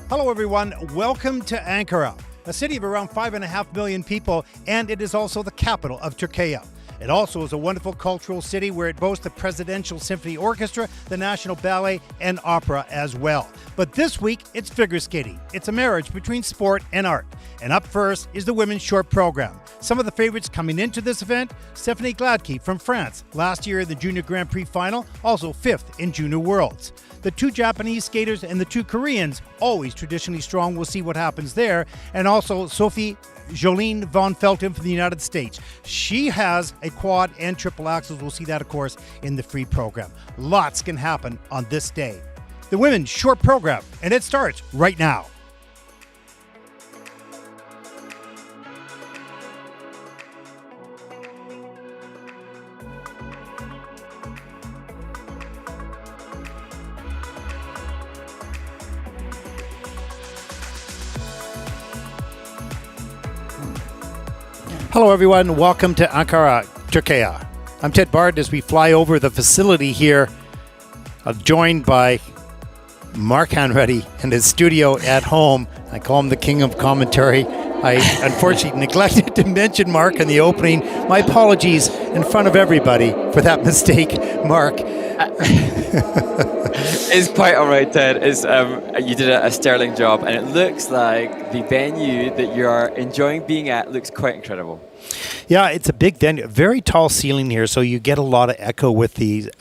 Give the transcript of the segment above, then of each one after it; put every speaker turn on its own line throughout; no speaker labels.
Hello, everyone. Welcome to Ankara, a city of around 5.5 million people, and it is also the capital of Turkey. It also is a wonderful cultural city where it boasts the Presidential Symphony Orchestra, the National Ballet, and opera as well. But this week, it's figure skating. It's a marriage between sport and art. And up first is the women's short program. Some of the favorites coming into this event: Stefania Gladki from France, last year in the Junior Grand Prix final, also 5th in Junior Worlds. The 2 Japanese skaters and the 2 Koreans, always traditionally strong. We'll see what happens there. And also Sophie Von Felten from the United States. She has a quad and triple axels. We'll see that, of course, in the free program. Lots can happen on this day. The women's short program, and it starts right now. Hello, everyone. Welcome to Ankara, Turkey. I'm Ted Bard as we fly over the facility here, joined by Mark Hanreddy in his studio at home. I call him the king of commentary. I unfortunately neglected to mention Mark in the opening. My apologies in front of everybody for that mistake, Mark.
It's quite all right, Ted. You did a sterling job, and it looks like the venue that you are enjoying being at looks quite incredible.
Yeah, it's a big venue, very tall ceiling here, so you get a lot of echo with the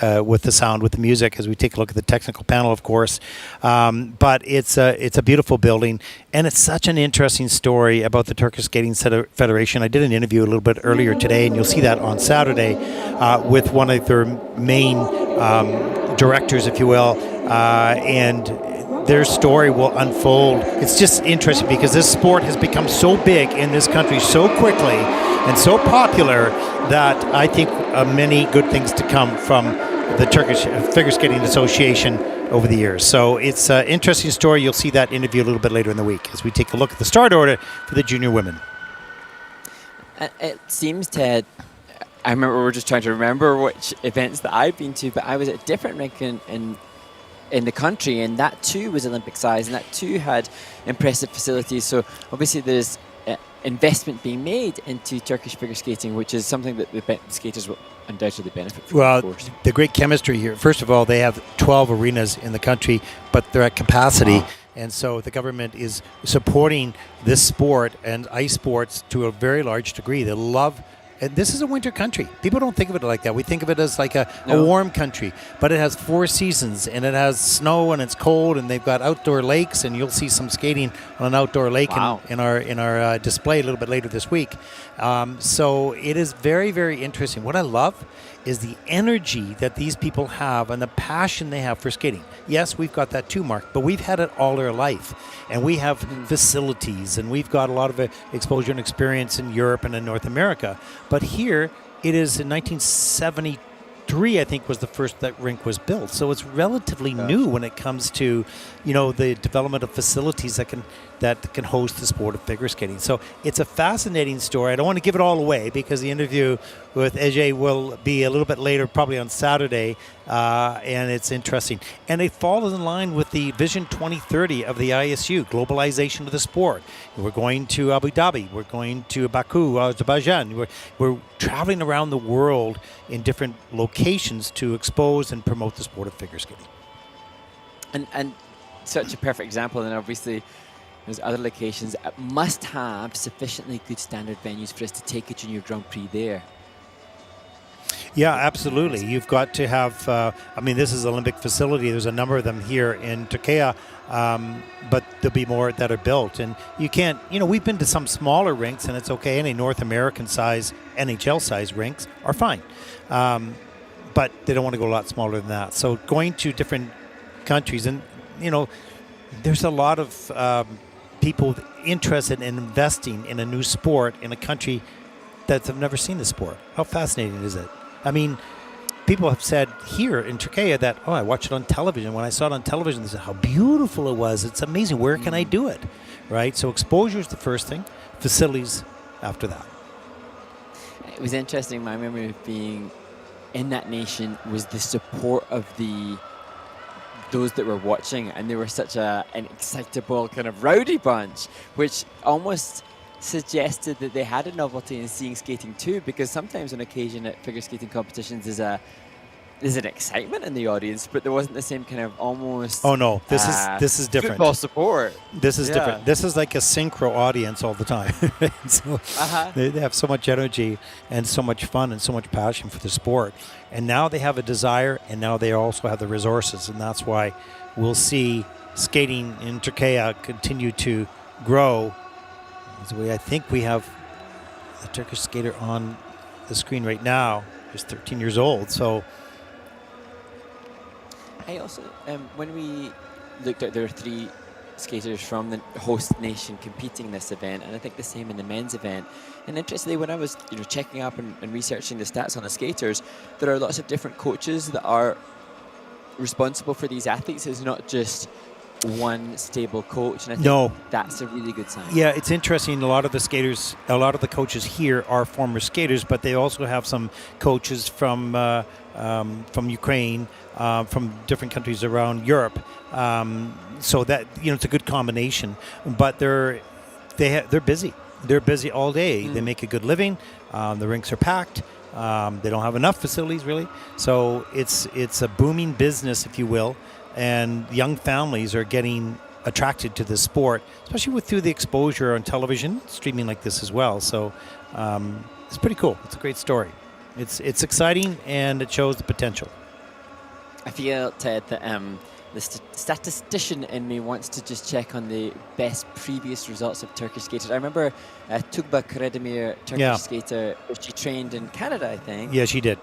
sound, with the music, as we take a look at the technical panel, of course. But it's a beautiful building, and it's such an interesting story about the Turkish Skating Federation. I did an interview a little bit earlier today, and you'll see that on Saturday with one of their main directors, if you will, and their story will unfold. It's just interesting because this sport has become so big in this country so quickly and so popular that I think many good things to come from the Turkish Figure Skating Association over the years. So it's an interesting story. You'll see that interview a little bit later in the week as we take a look at the start order for the junior women.
It seems, Ted, I remember we were just trying to remember which events that I've been to, but I was at a different rink in the country, and that too was Olympic size, and that too had impressive facilities. So obviously there's investment being made into Turkish figure skating, which is something that the skaters will undoubtedly benefit from.
Well, the great chemistry here. First of all, they have 12 arenas in the country, but they're at capacity. Wow. And so the government is supporting this sport and ice sports to a very large degree. They love. And this is a winter country. People don't think of it like that. We think of it as like a warm country. But it has 4 seasons, and it has snow, and it's cold, and they've got outdoor lakes, and you'll see some skating on an outdoor lake in our display a little bit later this week. So it is very, very interesting. What I love is the energy that these people have and the passion they have for skating. Yes, we've got that too, Mark, but we've had it all our life. And we have facilities, and we've got a lot of exposure and experience in Europe and in North America. But here, it is in 1973, I think, was the first that rink was built. So it's relatively new when it comes to, the development of facilities that can host the sport of figure skating. So it's a fascinating story. I don't want to give it all away because the interview with Ege will be a little bit later, probably on Saturday, and it's interesting. And it falls in line with the Vision 2030 of the ISU, globalization of the sport. We're going to Abu Dhabi. We're going to Baku, Azerbaijan. We're traveling around the world in different locations to expose and promote the sport of figure skating.
And such a perfect example, and obviously there's other locations that must have sufficiently good standard venues for us to take a junior Grand Prix there.
Yeah, absolutely. You've got to have, this is an Olympic facility. There's a number of them here in Turkey, but there'll be more that are built. And you can't, we've been to some smaller rinks, and it's okay. Any North American size, NHL size rinks are fine. But they don't want to go a lot smaller than that. So going to different countries, and, there's a lot of people interested in investing in a new sport in a country that have never seen the sport. How fascinating is it? I mean, people have said here in Turkey that, I watched it on television. When I saw it on television, they said how beautiful it was. It's amazing. Where can I do it? Right? So exposure is the first thing. Facilities after that.
It was interesting. My memory of being in that nation was the support of the those that were watching, and they were such an excitable kind of rowdy bunch, which almost suggested that they had a novelty in seeing skating too, because sometimes on occasion at figure skating competitions there's an excitement in the audience, but there wasn't the same kind of almost.
Oh no, this is different.
Football support.
This is different. This is like a synchro audience all the time. So they have so much energy and so much fun and so much passion for the sport. And now they have a desire, and now they also have the resources, and that's why we'll see skating in Turkey continue to grow. So I think we have a Turkish skater on the screen right now. He's 13 years old, so.
I also, when we looked at, there are 3 skaters from the host nation competing in this event, and I think the same in the men's event. And interestingly, when I was checking up and researching the stats on the skaters, there are lots of different coaches that are responsible for these athletes. It's not just one stable coach, and I think that's a really good sign.
Yeah, it's interesting. A lot of the skaters, a lot of the coaches here are former skaters, but they also have some coaches from Ukraine, from different countries around Europe. So that it's a good combination. But they're busy. They're busy all day. They make a good living. The rinks are packed. They don't have enough facilities really. So it's a booming business, if you will. And young families are getting attracted to this sport, especially through the exposure on television, streaming like this as well. So it's pretty cool. It's a great story. It's exciting, and it shows the potential.
I feel, Ted, that the statistician in me wants to just check on the best previous results of Turkish skaters. I remember Tuğba Karademir, Turkish skater, she trained in Canada, I think.
Yeah, she did.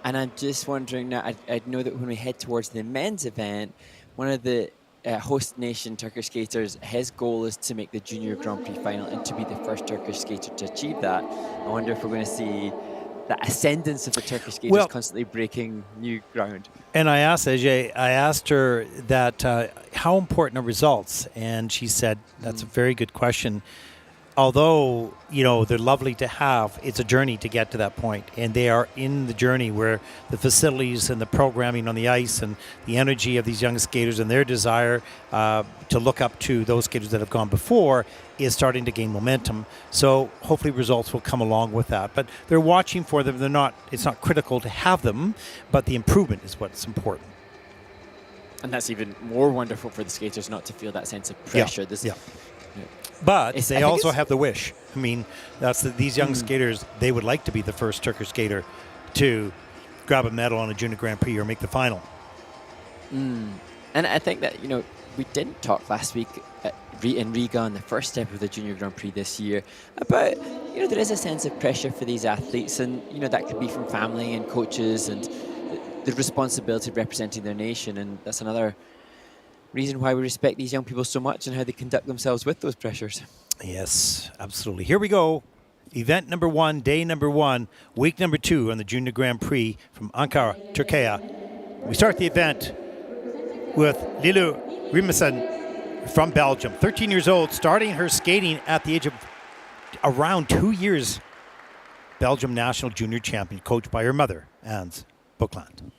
And I'm just wondering now, I know that when we head towards the men's event, one of the host nation Turkish skaters, his goal is to make the Junior Grand Prix final and to be the first Turkish skater to achieve that. I wonder if we're going to see that ascendance of the Turkish skaters constantly breaking new ground. And
I asked her that how important are results, and she said that's a very good question. Although, they're lovely to have, it's a journey to get to that point. And they are in the journey where the facilities and the programming on the ice and the energy of these young skaters and their desire to look up to those skaters that have gone before is starting to gain momentum. So hopefully results will come along with that. But they're watching for them. It's not critical to have them, but the improvement is what's important.
And that's even more wonderful for the skaters not to feel that sense of pressure.
But they also have the wish. I mean, these young skaters, they would like to be the first Turkish skater to grab a medal on a Junior Grand Prix or make the final.
And I think that, we didn't talk last week in Riga on the first step of the Junior Grand Prix this year about, there is a sense of pressure for these athletes, and, that could be from family and coaches and the responsibility of representing their nation. And that's another reason why we respect these young people so much and how they conduct themselves with those pressures.
Yes, absolutely. Here we go. Event number 1, day number 1, week number 2 on the Junior Grand Prix from Ankara, Turkey. We start the event with Lilou Remeysen from Belgium, 13 years old, starting her skating at the age of around 2 years. Belgium national junior champion, coached by her mother, Ann Wongso.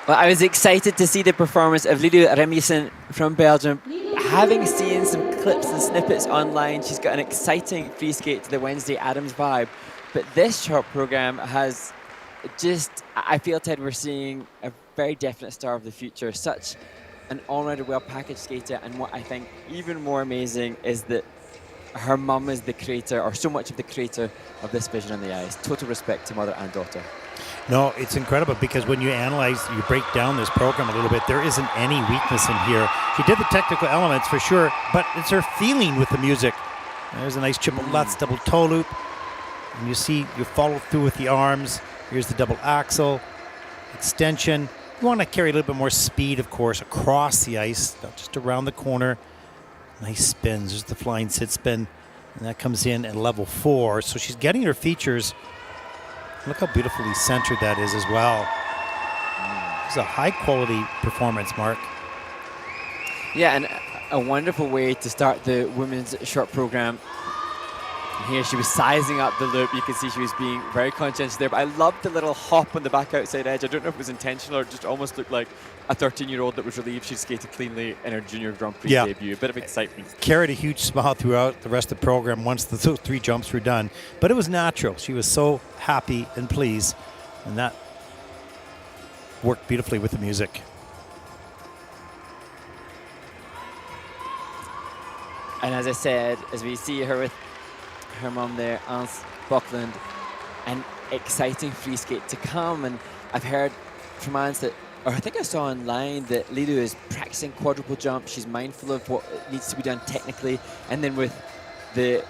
Well, I was excited to see the performance of Lilou Remeysen from Belgium. Having seen some clips and snippets online, she's got an exciting free skate to the Wednesday Addams vibe. But this short program has just, I feel, Ted, we're seeing a very definite star of the future. Such an all-rounder, well-packaged skater. And what I think even more amazing is that her mum is the creator, or so much of the creator of this vision on the ice. Total respect to mother and daughter.
No, it's incredible because when you analyze, you break down this program a little bit, there isn't any weakness in here. She did the technical elements for sure, but it's her feeling with the music. There's a nice triple Lutz, double toe loop. And you see, you follow through with the arms. Here's the double axel, extension. You want to carry a little bit more speed, of course, across the ice, not just around the corner. Nice spins. There's the flying sit spin. And that comes in at level 4. So she's getting her features. Look how beautifully centered that is as well. It's a high-quality performance, Mark.
Yeah, and a wonderful way to start the women's short program. And here she was sizing up the loop. You can see she was being very conscientious there. But I loved the little hop on the back outside edge. I don't know if it was intentional or it just almost looked like a 13-year-old that was relieved she'd skated cleanly in her junior Grand Prix debut. A bit of excitement.
Carried a huge smile throughout the rest of the program once the 3 jumps were done. But it was natural. She was so happy and pleased. And that worked beautifully with the music.
And as I said, as we see her with her mum there, Ans Buckland, an exciting free skate to come. And I've heard from Ans that, or I think I saw online that Lilou is practicing quadruple jump. She's mindful of what needs to be done technically. And then with the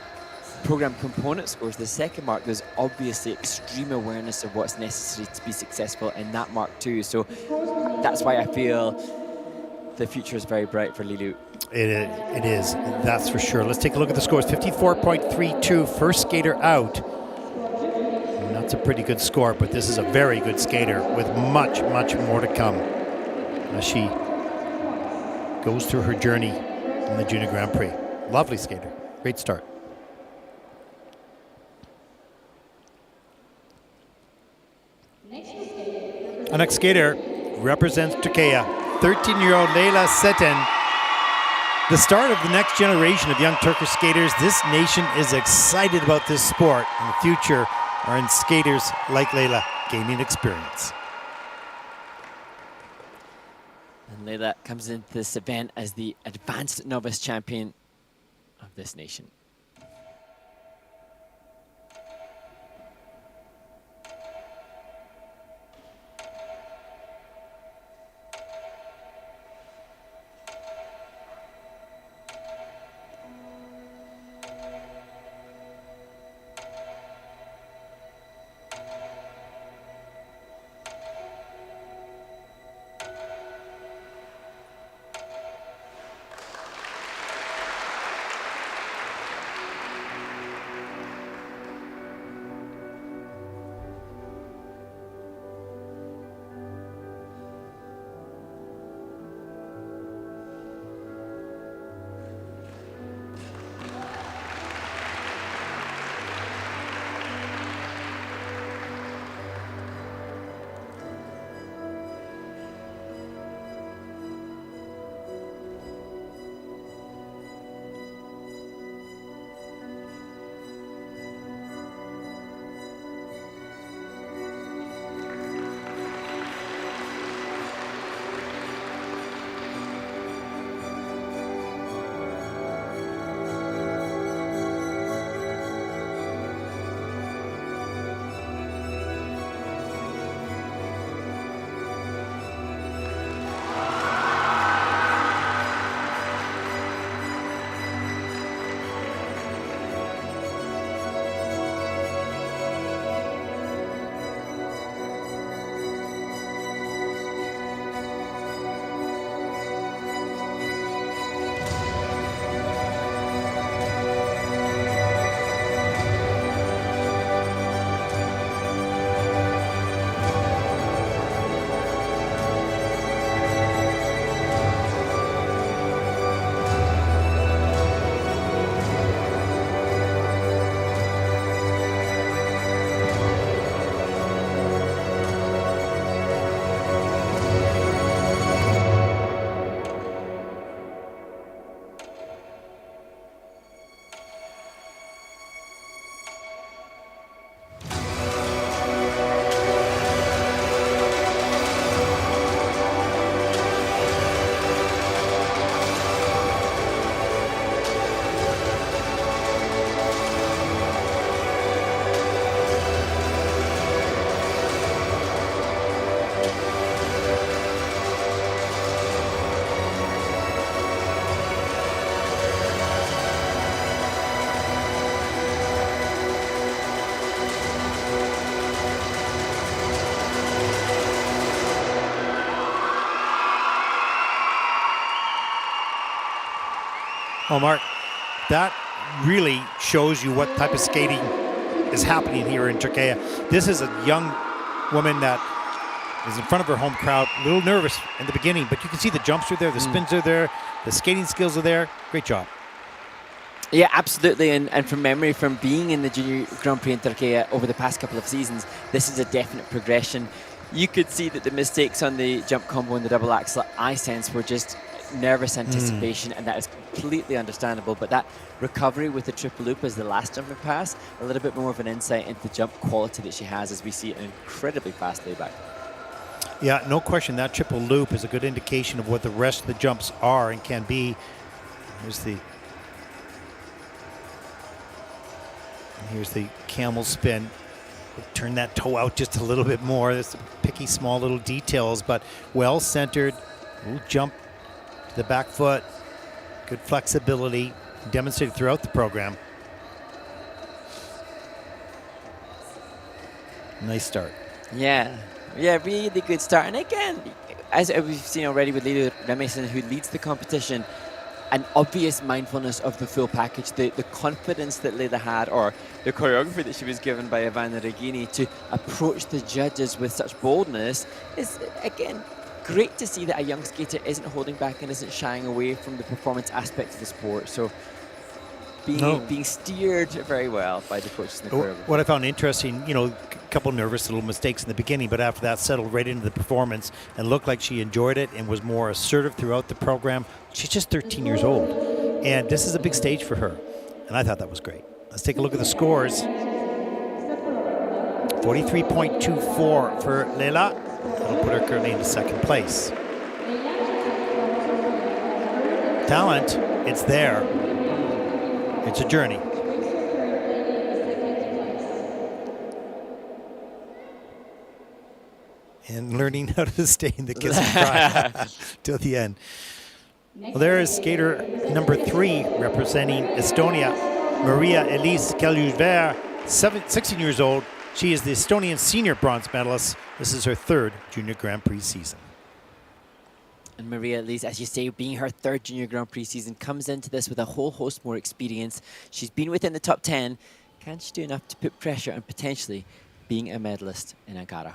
program component scores, the second mark, there's obviously extreme awareness of what's necessary to be successful in that mark too. So that's why I feel the future is very bright for Lilou.
It is, that's for sure. Let's take a look at the scores. 54.32, first skater out. And that's a pretty good score, but this is a very good skater with much, much more to come as she goes through her journey in the Junior Grand Prix. Lovely skater, great start. Our next skater represents Turkey, 13-year-old Leyla Cetin. The start of the next generation of young Turkish skaters. This nation is excited about this sport, and the future are in skaters like Leyla gaining experience.
And Leyla comes into this event as the advanced novice champion of this nation.
Oh, Mark, that really shows you what type of skating is happening here in Turkey. This is a young woman that is in front of her home crowd, a little nervous in the beginning, but you can see the jumps are there, the spins are there, the skating skills are there. Great job.
Yeah, absolutely. And from memory, from being in the Junior Grand Prix in Turkey over the past couple of seasons, this is a definite progression. You could see that the mistakes on the jump combo and the double axel, I sense, were just nervous anticipation, and that is completely understandable. But that recovery with the triple loop as the last jumping pass, a little bit more of an insight into the jump quality that she has as we see an incredibly fast layback.
Yeah, no question. That triple loop is a good indication of what the rest of the jumps are and can be. Here's the camel spin. Turn that toe out just a little bit more. There's some picky small little details, but well centered. Little jump to the back foot. Good flexibility demonstrated throughout the program. Nice start.
Yeah, really good start. And again, as we've seen already with Lilou Remeysen, who leads the competition, an obvious mindfulness of the full package, the confidence that Leyla had, or the choreography that she was given by Ivana Regini to approach the judges with such boldness is, again, great to see that a young skater isn't holding back and isn't shying away from the performance aspect of the sport. So being steered very well by the coaches and the choreographer.
What I found interesting, a couple nervous little mistakes in the beginning, but after that settled right into the performance and looked like she enjoyed it and was more assertive throughout the program. She's just 13 years old, and this is a big stage for her, and I thought that was great. Let's take a look at the scores. 43.24 for Leyla. That'll put her currently into second place. Talent, it's there. It's a journey. And learning how to stay in the kiss and cry till the end. Well, there is skater number 3 representing Estonia, Maria-Elise Kaljuvere, 16 years old. She is the Estonian senior bronze medalist. This is her 3rd Junior Grand Prix season.
And Maria-Elise, as you say, being her 3rd Junior Grand Prix season, comes into this with a whole host more experience. She's been within the top 10. Can she do enough to put pressure on potentially being a medalist in Ankara?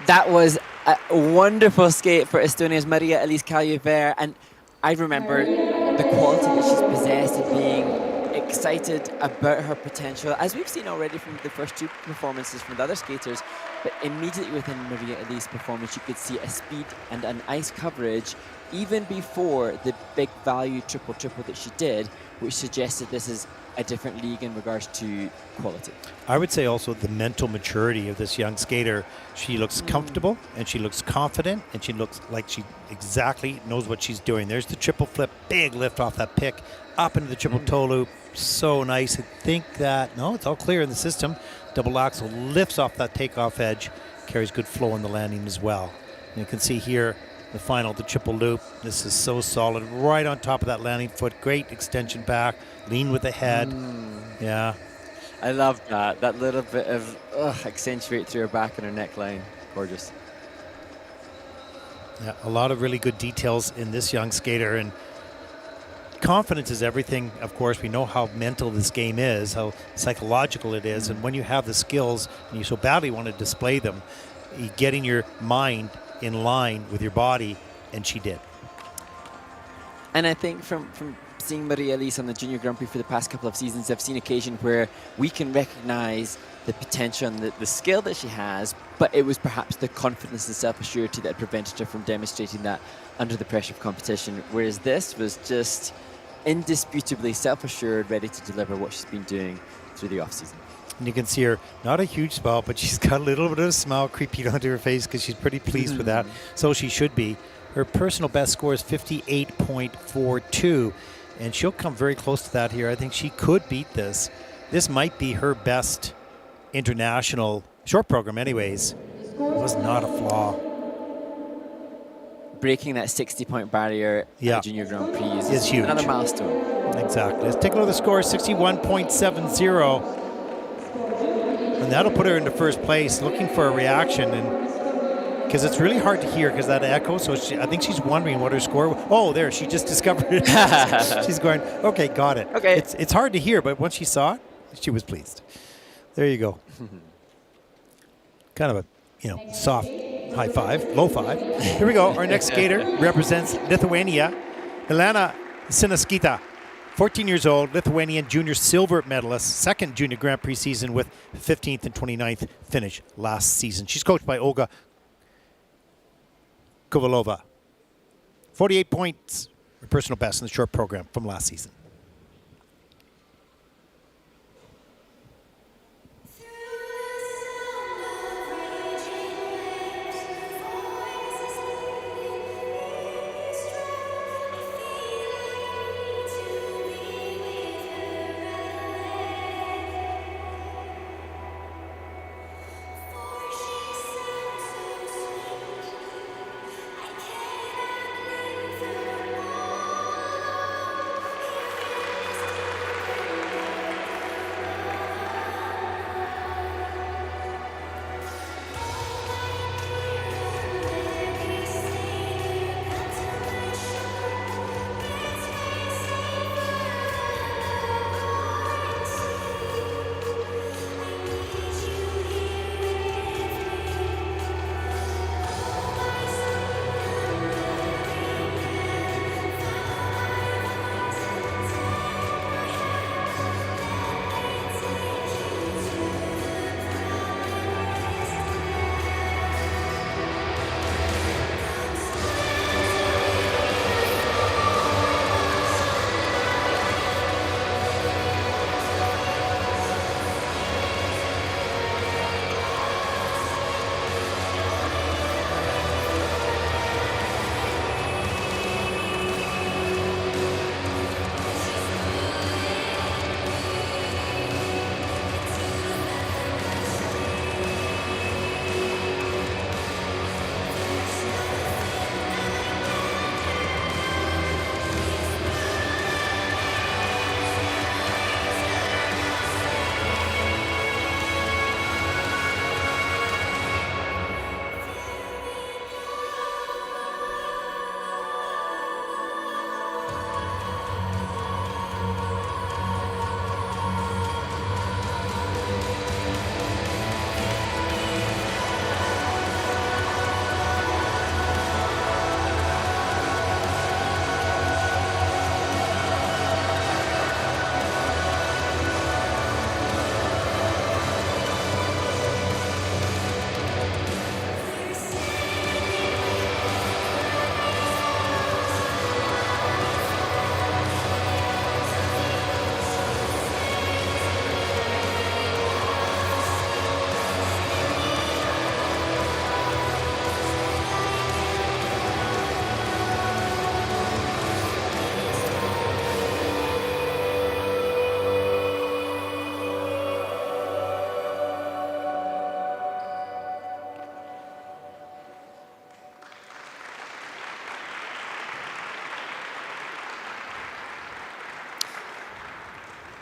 That was a wonderful skate for Estonia's Maria Elise Kaljuveer, and I remember the quality that she's possessed and being excited about her potential, as we've seen already from the first two performances from the other skaters. But immediately within Maria Elise's performance, you could see a speed and an ice coverage even before the big value triple that she did, which suggested this is a different league in regards to quality.
I would say also the mental maturity of this young skater. She looks comfortable and she looks confident and she looks like she exactly knows what she's doing. There's the triple flip, big lift off that pick, up into the triple toe loop. So nice. I think that, no, it's all clear in the system. Double axel lifts off that takeoff edge, carries good flow on the landing as well. And you can see here the final, the triple loop. This is so solid, right on top of that landing foot. Great extension back, lean with the head. Yeah.
I love that. That little bit of accentuate through her back and her neckline. Gorgeous.
Yeah, a lot of really good details in this young skater, and confidence is everything. Of course, we know how mental this game is, how psychological it is, and when you have the skills and you so badly want to display them, getting your mind in line with your body, and she did.
And I think from seeing Maria Elise on the Junior Grand Prix for the past couple of seasons, I've seen occasion where we can recognize the potential and the skill that she has, but it was perhaps the confidence and self-assurity that prevented her from demonstrating that under the pressure of competition, whereas this was just indisputably self-assured, ready to deliver what she's been doing through the off-season.
And you can see her, not a huge smile, but she's got a little bit of a smile creeping onto her face because she's pretty pleased with that. So she should be. Her personal best score is 58.42, and she'll come very close to that here. I think she could beat this. This might be her best international short program anyways. It was not a flaw.
Breaking that 60-point barrier at Junior Grand Prix is
huge.
Another milestone.
Exactly. Let's take another score, 61.70. And that'll put her into first place, looking for a reaction, and because it's really hard to hear because that echo. So I think she's wondering what her score. Oh, there, she just discovered it. She's going, okay, got it.
Okay.
It's hard to hear, but once she saw it, she was pleased. There you go. Kind of a soft high five, low five. Here we go. Our next skater represents Lithuania, Milana Siniavskyte. 14 years old, Lithuanian junior silver medalist, second junior Grand Prix season with 15th and 29th finish last season. She's coached by Olga Kovalova. 48 points, her personal best in the short program from last season.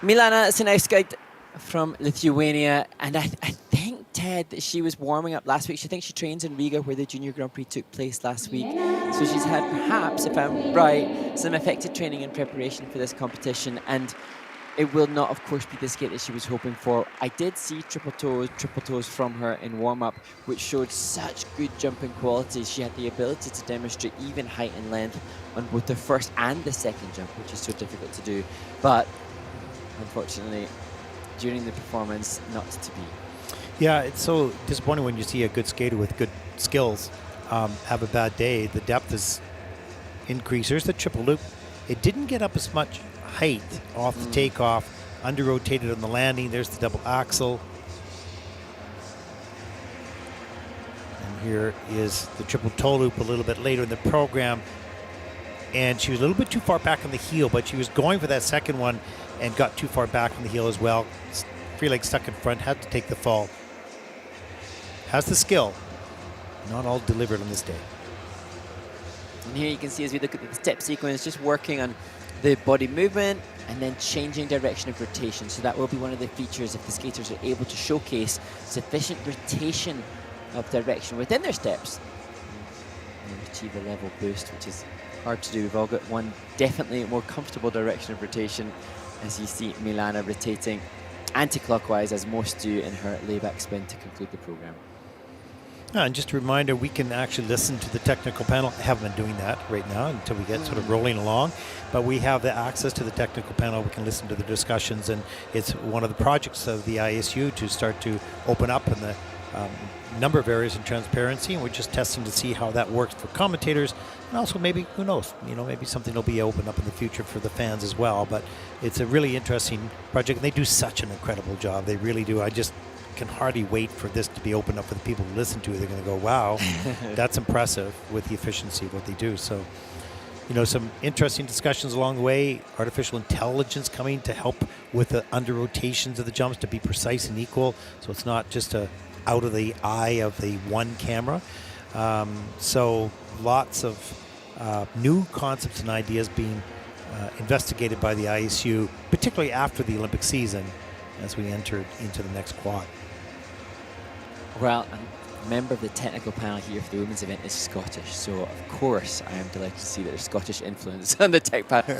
Milana Siniavskyte from Lithuania, and I think, Ted, that she was warming up last week. She thinks she trains in Riga, where the Junior Grand Prix took place last week. So she's had, perhaps, if I'm right, some effective training and preparation for this competition, and it will not, of course, be the skate that she was hoping for. I did see triple toes from her in warm-up, which showed such good jumping qualities. She had the ability to demonstrate even height and length on both the first and the second jump, which is so difficult to do. But unfortunately, during the performance, not to be.
Yeah, it's so disappointing when you see a good skater with good skills have a bad day. The depth is increased. There's the triple loop. It didn't get up as much height off the takeoff, under-rotated on the landing. There's the double axel. And here is the triple toe loop a little bit later in the program. And she was a little bit too far back on the heel, but she was going for that second one and got too far back on the heel as well. Free leg stuck in front, had to take the fall. Has the skill, not all delivered on this day.
And here you can see, as we look at the step sequence, just working on the body movement and then changing direction of rotation. So that will be one of the features if the skaters are able to showcase sufficient rotation of direction within their steps and achieve a level boost, which is hard to do. We've all got one definitely more comfortable direction of rotation, as you see Milana rotating anti-clockwise, as most do in her layback spin to conclude the program.
And just a reminder, we can actually listen to the technical panel. I haven't been doing that right now until we get sort of rolling along, but we have the access to the technical panel. We can listen to the discussions, and it's one of the projects of the ISU to start to open up in the number of areas in transparency, and we're just testing to see how that works for commentators, and also maybe, who knows, maybe something will be opened up in the future for the fans as well. But it's a really interesting project, and they do such an incredible job. They really do. I just can hardly wait for this to be opened up for the people to listen to it. They're going to go, wow, that's impressive with the efficiency of what they do. So, some interesting discussions along the way. Artificial intelligence coming to help with the under rotations of the jumps to be precise and equal. So it's not just out of the eye of the one camera. So lots of new concepts and ideas being investigated by the ISU, particularly after the Olympic season as we entered into the next quad.
Well, a member of the technical panel here for the women's event is Scottish, so of course I am delighted to see that there's Scottish influence on the tech panel.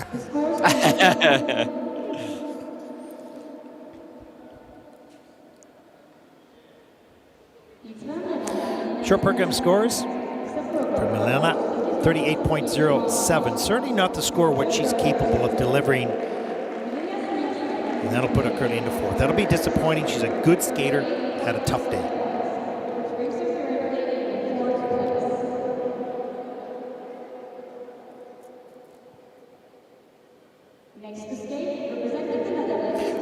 Short program scores for Milana, 38.07. Certainly not the score what she's capable of delivering. And that'll put her currently into fourth. That'll be disappointing. She's a good skater, had a tough day.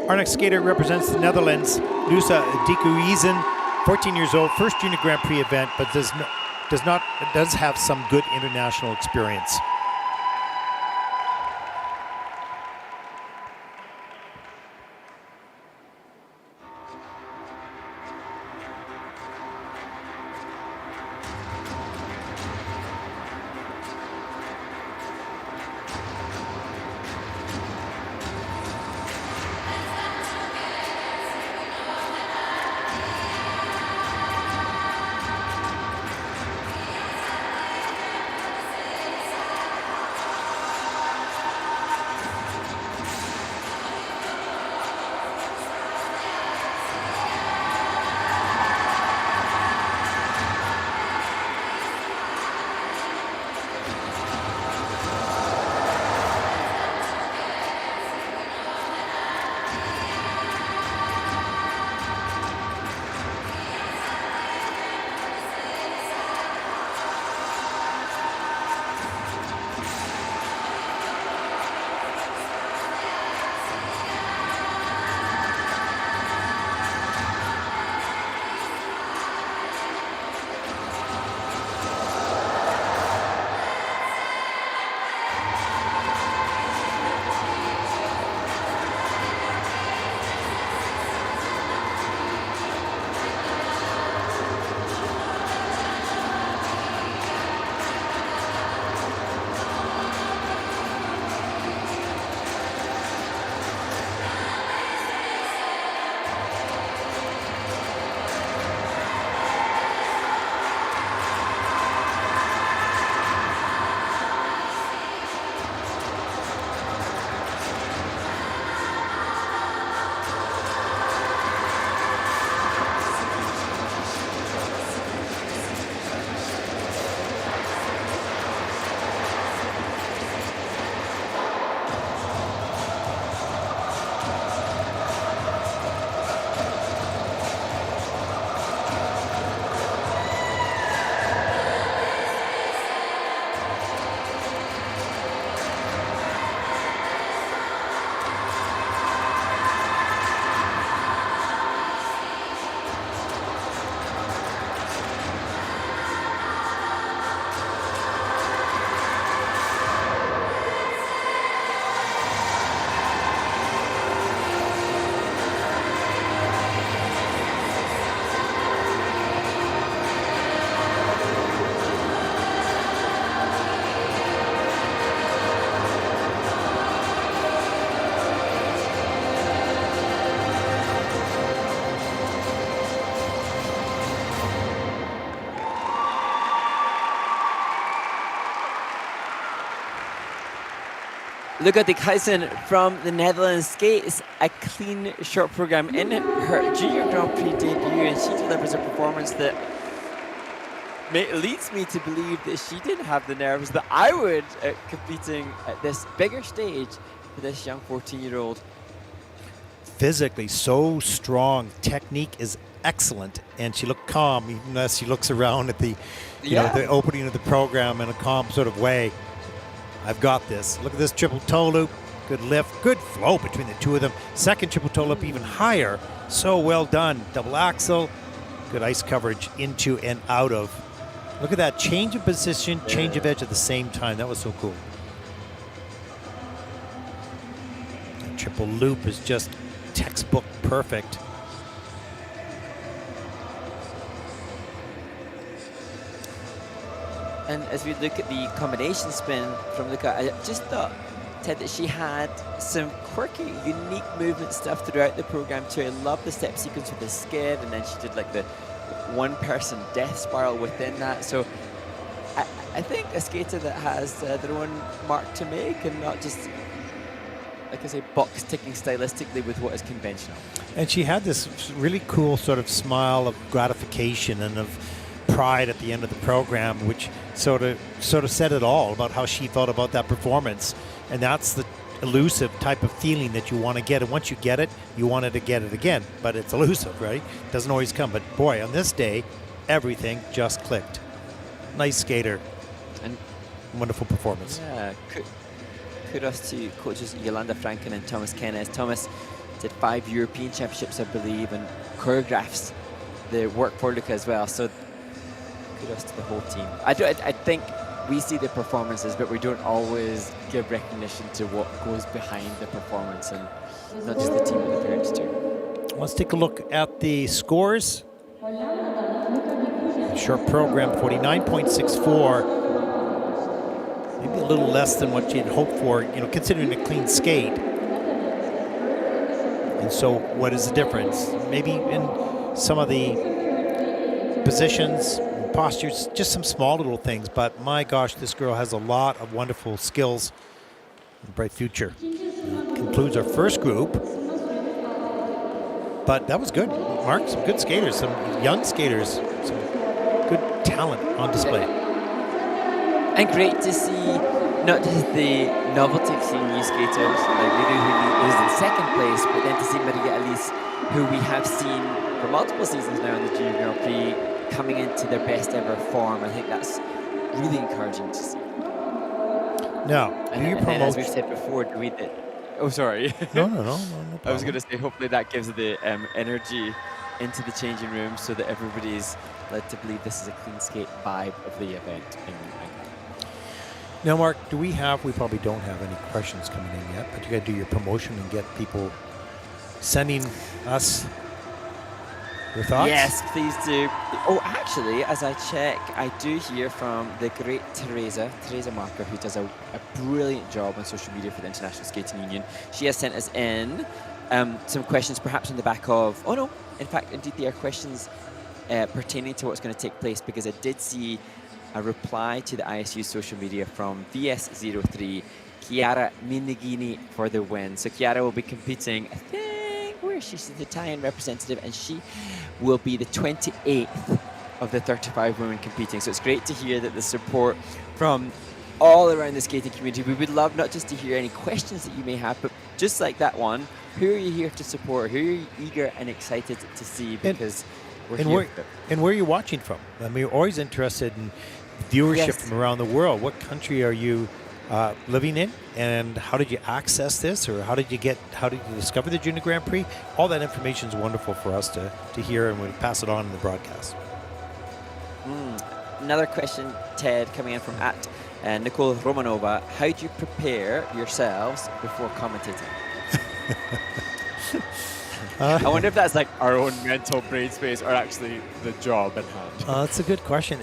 Our next skater represents the Netherlands, Lucca Dijkhuizen, 14 years old, first Junior Grand Prix event, but does have some good international experience.
Lucca Dijkhuizen from the Netherlands skates a clean short program in her Junior Grand Prix debut, and she delivers a performance that leads me to believe that she didn't have the nerves that I would competing at this bigger stage for this young 14-year-old.
Physically so strong, technique is excellent, and she looked calm even as she looks around at the the opening of the program in a calm sort of way. I've got this. Look at this triple toe loop. Good lift, good flow between the two of them. Second triple toe loop even higher. So well done. Double axel. Good ice coverage into and out of. Look at that change of position, change of edge at the same time. That was so cool. That triple loop is just textbook perfect.
And as we look at the combination spin from Lucca, I just thought, Ted, that she had some quirky, unique movement stuff throughout the program too. I love the step sequence with the skid, and then she did like the one-person death spiral within that. So I think a skater that has their own mark to make, and not just, like I say, box ticking stylistically with what is conventional.
And she had this really cool sort of smile of gratification and of pride at the end of the program, which sort of said it all about how she felt about that performance. And that's the elusive type of feeling that you want to get. And once you get it, you wanted to get it again. But it's elusive, right? Doesn't always come. But boy, on this day, everything just clicked. Nice skater.
And
wonderful performance.
Yeah, kudos to coaches Yolanda Franken and Thomas Kennes. Thomas did 5 European Championships, I believe, and choreographs the work for Lucca as well. So kudos to the whole team. I think we see the performances, but we don't always give recognition to what goes behind the performance, and not just the team, but the parents too.
Let's take a look at the scores. Short program, 49.64. Maybe a little less than what you'd hoped for, considering a clean skate. And so what is the difference? Maybe in some of the positions, postures, just some small little things, but my gosh, this girl has a lot of wonderful skills and bright future. That concludes our first group. But that was good. Mark, some good skaters, some young skaters, some good talent on display.
And great to see not just the novelty of seeing new skaters like Lilou, who is in second place, but then to see Maria Alice, who we have seen for multiple seasons now in the Junior Grand Prix, coming into their best ever form. I think that's really encouraging to see.
Now,
and then, as we've said before, do we did. Oh, sorry.
No
I was going to say, hopefully that gives the energy into the changing room so that everybody's led to believe this is a clean skate vibe of the event.
Now, Mark, we probably don't have any questions coming in yet, but you got to do your promotion and get people sending us your thoughts.
Yes, please do. Oh, actually, as I check, I do hear from the great Teresa Marker, who does a brilliant job on social media for the International Skating Union. She has sent us in some questions, perhaps on the back of, oh no, in fact, indeed, they are questions pertaining to what's going to take place, because I did see a reply to the ISU social media from VS03, Chiara Minighini for the win. So Chiara will be competing, I think, she's the Italian representative, and she will be the 28th of the 35 women competing. So it's great to hear that the support from all around the skating community. We would love not just to hear any questions that you may have, but just like that one, who are you here to support? Who are you eager and excited to see? Because
where are you watching from? I mean, we're always interested in viewership from around the world. What country are you living in, and how did you access this, or how did you discover the Junior Grand Prix? All that information is wonderful for us to hear, and we'll pass it on in the broadcast.
Another question, Ted, coming in from Nicole Romanova. How do you prepare yourselves before commentating? I wonder if that's like our own mental brain space, or actually the job at hand.
That's a good question.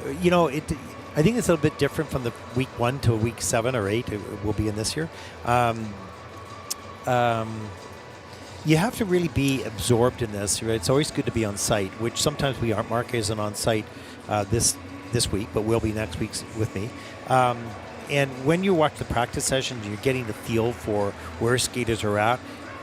I think it's a little bit different from the week 1 to week 7 or 8 it will be in this year. You have to really be absorbed in this, right? It's always good to be on site, which sometimes we aren't. Mark isn't on site this week, but will be next week with me. And when you watch the practice sessions, you're getting the feel for where skaters are at.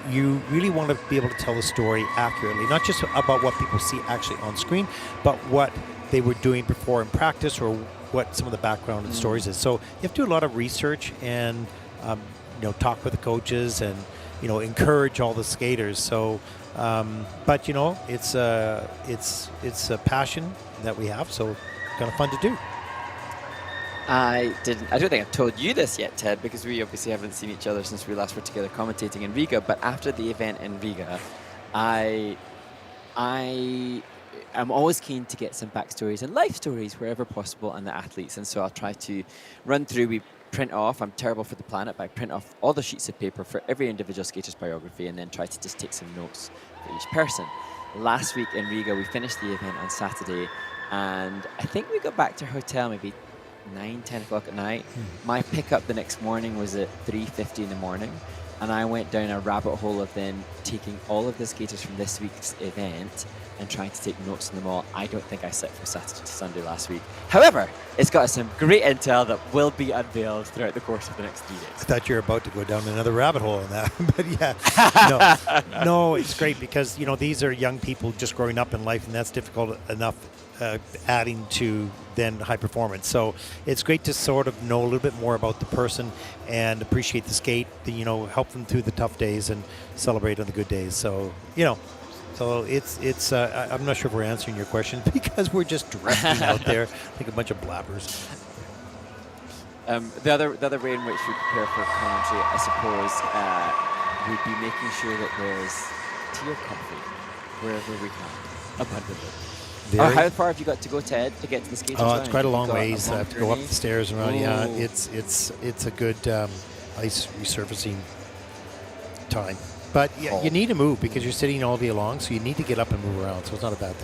You really want to be able to tell the story accurately, not just about what people see actually on screen, but what they were doing before in practice or what some of the background and stories is. So you have to do a lot of research and talk with the coaches and encourage all the skaters. So, but it's a passion that we have. So, kind of fun to do.
I don't think I've told you this yet, Ted, because we obviously haven't seen each other since we last were together commentating in Riga. But after the event in Riga, I am always keen to get some backstories and life stories wherever possible on the athletes. And so I'll try to run through. We print off, I'm terrible for the planet, but I print off all the sheets of paper for every individual skater's biography and then try to just take some notes for each person. Last week in Riga, we finished the event on Saturday, and I think we got back to our hotel maybe 9-10 o'clock at night. My pickup the next morning was at 3:50 in the morning, and I went down a rabbit hole of then taking all of the skaters from this week's event and trying to take notes on them all. I don't think I slept from Saturday to Sunday last week. However, it's got some great intel that will be unveiled throughout the course of the next 3 days.
I thought you were about to go down another rabbit hole on that, but yeah, no, it's great because these are young people just growing up in life, and that's difficult enough. Adding to then high performance. So it's great to sort of know a little bit more about the person and appreciate the skate, help them through the tough days and celebrate on the good days. So, so it's I'm not sure if we're answering your question because we're just drifting out there like a bunch of blabbers.
The other way in which we prepare for commentary, I suppose, would be making sure that there's tea or coffee wherever we can, abundantly. How far have you got to go, Ted, to get to the skaters?
Oh, it's quite a long ways. I have to go up the stairs and around. Yeah, it's a good ice resurfacing time. But yeah, you need to move because you're sitting all day long, so you need to get up and move around. So it's not a bad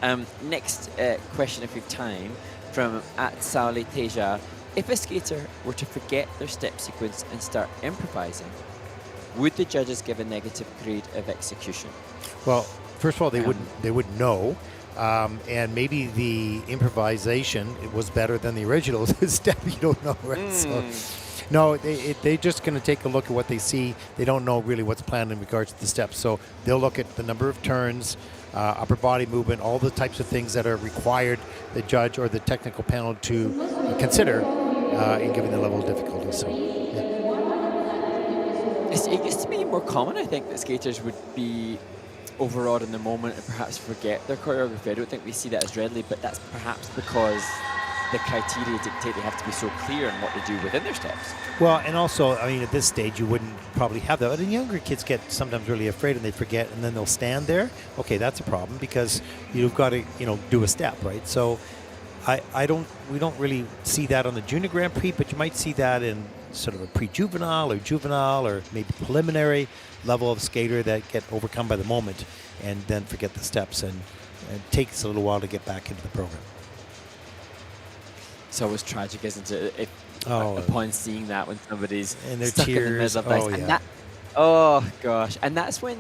thing.
Next question, if we have time, from @Sauli Teja. If a skater were to forget their step sequence and start improvising, would the judges give a negative grade of execution?
Well, first of all, they wouldn't know, and maybe the improvisation was better than the original step. You don't know, right? So, no, they're just going to take a look at what they see. They don't know really what's planned in regards to the steps. So they'll look at the number of turns, upper body movement, all the types of things that are required the judge or the technical panel to consider in giving the level of difficulty. So, yeah.
It used to be more common, I think, that skaters would be overawed in the moment and perhaps forget their choreography. I don't think we see that as readily, but that's perhaps because the criteria dictate they have to be so clear in what they do within their steps.
Well, and also, I mean, at this stage, you wouldn't probably have that. But the younger kids get sometimes really afraid and they forget, and then they'll stand there. Okay, that's a problem because you've got to, do a step, right? So we don't really see that on the Junior Grand Prix, but you might see that in sort of a pre-juvenile or juvenile or maybe preliminary level of skater that get overcome by the moment and then forget the steps, and it takes a little while to get back into the program.
It's always tragic, isn't it? Upon seeing that when somebody's
and their
stuck
tears,
in the middle of this.
yeah.
And that, oh gosh, and that's when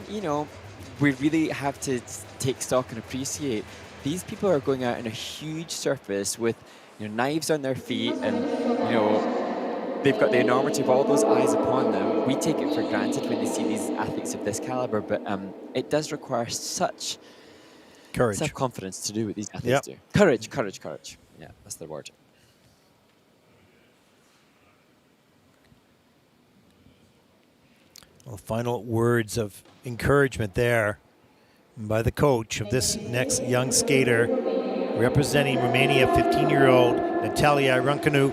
we really have to take stock and appreciate these people are going out on a huge surface with knives on their feet, and they've got the enormity of all those eyes upon them. We take it for granted when they see these athletes of this caliber, but it does require such
courage,
self-confidence to do what these athletes do. Courage. Yeah, that's the word.
Well, final words of encouragement there by the coach of this next young skater representing Romania, 15-year-old Natalia Runcan.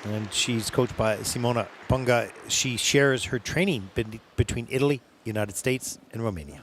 And she's coached by Simona Punga. She shares her training between Italy, United States, and Romania.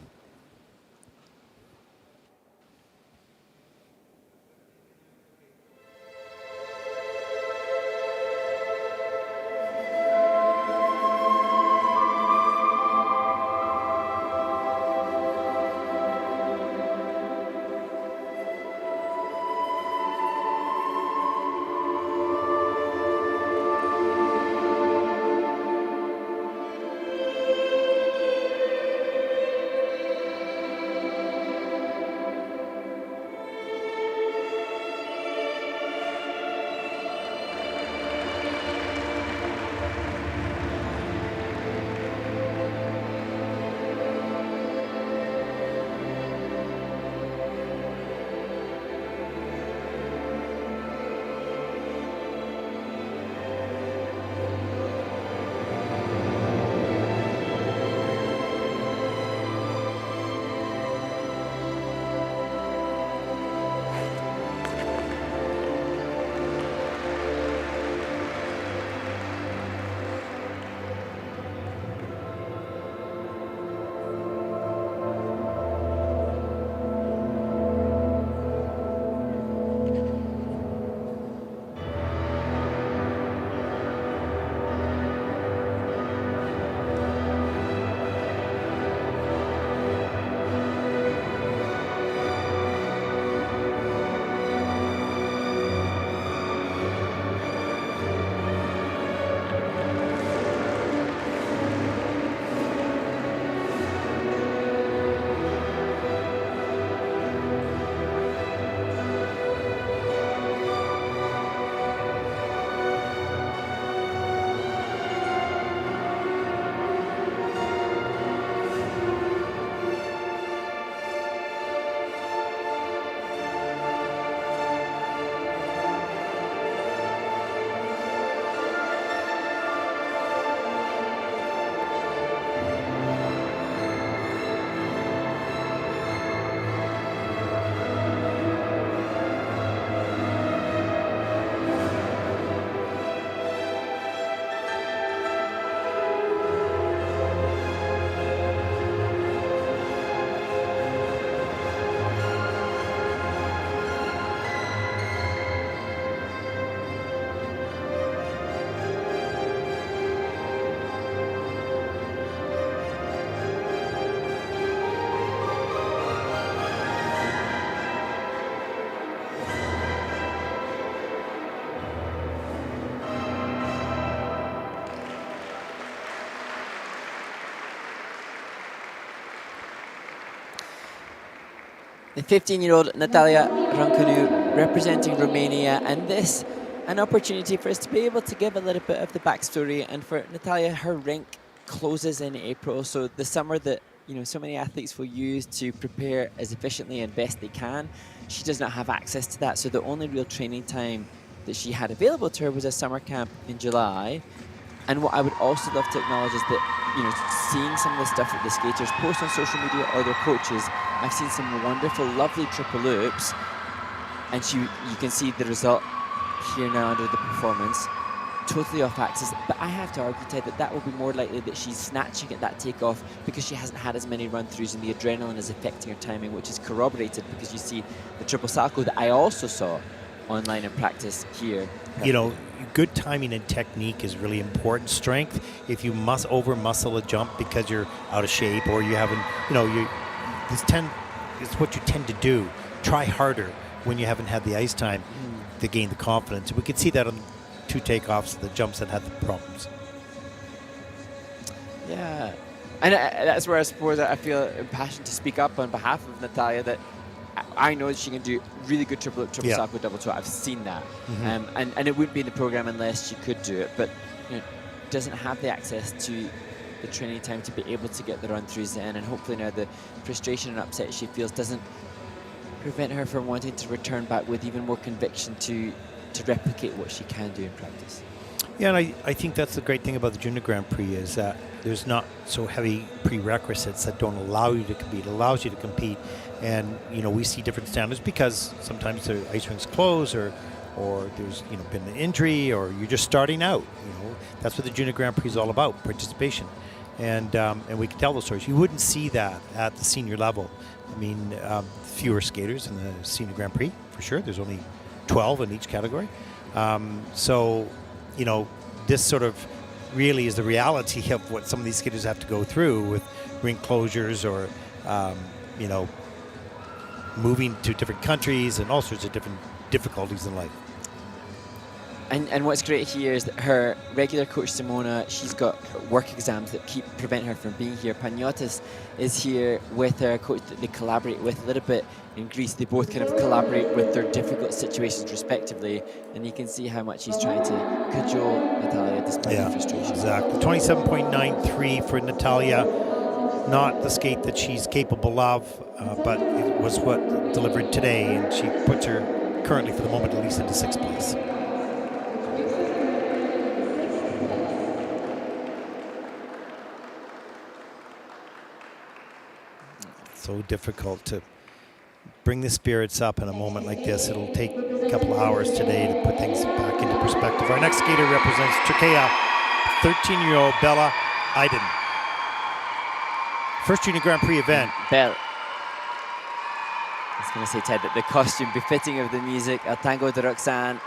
The 15-year-old Natalia Runcan representing Romania, and this an opportunity for us to be able to give a little bit of the backstory. And for Natalia, her rink closes in April, so the summer that so many athletes will use to prepare as efficiently and best they can, she does not have access to that. So the only real training time that she had available to her was a summer camp in July. And what I would also love to acknowledge is that, seeing some of the stuff that the skaters post on social media or their coaches, I've seen some wonderful, lovely triple loops, and you can see the result here now under the performance, totally off axis. But I have to argue, Ted, that will be more likely that she's snatching at that takeoff because she hasn't had as many run-throughs and the adrenaline is affecting her timing, which is corroborated because you see the triple salto that I also saw online in practice here.
Good timing and technique is really important. Strength, if you must over muscle a jump because you're out of shape or you haven't, it's what you tend to do. Try harder when you haven't had the ice time to gain the confidence. We could see that on 2 takeoffs, the jumps that had the problems.
Yeah, and that's where I suppose I feel impassioned to speak up on behalf of Natalia, that I know that she can do really good triple salto, double toe. I've seen that. And it wouldn't be in the program unless she could do it, but doesn't have the access to the training time to be able to get the run-throughs in, and hopefully now the frustration and upset she feels doesn't prevent her from wanting to return back with even more conviction to replicate what she can do in practice.
Yeah, and I think that's the great thing about the Junior Grand Prix is that there's not so heavy prerequisites that don't allow you to compete. It allows you to compete, and we see different standards because sometimes the ice rinks close, or there's been an injury, or you're just starting out. That's what the Junior Grand Prix is all about: participation, and we can tell those stories. You wouldn't see that at the senior level. I mean, fewer skaters in the Senior Grand Prix for sure. There's only 12 in each category, so. This sort of really is the reality of what some of these skaters have to go through with rink closures or, moving to different countries and all sorts of different difficulties in life.
And what's great here is that her regular coach, Simona, she's got work exams that prevent her from being here. Paniotis is here with her coach that they collaborate with a little bit in Greece. They both kind of collaborate with their difficult situations respectively, and you can see how much he's trying to cajole Natalia despite the frustration.
Exactly. 27.93 for Natalia. Not the skate that she's capable of, but it was what delivered today, and she puts her currently, for the moment at least, into 6th place. So difficult to bring the spirits up in a moment like this. It'll take a couple of hours today to put things back into perspective. Our next skater represents Turkey, 13-year-old Bella Aydin. First Junior Grand Prix event.
Bella. I was going to say, Ted, that the costume befitting of the music, El Tango de Roxanne.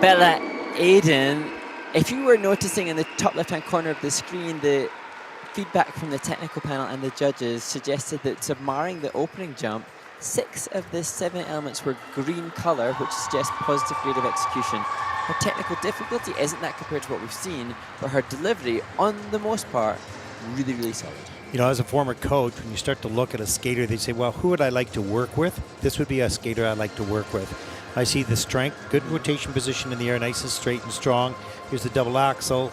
Bella Aiden, if you were noticing in the top left-hand corner of the screen, the feedback from the technical panel and the judges suggested that submarring the opening jump, 6 of the 7 elements were green color, which suggests positive grade of execution. Her technical difficulty isn't that compared to what we've seen, but her delivery, on the most part, really, really solid.
You know, as a former coach, when you start to look at a skater, they say, well, who would I like to work with? This would be a skater I'd like to work with. I see the strength, good rotation position in the air, nice and straight and strong. Here's the double axel.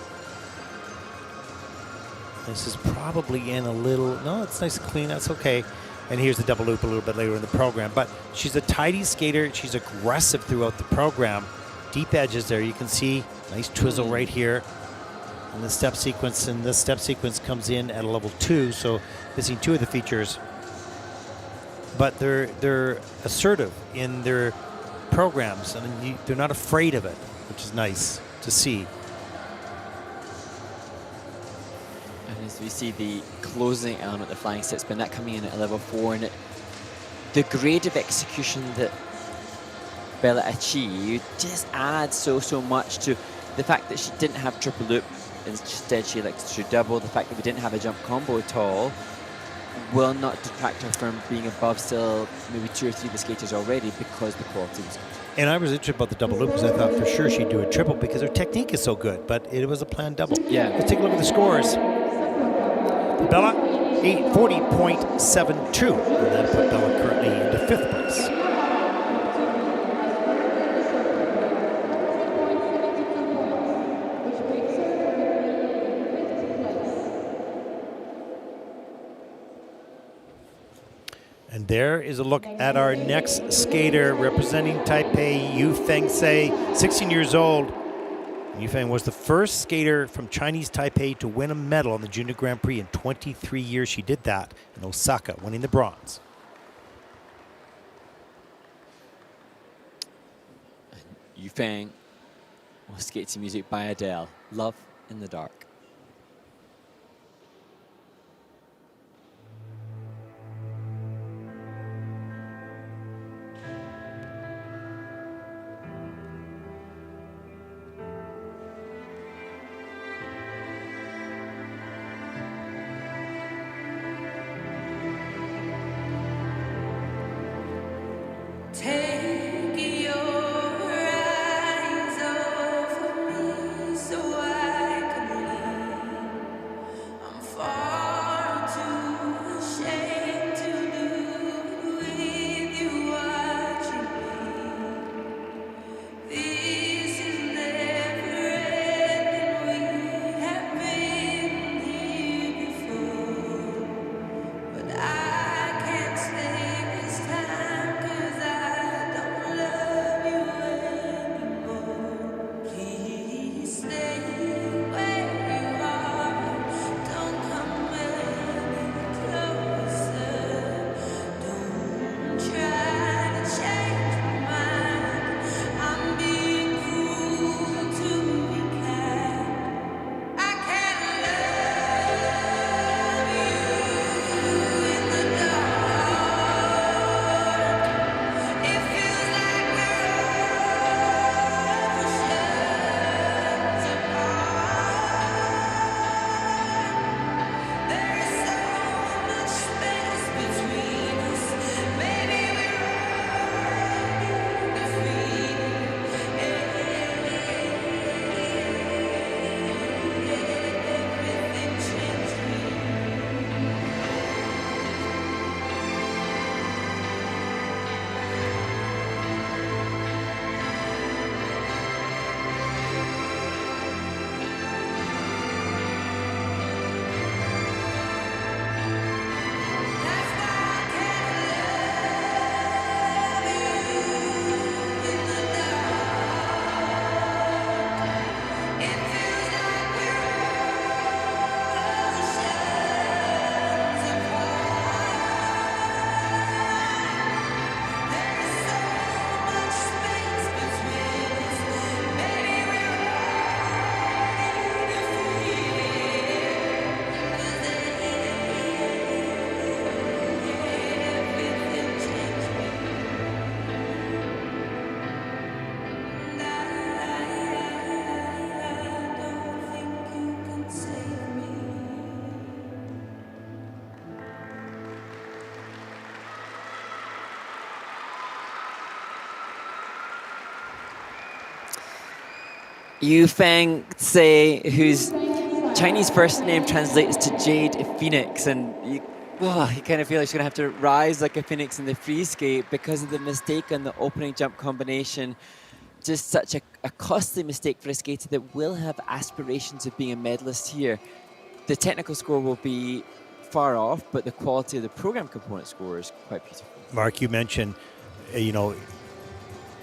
This is probably in a little, no, it's nice and clean, that's okay. And here's the double loop a little bit later in the program. But she's a tidy skater. She's aggressive throughout the program. Deep edges there. You can see nice twizzle right here. And the step sequence, and this step sequence comes in at a level 2, so missing 2 of the features. But they're assertive in their programs, and they're not afraid of it, which is nice to see.
And as we see the closing element, the flying sit spin, that coming in at a level 4, and the grade of execution that Bella achieved just adds so much to the fact that she didn't have triple loop. Instead, she elected to double. The fact that we didn't have a jump combo at all will not detract her from being above still maybe 2 or 3 of the skaters already, because the quality was good.
And I was interested about the double loop because I thought for sure she'd do a triple because her technique is so good, but it was a planned double.
Yeah.
Let's take a look at the scores. Bella, 840.72. And that put Bella currently into 5th place. And there is a look at our next skater representing Taipei, Yu-Feng Tsai, 16 years old. Yu-Feng was the first skater from Chinese Taipei to win a medal on the Junior Grand Prix in 23 years. She did that in Osaka, winning the bronze.
Yu-Feng will skate to music by Adele, Love in the Dark. Yu-Feng Tsai, whose Chinese first name translates to Jade Phoenix, and you kind of feel like she's going to have to rise like a phoenix in the free skate because of the mistake on the opening jump combination. Just such a costly mistake for a skater that will have aspirations of being a medalist here. The technical score will be far off, but the quality of the program component score is quite beautiful.
Mark, you mentioned,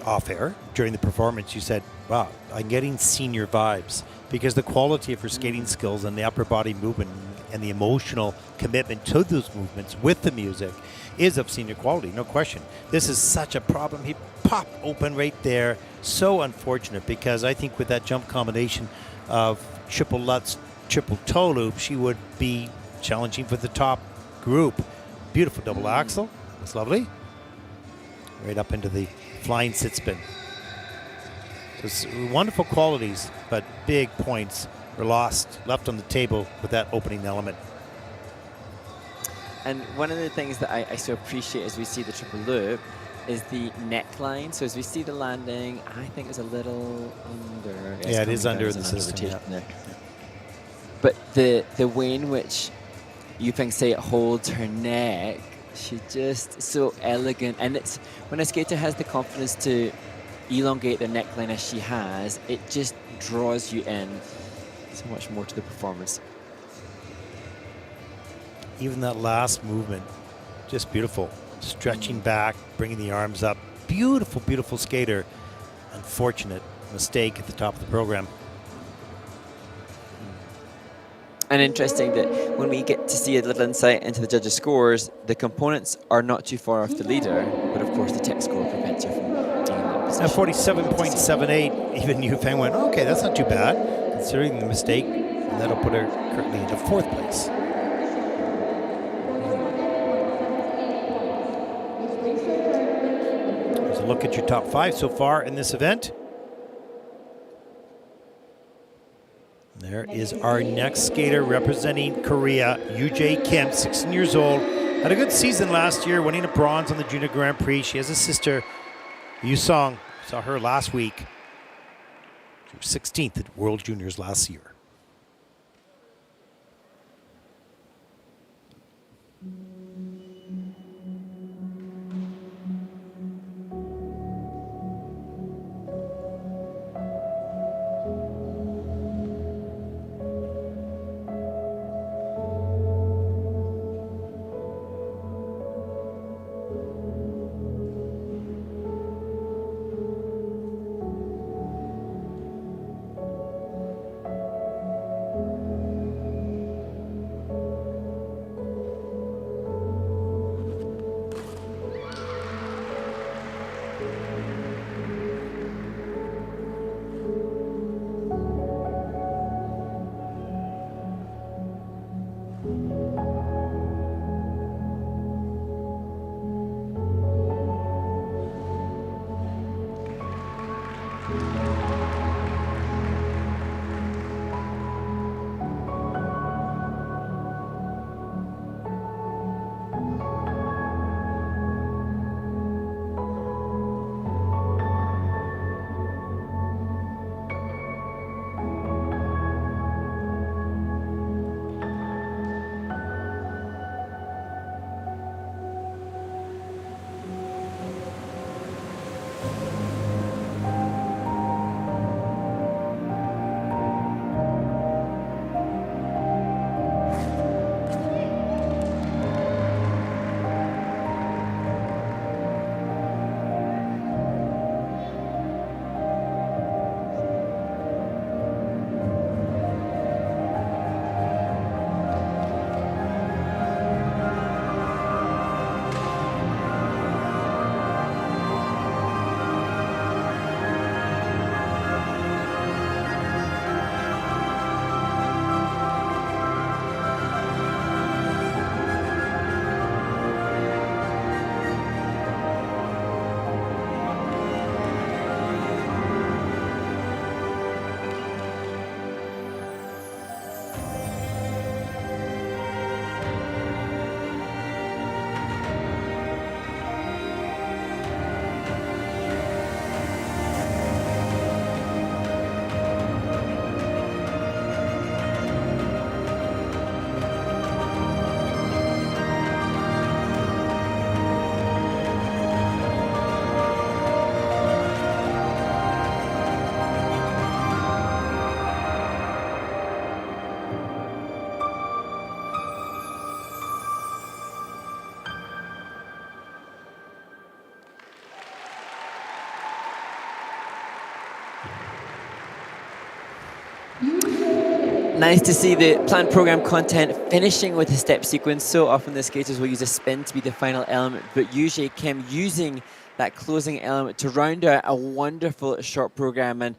off air during the performance, you said, wow, I'm getting senior vibes because the quality of her skating skills and the upper body movement and the emotional commitment to those movements with the music is of senior quality, no question. This is such a problem. He popped open right there. So unfortunate because I think with that jump combination of triple Lutz, triple toe loop, she would be challenging for the top group. Beautiful double axel. That's lovely. Right up into the flying sit spin. It's wonderful qualities, but big points were left on the table with that opening element.
And one of the things that I so appreciate as we see the triple loop is the neckline. So as we see the landing, I think it's a little under.
Yeah, it is under the system.
Yeah. But the way in which Yu-Feng Tsai holds her neck, she's just so elegant. And it's when a skater has the confidence to elongate their neckline as she has, it just draws you in so much more to the performance.
Even that last movement, just beautiful. Stretching back, bringing the arms up. Beautiful, beautiful skater. Unfortunate mistake at the top of the program.
And interesting that when we get to see a little insight into the judges' scores, the components are not too far off the leader, but of course the tech score prevents her from getting that position.
At 47.78, even Yu-Feng went, okay, that's not too bad, considering the mistake, and that'll put her currently into 4th place. Here's a look at your top 5 so far in this event. There is our next skater representing Korea, Yujae Kim, 16 years old. Had a good season last year, winning a bronze on the Junior Grand Prix. She has a sister, Yusong. Saw her last week. She was 16th at World Juniors last year.
Nice to see the planned program content finishing with a step sequence. So often the skaters will use a spin to be the final element, but Yujae Kim using that closing element to round out a wonderful short program. And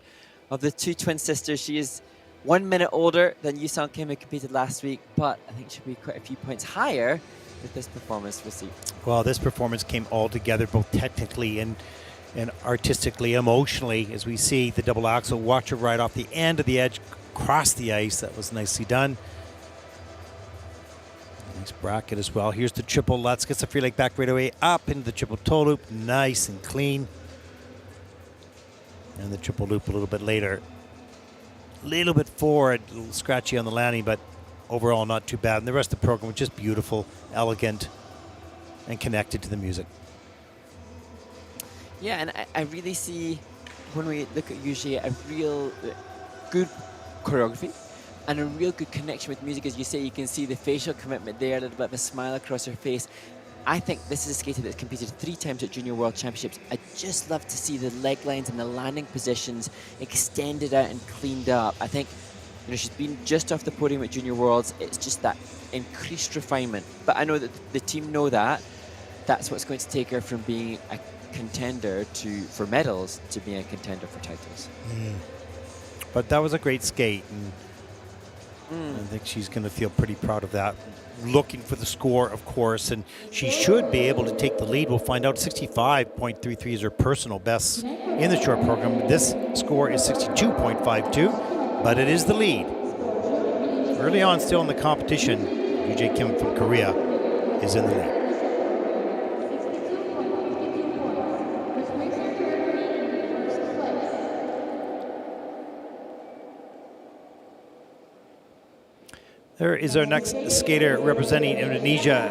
of the two twin sisters, she is 1 minute older than Minsong Kim, who competed last week, but I think she'll be quite a few points higher with this performance. We'll see.
Well, this performance came all together, both technically and artistically, emotionally, as we see the double axel. Watch her right off the end of the edge, cross the ice. That was nicely done. Nice bracket as well. Here's the triple Lutz. Gets the free leg back right away, up into the triple toe loop. Nice and clean. And the triple loop a little bit later. A little bit forward, a little scratchy on the landing, but overall not too bad. And the rest of the program was just beautiful, elegant, and connected to the music.
Yeah, and I really see, when we look at Yujae, a real good choreography and a real good connection with music. As you say, you can see the facial commitment there, a little bit of a smile across her face. I think this is a skater that's competed 3 times at Junior World Championships. I just love to see the leg lines and the landing positions extended out and cleaned up. I think, you know, she's been just off the podium at Junior Worlds. It's just that increased refinement. But I know that the team know that. That's what's going to take her from being a contender for medals to being a contender for titles.
But that was a great skate, and I think she's going to feel pretty proud of that. Looking for the score, of course, and she should be able to take the lead. We'll find out. 65.33 is her personal best in the short program. This score is 62.52, but it is the lead. Early on, still in the competition, Yujae Kim from Korea is in the lead. There is our next skater representing Indonesia,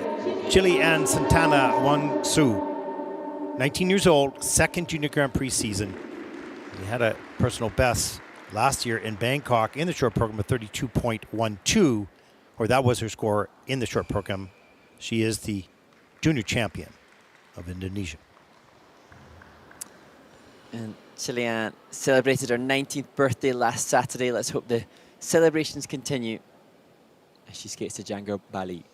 Jillian Santana Wongso. 19 years old, second Junior Grand Prix season. He had a personal best last year in Bangkok in the short program of 32.12, or that was her score in the short program. She is the junior champion of Indonesia.
And Jillian celebrated her 19th birthday last Saturday. Let's hope the celebrations continue as she skates to Django Bali.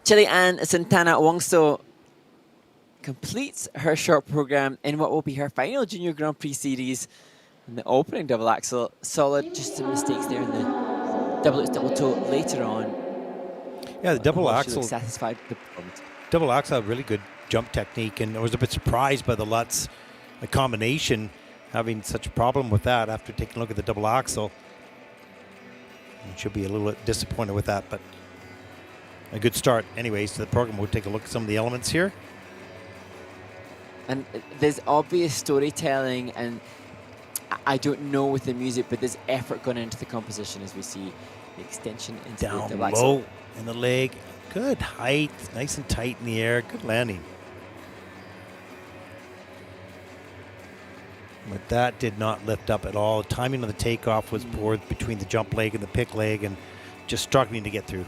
Chilean Santana Wongso completes her short program in what will be her final Junior Grand Prix series. And the opening double axel, solid, just some mistakes there in the double Lutz double toe later on.
Yeah, the double
She
axel.
looks satisfied with the performance.
Double axel had really good jump technique, and I was a bit surprised by the Lutz combination having such a problem with that after taking a look at the double axel. Should be a little bit disappointed with that, but a good start anyways to the program. We'll take a look at some of the elements here.
And there's obvious storytelling, and I don't know with the music, but there's effort going into the composition as we see the extension into
Down
the
low
axle.
in the leg. Good height, nice and tight in the air. Good landing. But that did not lift up at all. The timing of the takeoff was poor between the jump leg and the pick leg, and just struggling to get through.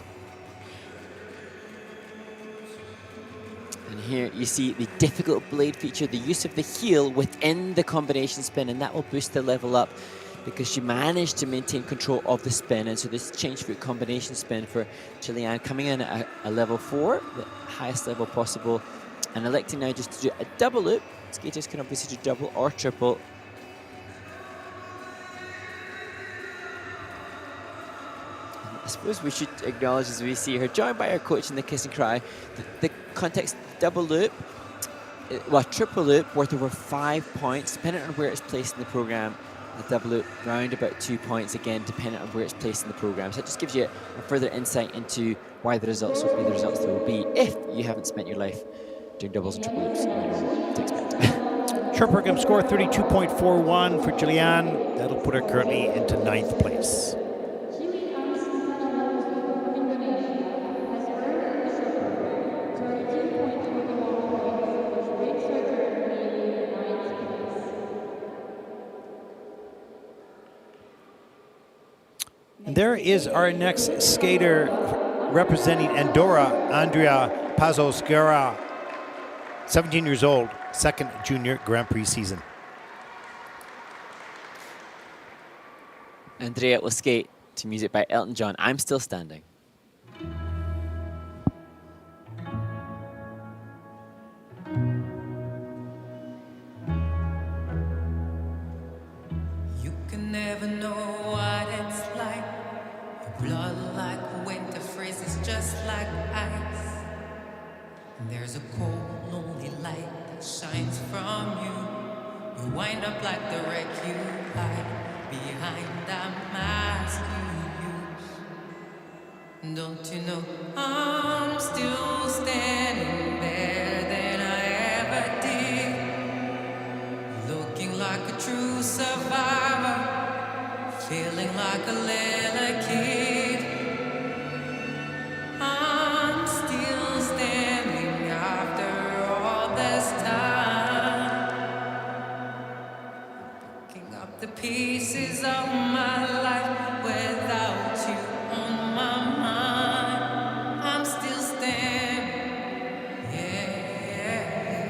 And here you see the difficult blade feature, the use of the heel within the combination spin, and that will boost the level up because she managed to maintain control of the spin. And so this change foot combination spin for Chilean coming in at a level 4, the highest level possible, and electing now just to do a double loop. Skaters can obviously do double or triple. And I suppose we should acknowledge as we see her joined by her coach in the kiss and cry, the context double loop, well, triple loop worth over 5 points, depending on where it's placed in the program. The double loop round about 2 points, again, depending on where it's placed in the program. So it just gives you a further insight into why the results will be the results they will be if you haven't spent your life doing doubles and triple loops and you know what to expect.
Short program score 32.41 for Chilean. That'll put her currently into 9th place. And there is our next skater representing Andorra, Andrea Pazos-Guerra, 17 years old, second junior Grand Prix season.
Andrea will skate to music by Elton John, I'm Still Standing.
You can never know what it's like. Your blood like winter freezes just like ice. And there's a cold, lonely light that shines from you. You wind up like the wreck you hide behind that mask you use. Don't you know I'm still standing better than I ever did, looking like a true survivor, feeling like a little kid. I'm still standing after all this time, picking up the pieces of my life without you on my mind. I'm still standing, yeah.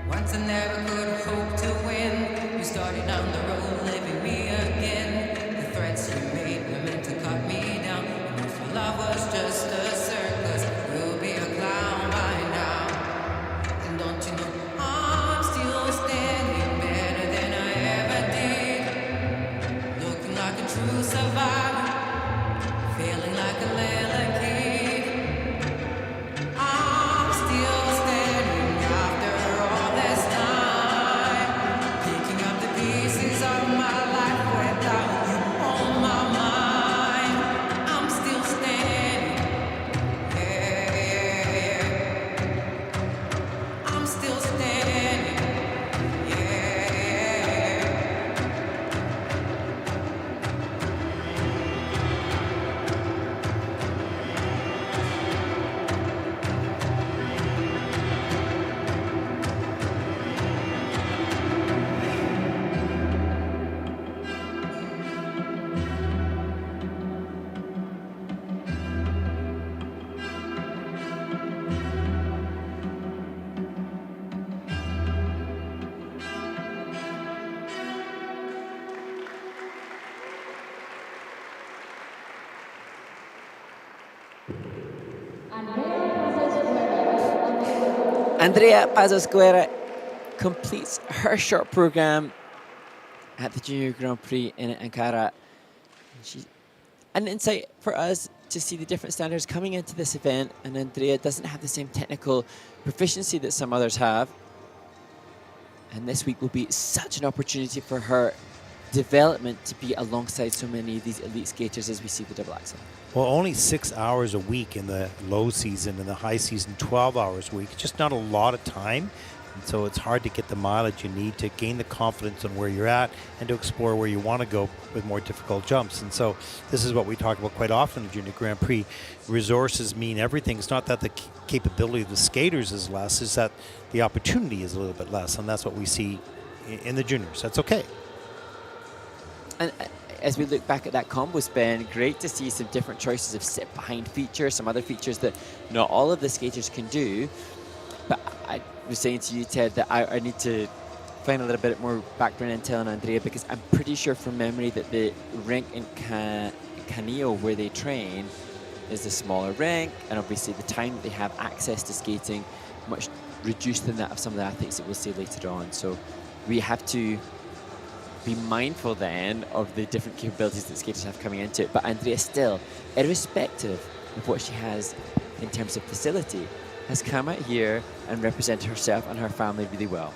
Once I never could hope to win. You started down the road, leaving me again. The threats you made were meant to cut me down. And if love was just a circus, you'll be a clown by now. And don't you know I'm still standing better than I ever did, looking like a true survivor, feeling like a little kid. I'm still standing after all this time, picking up the pieces of my life without you on my mind. I'm still standing, yeah. I'm still standing, yeah.
Andrea Pazosquera completes her short program at the Junior Grand Prix in Ankara. An insight for us to see the different standards coming into this event, and Andrea doesn't have the same technical proficiency that some others have. And this week will be such an opportunity for her development to be alongside so many of these elite skaters as we see the double axel.
Well, only 6 hours a week in the low season, in the high season 12 hours a week. Just not a lot of time. And so it's hard to get the mileage you need to gain the confidence on where you're at and to explore where you want to go with more difficult jumps. And so this is what we talk about quite often in the Junior Grand Prix. Resources mean everything. It's not that the capability of the skaters is less, it's that the opportunity is a little bit less. And that's what we see in the juniors. That's okay.
And as we look back at that combo spin, great to see some different choices of sit behind features, some other features that not all of the skaters can do. But I was saying to you, Ted, that I need to find a little bit more background intel on Andrea, because I'm pretty sure from memory that the rink in Canio where they train is a smaller rink, and obviously the time that they have access to skating much reduced than that of some of the athletes that we'll see later on. So we have to be mindful then of the different capabilities that skaters have coming into it. But Andrea still, irrespective of what she has in terms of facility, has come out here and represented herself and her family really well.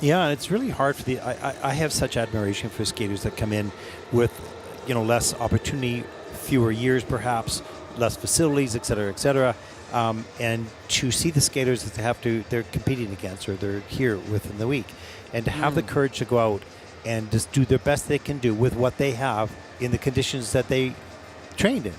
Yeah, and it's really hard for the. I have such admiration for skaters that come in with, less opportunity, fewer years perhaps, less facilities, et cetera, and to see the skaters that they're competing against or they're here within the week, and to have the courage to go out and just do their best they can do with what they have in the conditions that they trained in.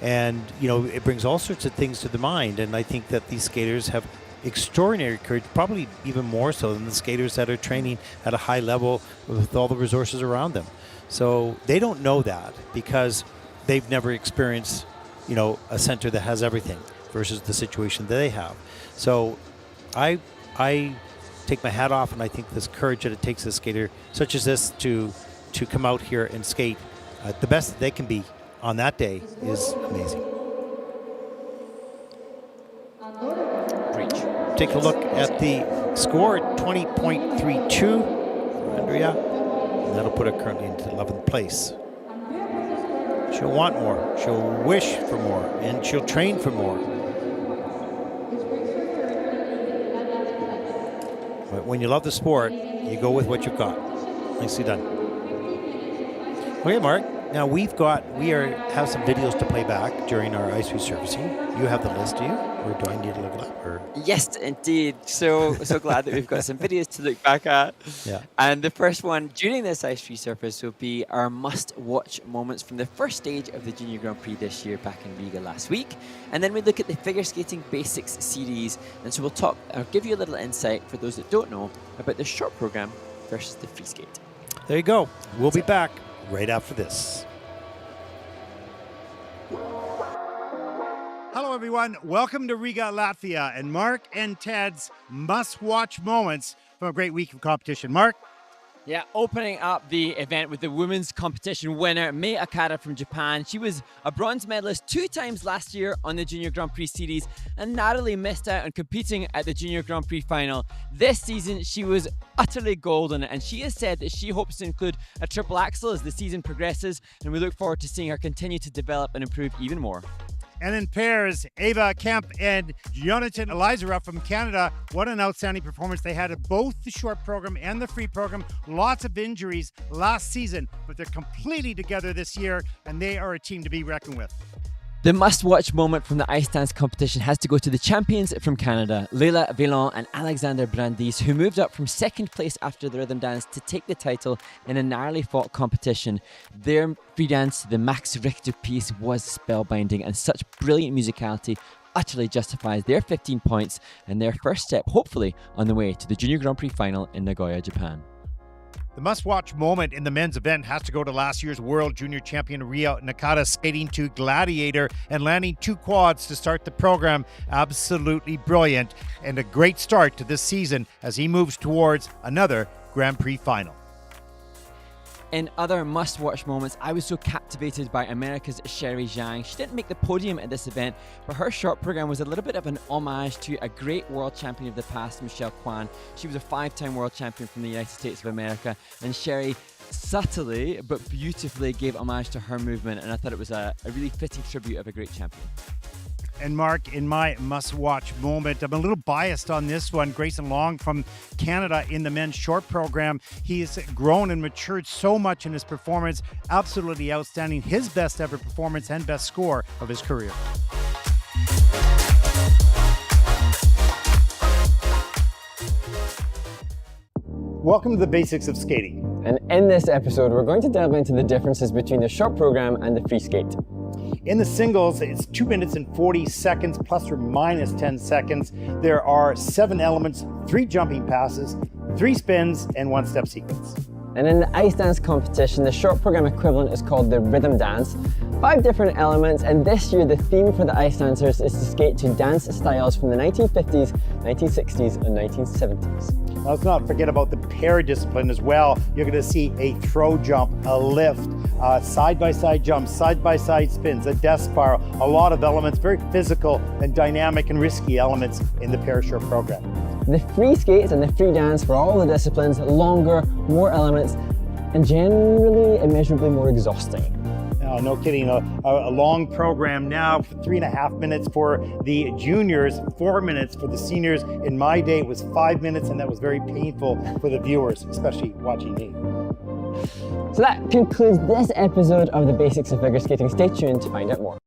And, it brings all sorts of things to the mind. And I think that these skaters have extraordinary courage, probably even more so than the skaters that are training at a high level with all the resources around them. So they don't know that because they've never experienced, a center that has everything versus the situation that they have. So I take my hat off, and I think this courage that it takes a skater such as this to come out here and skate the best that they can be on that day is amazing. Take a look at the score, 20.32 for Andrea. And that'll put her currently into 11th place. She'll want more, she'll wish for more, and she'll train for more. But when you love the sport, you go with what you've got. Nicely done. Okay, Mark. Now we have some videos to play back during our ice resurfacing. You have the list, do you? Or do I need to look it up? Or?
Yes, indeed. So glad that we've got some videos to look back at.
Yeah.
And the first one during this ice resurface will be our must-watch moments from the first stage of the Junior Grand Prix this year back in Riga last week. And then we look at the Figure Skating Basics series. And so I'll give you a little insight for those that don't know about the short program versus the free skate.
There you go. We'll be back right after this.
Hello, everyone. Welcome to Riga, Latvia, and Mark and Ted's must-watch moments from a great week of competition. Mark?
Yeah, opening up the event with the women's competition winner, Mei Akata from Japan. She was a bronze medalist 2 times last year on the Junior Grand Prix series and narrowly missed out on competing at the Junior Grand Prix final. This season, she was utterly golden, and she has said that she hopes to include a triple axel as the season progresses, and we look forward to seeing her continue to develop and improve even more.
And in pairs, Ava Kemp and Jonathan Elizarov from Canada. What an outstanding performance they had at both the short program and the free program. Lots of injuries last season, but they're completely together this year, and they are a team to be reckoned with.
The must-watch moment from the ice dance competition has to go to the champions from Canada, Leila Villon and Alexander Brandis, who moved up from second place after the rhythm dance to take the title in a narrowly fought competition. Their free dance, the Max Richter piece, was spellbinding, and such brilliant musicality utterly justifies their 15 points and their first step, hopefully, on the way to the Junior Grand Prix final in Nagoya, Japan.
The must-watch moment in the men's event has to go to last year's World Junior Champion Ryo Nakata skating to Gladiator and landing 2 quads to start the program. Absolutely brilliant, and a great start to this season as he moves towards another Grand Prix final.
In other must-watch moments, I was so captivated by America's Sherry Zhang. She didn't make the podium at this event, but her short program was a little bit of an homage to a great world champion of the past, Michelle Kwan. She was a 5-time world champion from the United States of America, and Sherry subtly but beautifully gave homage to her movement, and I thought it was a really fitting tribute of a great champion.
And Mark, in my must-watch moment, I'm a little biased on this one. Grayson Long from Canada in the men's short program. He's grown and matured so much in his performance. Absolutely outstanding. His best ever performance and best score of his career. Welcome to the basics of skating.
And in this episode, we're going to delve into the differences between the short program and the free skate.
In the singles, it's 2 minutes and 40 seconds, plus or minus 10 seconds. There are 7 elements, 3 jumping passes, 3 spins, and 1 step sequence.
And in the ice dance competition, the short program equivalent is called the rhythm dance. 5 different elements, and this year the theme for the ice dancers is to skate to dance styles from the 1950s, 1960s, and 1970s.
Let's not forget about the pair discipline as well. You're going to see a throw jump, a lift, side-by-side jumps, side-by-side spins, a death spiral, a lot of elements, very physical and dynamic and risky elements in the pair short program.
The free skates and the free dance for all the disciplines, longer, more elements, and generally immeasurably more exhausting.
No kidding, a long program now, 3.5 minutes for the juniors, 4 minutes for the seniors. In my day, it was 5 minutes, and that was very painful for the viewers, especially watching me.
So that concludes this episode of the Basics of Figure Skating. Stay tuned to find out more.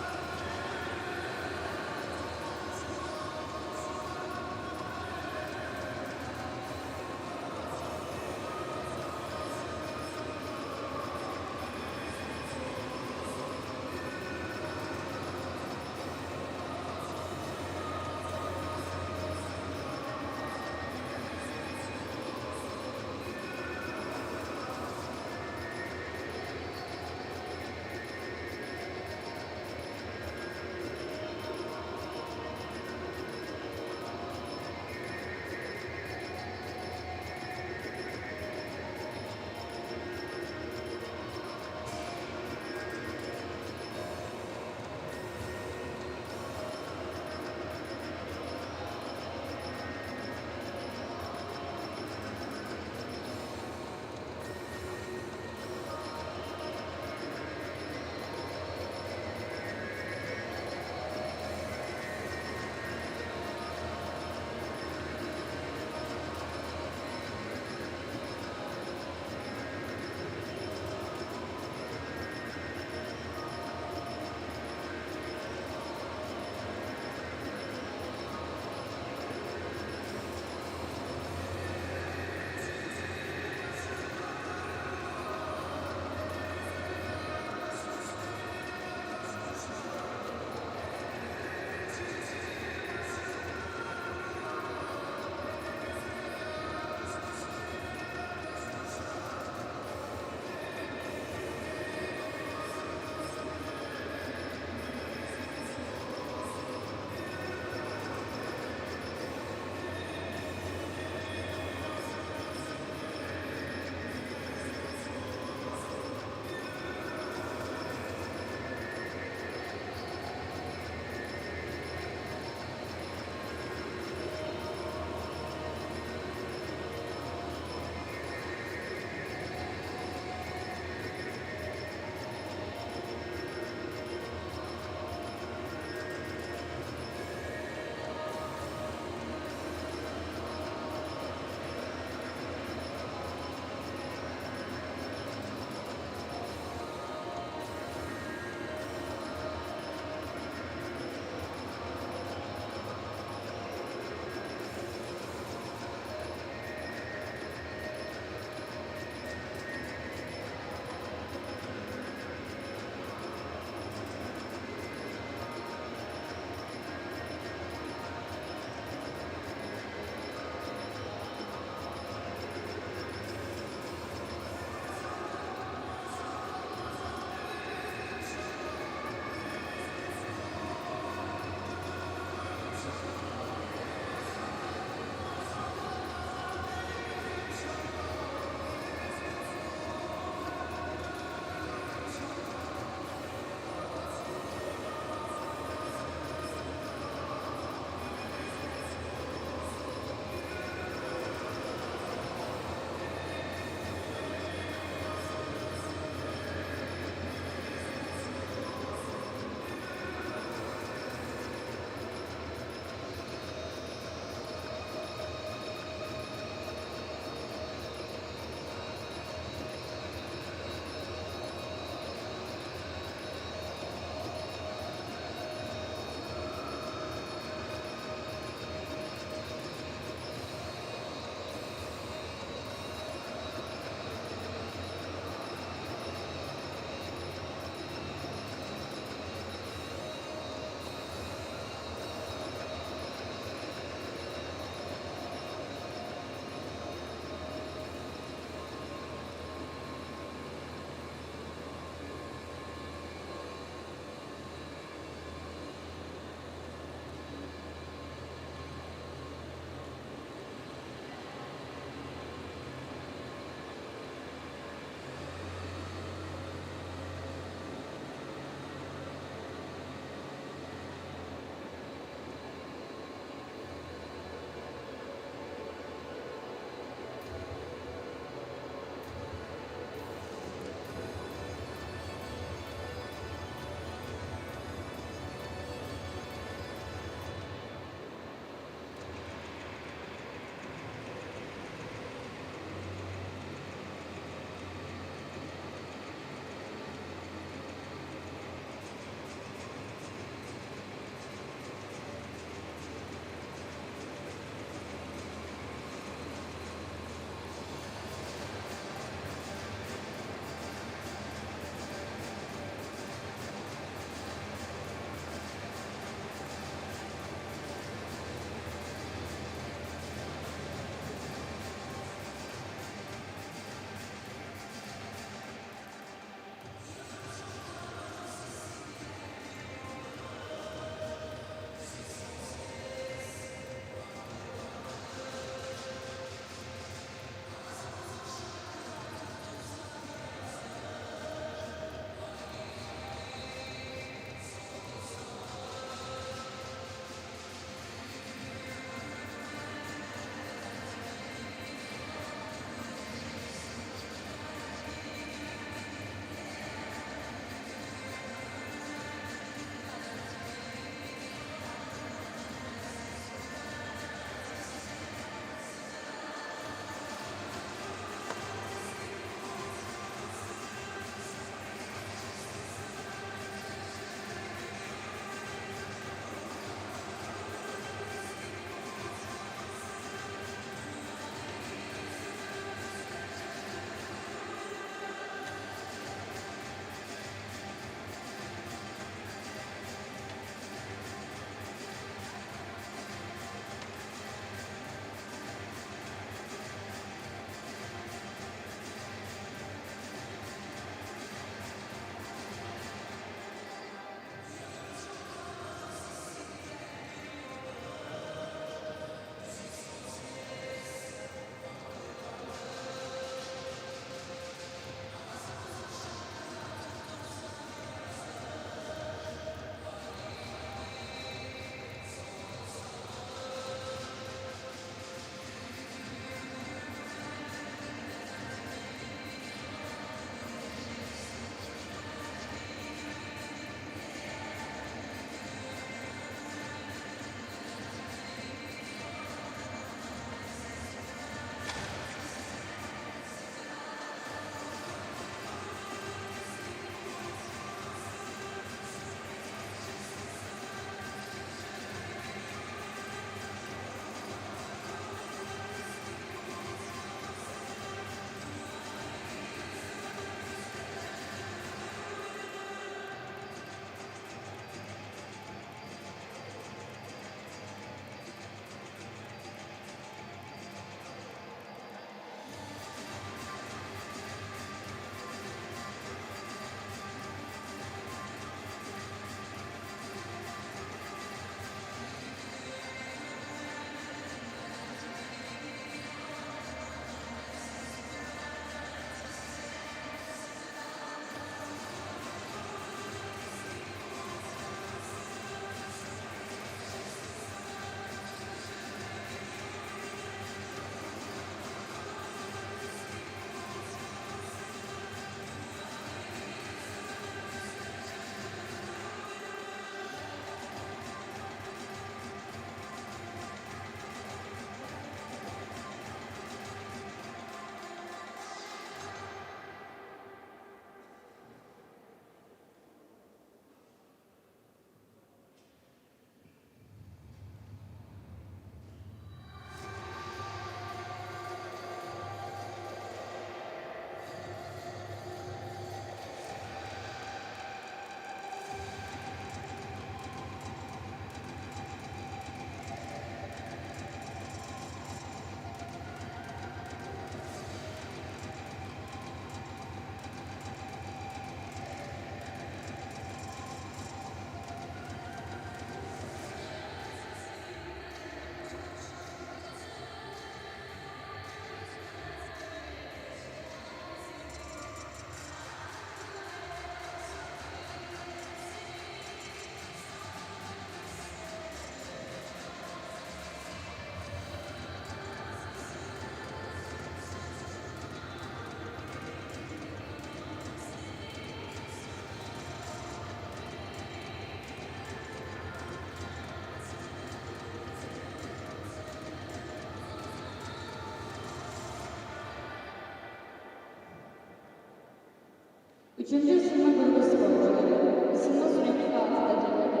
Üçüncü ısınma grubu sporcuları ısınma süreci altında dinlenir.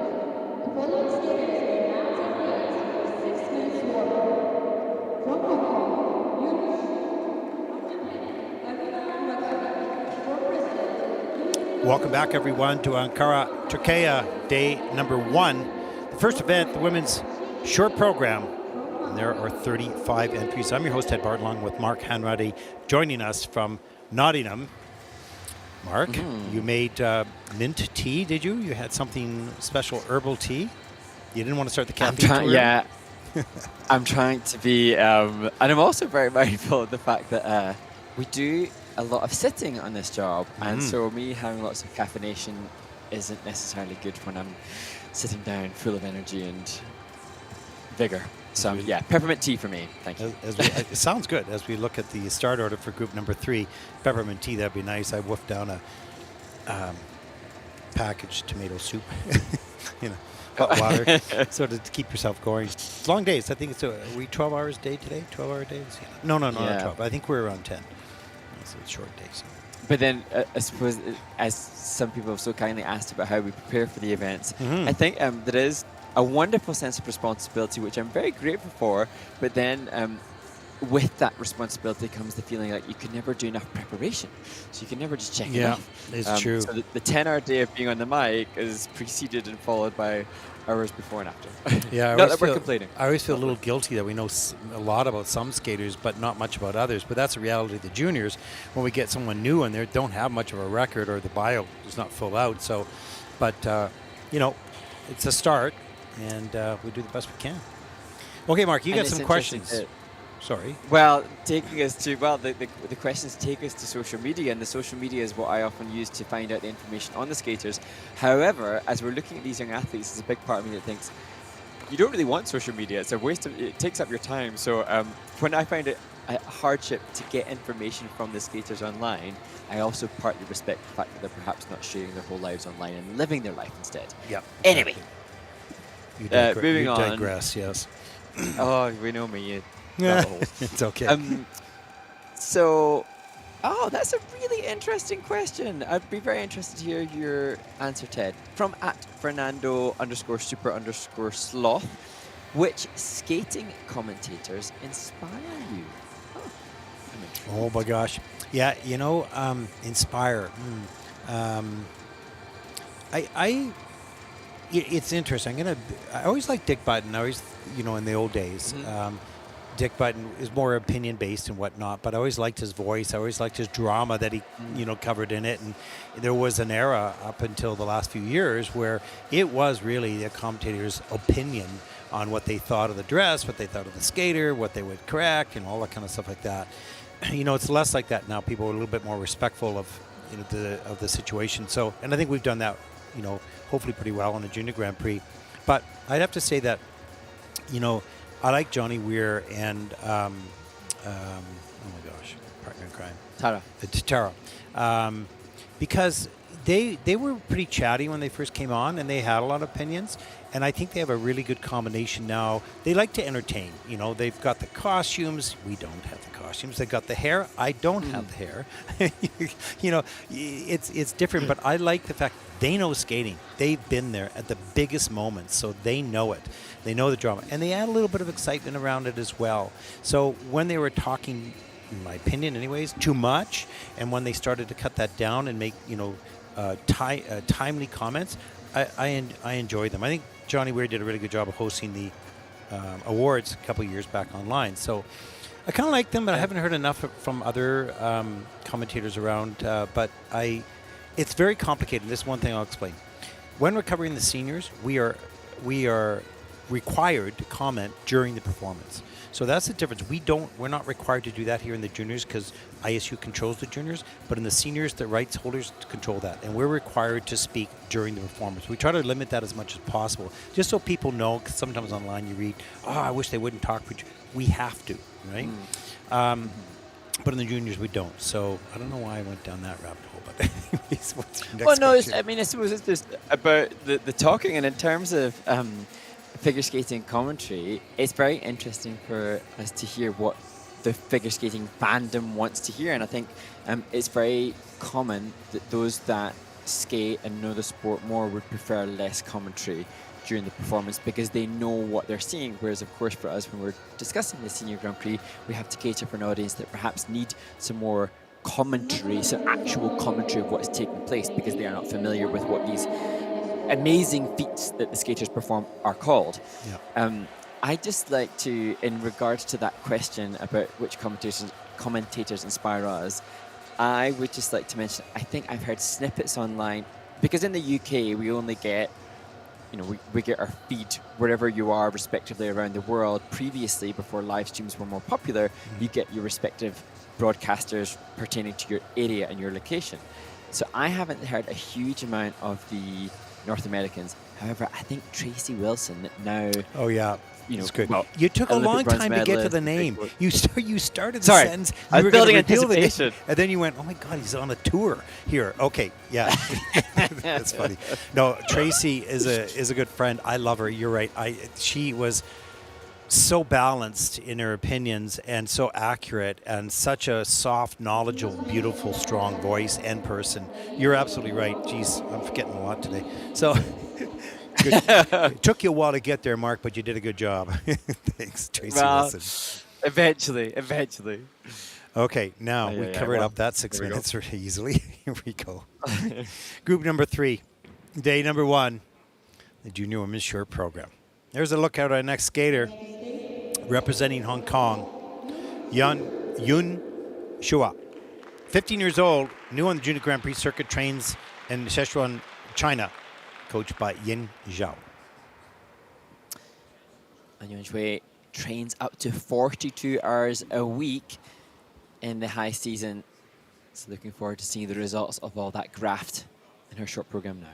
The following skaters may now take the ice for 6 minutes warm-up. From Hong Kong, Arina Murakami, for president.
Welcome back, everyone, to Ankara, Turkey, day number 1. The first event, the women's short program. And there are 35 entries. I'm your host, Ted Bart, along with Mark Hanratty, joining us from Nottingham. Mark, you made mint tea, did you? You had something special, herbal tea? You didn't want to start the caffeine tour?
Yeah. I'm trying to be, and I'm also very mindful of the fact that we do a lot of sitting on this job, and so me having lots of caffeination isn't necessarily good when I'm sitting down full of energy and vigor. So yeah, peppermint tea for me. Thank you.
It sounds good. As we look at the start order for group number 3, peppermint tea, that'd be nice. I wolfed down a packaged tomato soup, hot water, sort of to keep yourself going. It's long days. I think it's 12 hours a day today? 12-hour days? No, not 12. I think we're around 10. It's a short day. So.
But then I suppose, as some people have so kindly asked about how we prepare for the events, I think there is a wonderful sense of responsibility, which I'm very grateful for. But then with that responsibility comes the feeling like you can never do enough preparation. So you can never just check it off.
It's true.
So the 10-hour day of being on the mic is preceded and followed by hours before and after.
Yeah,
Not that we're complaining.
I always feel a little guilty that we know a lot about some skaters, but not much about others. But that's the reality of the juniors. When we get someone new and they don't have much of a record, or the bio is not full out. So, but it's a start, and we do the best we can. Okay, Mark, you got some questions. Sorry.
Well, taking us to the questions take us to social media, and the social media is what I often use to find out the information on the skaters. However, as we're looking at these young athletes, there's a big part of me that thinks you don't really want social media. It's a waste of it takes up your time. So when I find it a hardship to get information from the skaters online, I also partly respect the fact that they're perhaps not sharing their whole lives online and living their life instead.
Yeah.
Anyway,
moving
on.
You digress, yes.
Oh, we know me.
It's okay.
That's a really interesting question. I'd be very interested to hear your answer, Ted. From @Fernando_super_sloth. Which skating commentators inspire you?
Oh my gosh. Yeah, inspire. It's interesting. I always like Dick Button. I always, in the old days. Dick Button is more opinion-based and whatnot, but I always liked his voice. I always liked his drama that he, covered in it. And there was an era up until the last few years where it was really the commentator's opinion on what they thought of the dress, what they thought of the skater, what they would correct, and all that kind of stuff like that. It's less like that now. People are a little bit more respectful of, the situation. So, and I think we've done that, hopefully pretty well in the Junior Grand Prix. But I'd have to say that, I like Johnny Weir and, oh my gosh, partner in crime. Tara. Because they were pretty chatty when they first came on, and they had a lot of opinions. And I think they have a really good combination now. They like to entertain. They've got the costumes. We don't have the costumes. They've got the hair. I don't have the hair. It's different. But I like the fact they know skating. They've been there at the biggest moments, so they know it. They know the drama. And they add a little bit of excitement around it as well. So when they were talking, in my opinion anyways, too much, and when they started to cut that down and make, timely comments, I enjoy them. I think Johnny Weir did a really good job of hosting the awards a couple of years back online. So I kind of like them, but I haven't heard enough from other commentators around. But it's very complicated. This is one thing I'll explain. When we're covering the seniors, we are required to comment during the performance. So that's the difference. We're not required to do that here in the juniors because ISU controls the juniors, but in the seniors, the rights holders control that, and we're required to speak during the performance. We try to limit that as much as possible, just so people know, because sometimes online you read, I wish they wouldn't talk. We have to, right? But in the juniors, we don't. So I don't know why I went down that rabbit hole, but anyways, what's your next question?
I suppose it's just about the talking, and in terms of figure skating commentary, it's very interesting for us to hear what the figure skating fandom wants to hear. And I think it's very common that those that skate and know the sport more would prefer less commentary during the performance because they know what they're seeing. Whereas, of course, for us, when we're discussing the Senior Grand Prix, we have to cater for an audience that perhaps need some more commentary, some actual commentary of what's taking place because they are not familiar with what these amazing feats that the skaters perform are called.
Yeah.
I'd just like to, in regards to that question about which commentators inspire us, I would just like to mention, I think I've heard snippets online, because in the UK we only get, we get our feed wherever you are respectively around the world. Previously, before live streams were more popular, you get your respective broadcasters pertaining to your area and your location. So I haven't heard a huge amount of the North Americans. However, I think Tracy Wilson now...
Oh, yeah. It's good.
Well,
you took a
Olympic
long
bronze
time to get to the
medalist,
name. You started the
Sorry,
sentence.
I was
you were gonna
building
reveal the name,
anticipation.
and then you went, "Oh my God, he's on a tour here." Okay, yeah, that's funny. No, Tracy is a good friend. I love her. You're right. She was so balanced in her opinions and so accurate and such a soft, knowledgeable, beautiful, strong voice and person. You're absolutely right. Jeez, I'm forgetting a lot today. So. Good. It took you a while to get there, Mark, but you did a good job. Thanks, Tracy Wilson.
Eventually.
Okay, now we covered up that 6 minutes really easily. Here we go. Group number 3, day number 1, the Junior Women's Short Program. There's a look at our next skater representing Hong Kong, Yun Shua. 15 years old, new on the Junior Grand Prix circuit, trains in Sichuan, China. Coached by Yin Zhao.
And Yun Shui trains up to 42 hours a week in the high season. So looking forward to seeing the results of all that graft in her short program now.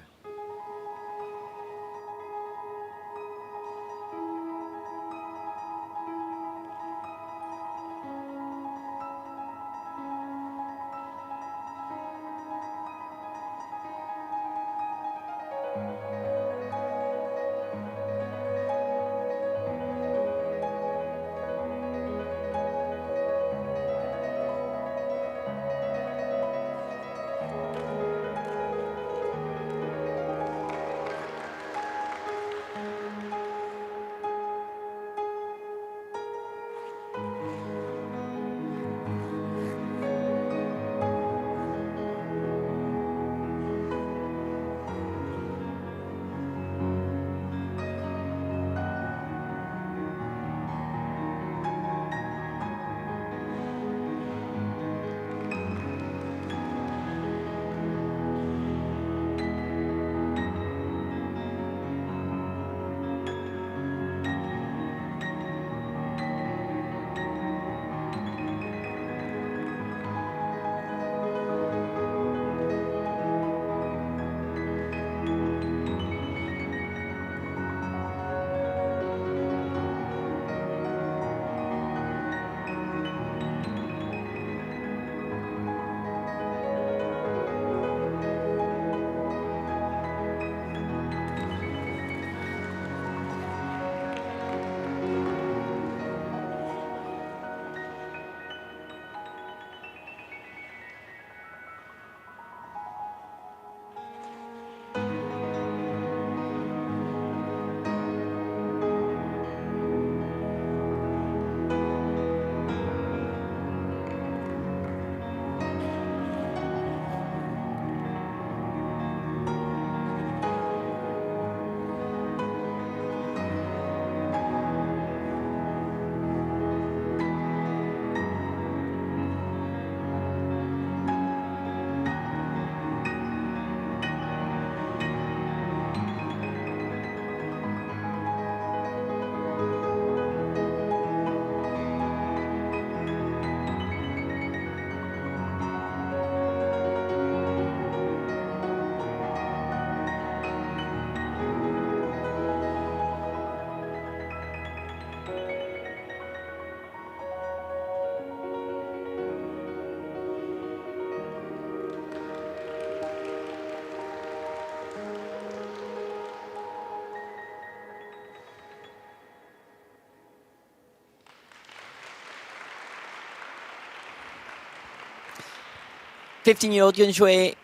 15-year-old Yun Shui,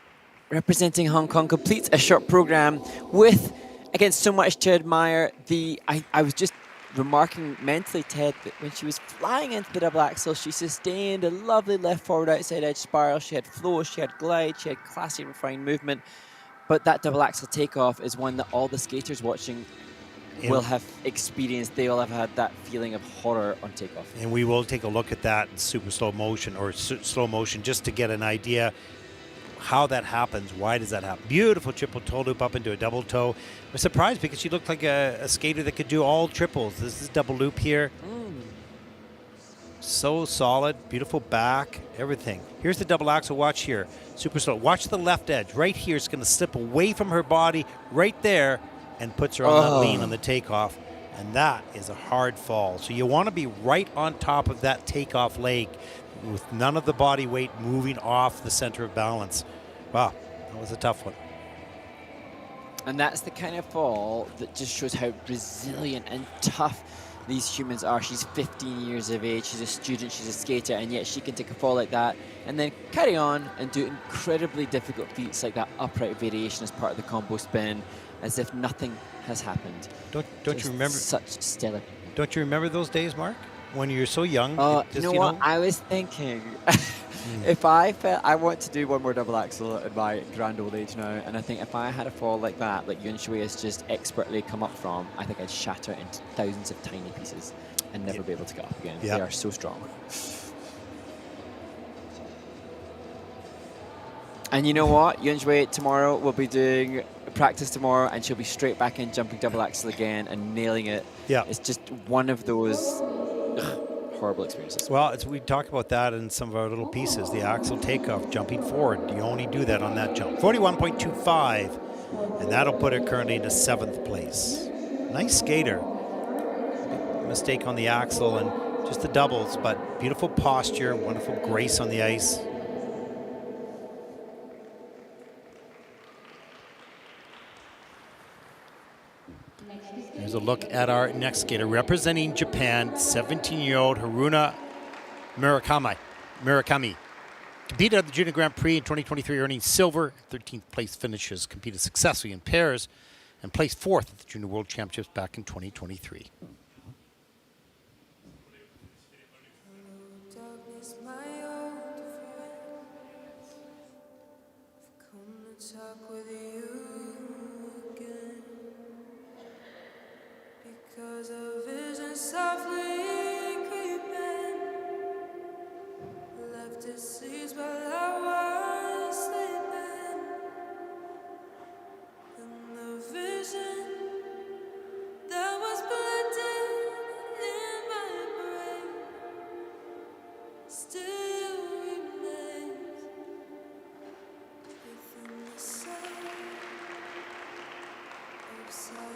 representing Hong Kong, completes a short program with, again, so much to admire. I was just remarking mentally, Ted, that when she was flying into the double axel, she sustained a lovely left forward outside edge spiral. She had flow, she had glide, she had classy refined movement. But that double axel takeoff is one that all the skaters watching will have experienced. They all have had that feeling of horror on takeoff.
And we will take a look at that in super slow motion or slow motion just to get an idea how that happens. Why does that happen? Beautiful triple toe loop up into a double toe. I was surprised because she looked like a skater that could do all triples. This is double loop here. So solid, beautiful back, everything. Here's the double axel, watch here. Super slow. Watch the left edge. Right here, it's going to slip away from her body right there and puts her on that lean on the takeoff. And that is a hard fall. So you want to be right on top of that takeoff leg with none of the body weight moving off the center of balance. Wow, that was a tough one.
And that's the kind of fall that just shows how resilient and tough these humans are. She's 15 years of age, she's a student, she's a skater, and yet she can take a fall like that and then carry on and do incredibly difficult feats like that upright variation as part of the combo spin, as if nothing has happened.
Don't you remember
such stellar?
Don't you remember those days, Mark? When you were so young?
You know what? I was thinking, if I felt I want to do one more double axel at my grand old age now, and I think if I had a fall like that, like Yun Shui has just expertly come up from, I think I'd shatter into thousands of tiny pieces and never be able to get up again. They are so strong. And you know what? Yun Shui tomorrow will be doing practice tomorrow, and she'll be straight back in jumping double axel again and nailing it. Yeah, it's just one of those horrible experiences.
Well, we talk about that in some of our little pieces. The axel takeoff, jumping forward. You only do that on that jump. 41.25, and that'll put her currently into 7th place. Nice skater. Mistake on the axle and just the doubles, but beautiful posture, wonderful grace on the ice. Here's a look at our next skater representing Japan, 17-year-old Haruna Murakami. Competed at the Junior Grand Prix in 2023, earning silver. 13th place finishes. Competed successfully in pairs and placed 4th at the Junior World Championships back in 2023.
Because a vision softly creeping left its seeds while I was sleeping, and the vision that was planted in my brain still remains within the sound of silence.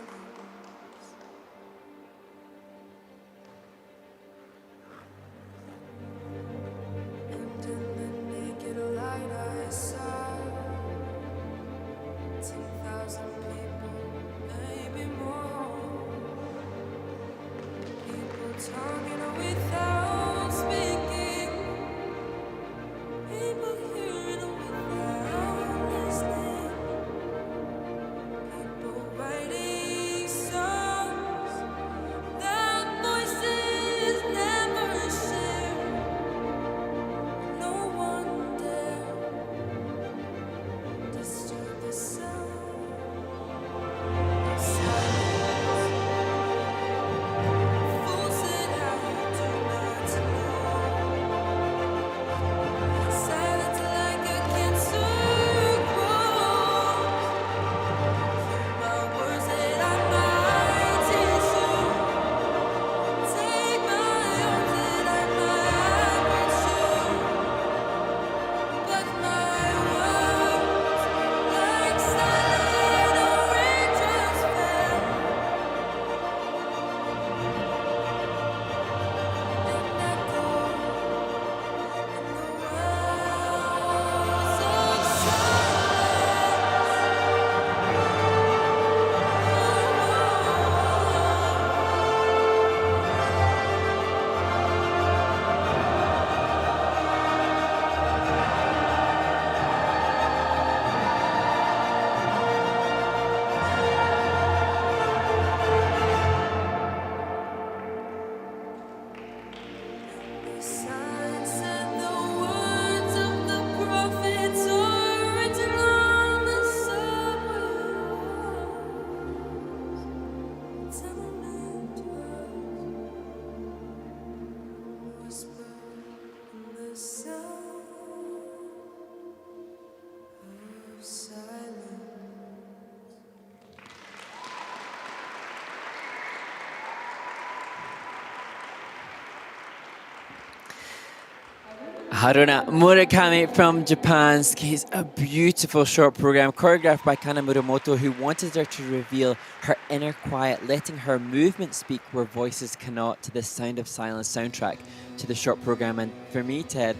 Haruna Murakami from Japan skates a beautiful short program choreographed by Kana Muramoto, who wanted her to reveal her inner quiet, letting her movement speak where voices cannot, to the Sound of Silence soundtrack to the short program. And for me, Ted,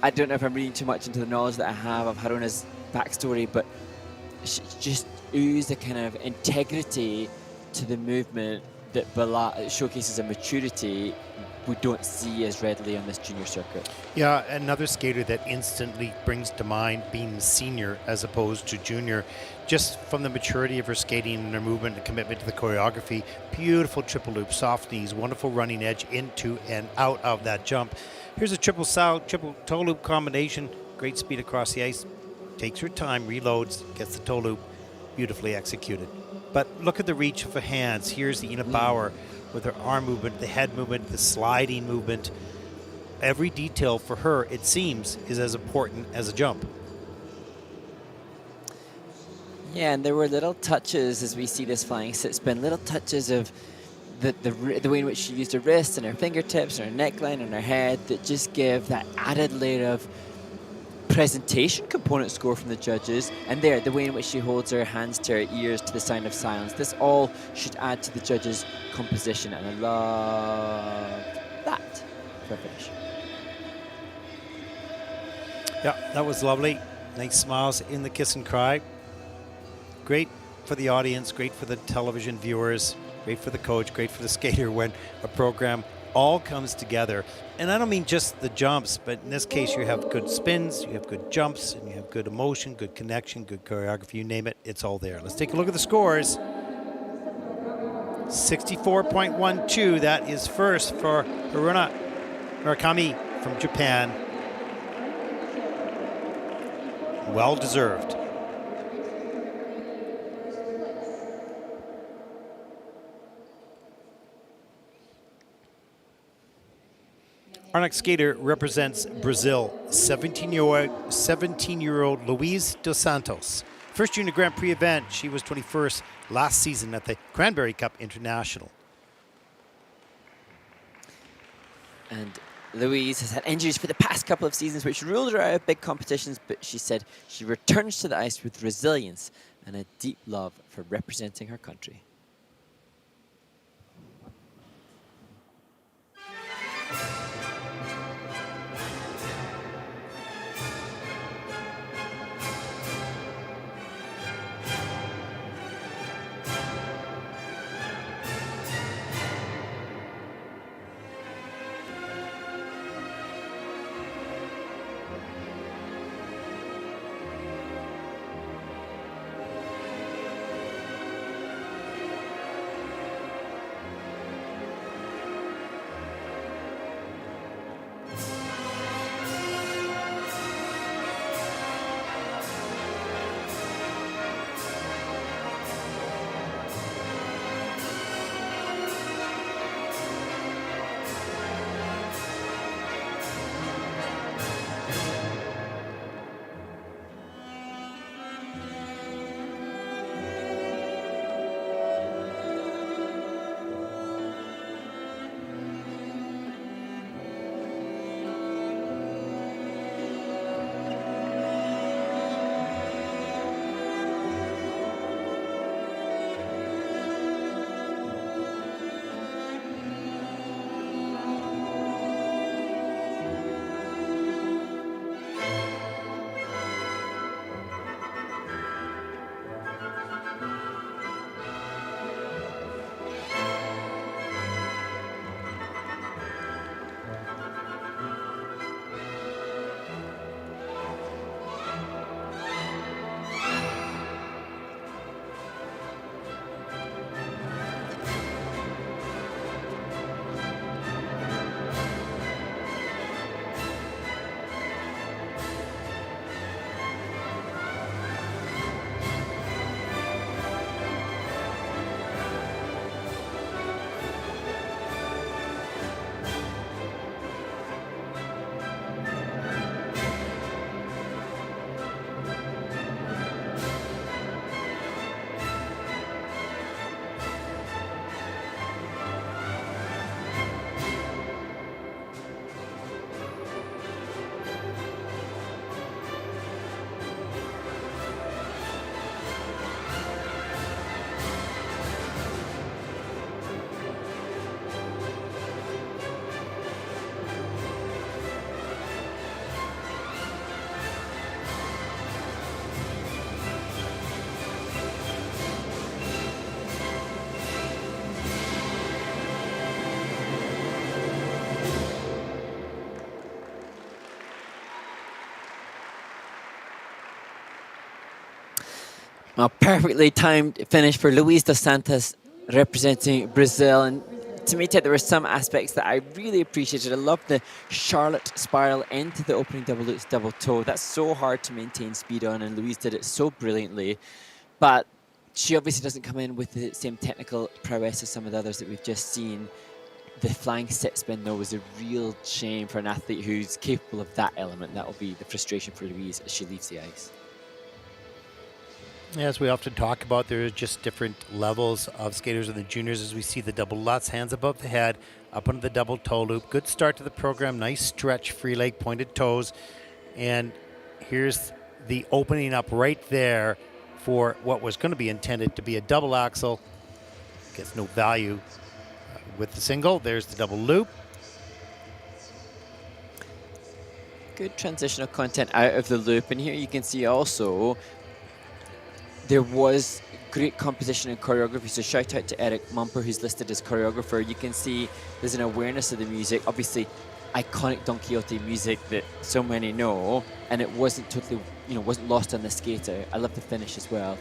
I don't know if I'm reading too much into the knowledge that I have of Haruna's backstory, but she just oozed a kind of integrity to the movement that showcases a maturity we don't see as readily on this junior circuit.
Yeah, another skater that instantly brings to mind being senior as opposed to junior, just from the maturity of her skating and her movement and commitment to the choreography. Beautiful triple loop, soft knees, wonderful running edge into and out of that jump. Here's a triple toe loop combination, great speed across the ice, takes her time, reloads, gets the toe loop, beautifully executed. But look at the reach of her hands. Here's the Ina Bauer with her arm movement, the head movement, the sliding movement. Every detail for her, it seems, is as important as a jump.
Yeah, and there were little touches as we see this flying sit spin, little touches of the way in which she used her wrists and her fingertips and her neckline and her head that just give that added layer of presentation component score from the judges. And there, the way in which she holds her hands to her ears to the Sound of Silence. This all should add to the judges' composition, and I love that for a finish.
Yeah, that was lovely. Nice smiles in the kiss and cry. Great for the audience, great for the television viewers, great for the coach, great for the skater when a program all comes together. And I don't mean just the jumps, but in this case you have good spins, you have good jumps, and you have good emotion, good connection, good choreography, you name it, it's all there. Let's take a look at the scores. 64.12, that is first for Haruna Murakami from Japan. Well deserved. Our next skater represents Brazil, 17-year-old Louise dos Santos. First junior Grand Prix event, she was 21st last season at the Cranberry Cup International.
And Louise has had injuries for the past couple of seasons, which ruled her out of big competitions, but she said she returns to the ice with resilience and a deep love for representing her country. A perfectly timed finish for Louise dos Santos representing Brazil. And to me, Ted, there were some aspects that I really appreciated. I loved the Charlotte spiral into the opening double lutz double toe. That's so hard to maintain speed on, and Louise did it so brilliantly. But she obviously doesn't come in with the same technical prowess as some of the others that we've just seen. The flying sit spin, though, was a real shame for an athlete who's capable of that element. That will be the frustration for Louise as she leaves the ice.
As we often talk about, there are just different levels of skaters in the juniors. As we see the double lutz, hands above the head, up onto the double toe loop. Good start to the program. Nice stretch, free leg, pointed toes. And here's the opening up right there for what was going to be intended to be a double axel. Gets no value with the single. There's the double loop.
Good transitional content out of the loop. And here you can see also there was great composition and choreography. So shout out to Eric Mumper, who's listed as choreographer. You can see there's an awareness of the music. Obviously, iconic Don Quixote music that so many know, and it wasn't totally, wasn't lost on the skater. I love the finish as well,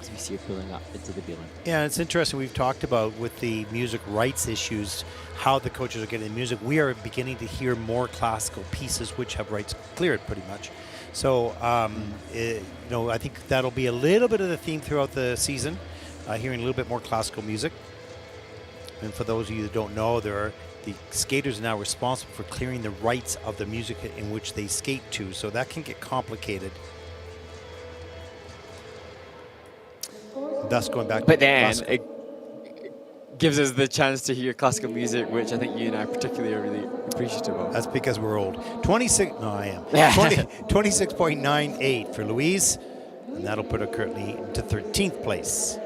as we see her pulling up into the bailing.
Yeah, it's interesting. We've talked about with the music rights issues, how the coaches are getting the music. We are beginning to hear more classical pieces which have rights cleared pretty much. So, I think that'll be a little bit of the theme throughout the season, hearing a little bit more classical music. And for those of you that don't know, the skaters are now responsible for clearing the rights of the music in which they skate to, so that can get complicated. Thus going back to
But then
classical.
it gives us the chance to hear classical music, which I think you and I particularly are really appreciative of.
That's because we're old. 26.98 for Louise, and that'll put her currently into 13th place.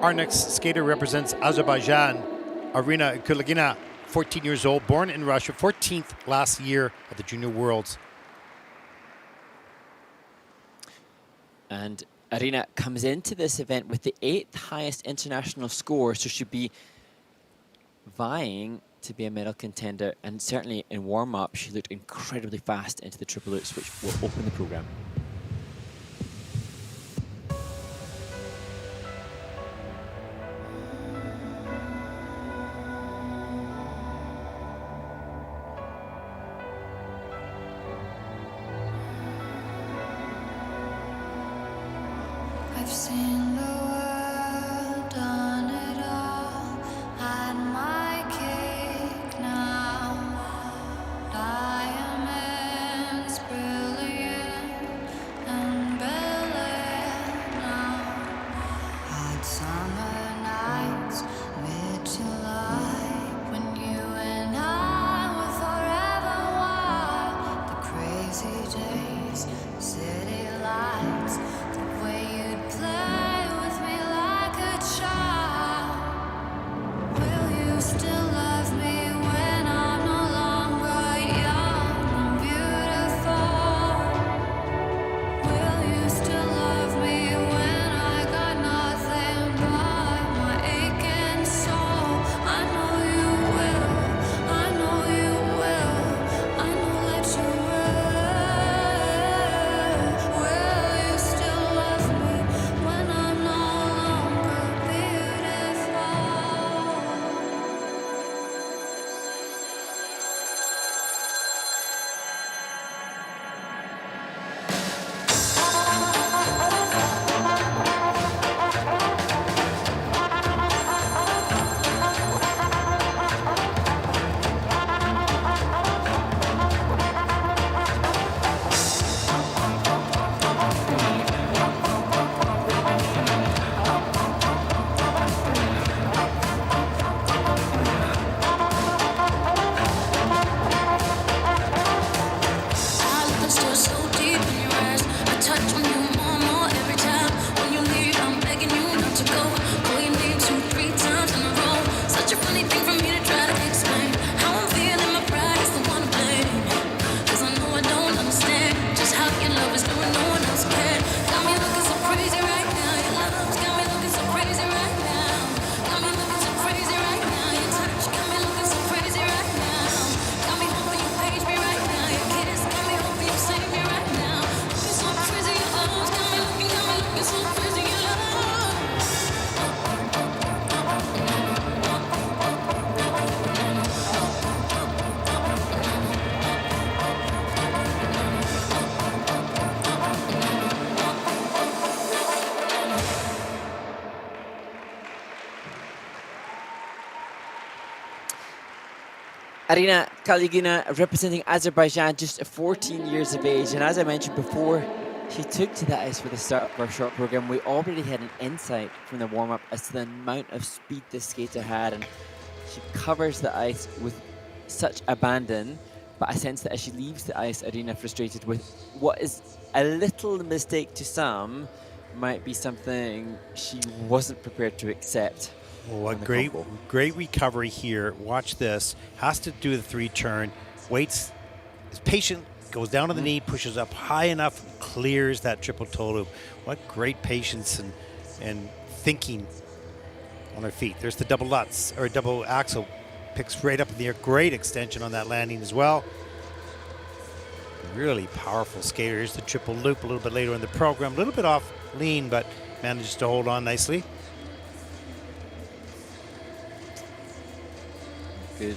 Our next skater represents Azerbaijan, Arina Kalugina, 14 years old, born in Russia, 14th last year at the Junior Worlds.
And Arina comes into this event with the 8th highest international score, so she'll be vying to be a medal contender. And certainly in warm-up, she looked incredibly fast into the triple lutz, which will open the program.
I've seen the world, done it all, had my cake now. Diamonds brilliant
Arina Kalugina representing Azerbaijan, just 14 years of age. And as I mentioned before, she took to the ice for the start of our short program. We already had an insight from the warm-up as to the amount of speed this skater had. And she covers the ice with such abandon. But I sense that as she leaves the ice, Arina, frustrated with what is a little mistake to some, might be something she wasn't prepared to accept.
Oh, a great recovery here. Watch this. Has to do the 3-turn. Waits, is patient, goes down to the knee, pushes up high enough, clears that triple toe loop. What great patience and thinking on her feet. There's the double Lutz, or double axel. Picks right up in the air. Great extension on that landing as well. Really powerful skater. Here's the triple loop a little bit later in the program. A little bit off lean, but manages to hold on nicely.
Good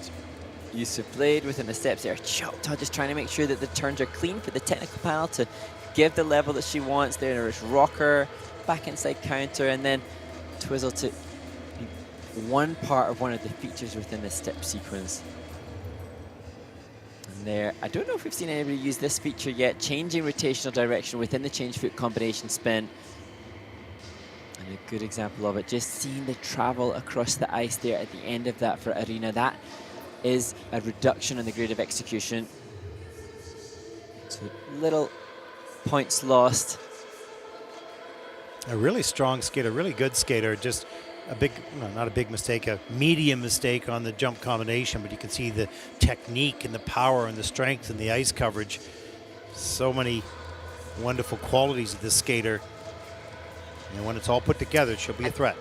use of blade within the steps there. Choked, just trying to make sure that the turns are clean for the technical panel to give the level that she wants. There's rocker, back inside counter, and then twizzle to be one part of one of the features within the step sequence. And there, I don't know if we've seen anybody use this feature yet, changing rotational direction within the change foot combination spin. And a good example of it, just seeing the travel across the ice there at the end of that for Arina. That is a reduction in the grade of execution. So little points lost.
A really strong skater, really good skater. Just a big, no, not a big mistake, a medium mistake on the jump combination, but you can see the technique and the power and the strength and the ice coverage. So many wonderful qualities of this skater. And when it's all put together, she'll be a threat.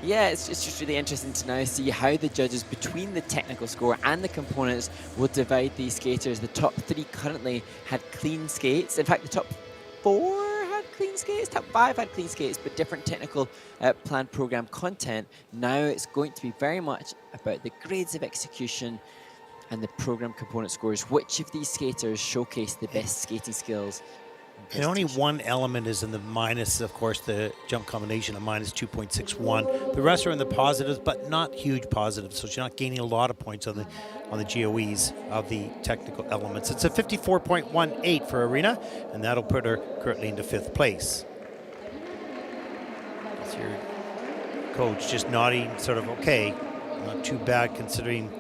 Yeah, it's just really interesting to now see how the judges between the technical score and the components will divide these skaters. The top 3 currently had clean skates. In fact, the top 4 had clean skates. Top 5 had clean skates, but different technical planned program content. Now it's going to be very much about the grades of execution and the program component scores. Which of these skaters showcase the best skating skills?
And only one element is in the minus, of course, the jump combination, a minus 2.61. The rest are in the positives, but not huge positives, so she's not gaining a lot of points on the GOEs of the technical elements. It's a 54.18 for Arina, and that'll put her currently into 5th place. That's your coach just nodding, sort of, okay, not too bad considering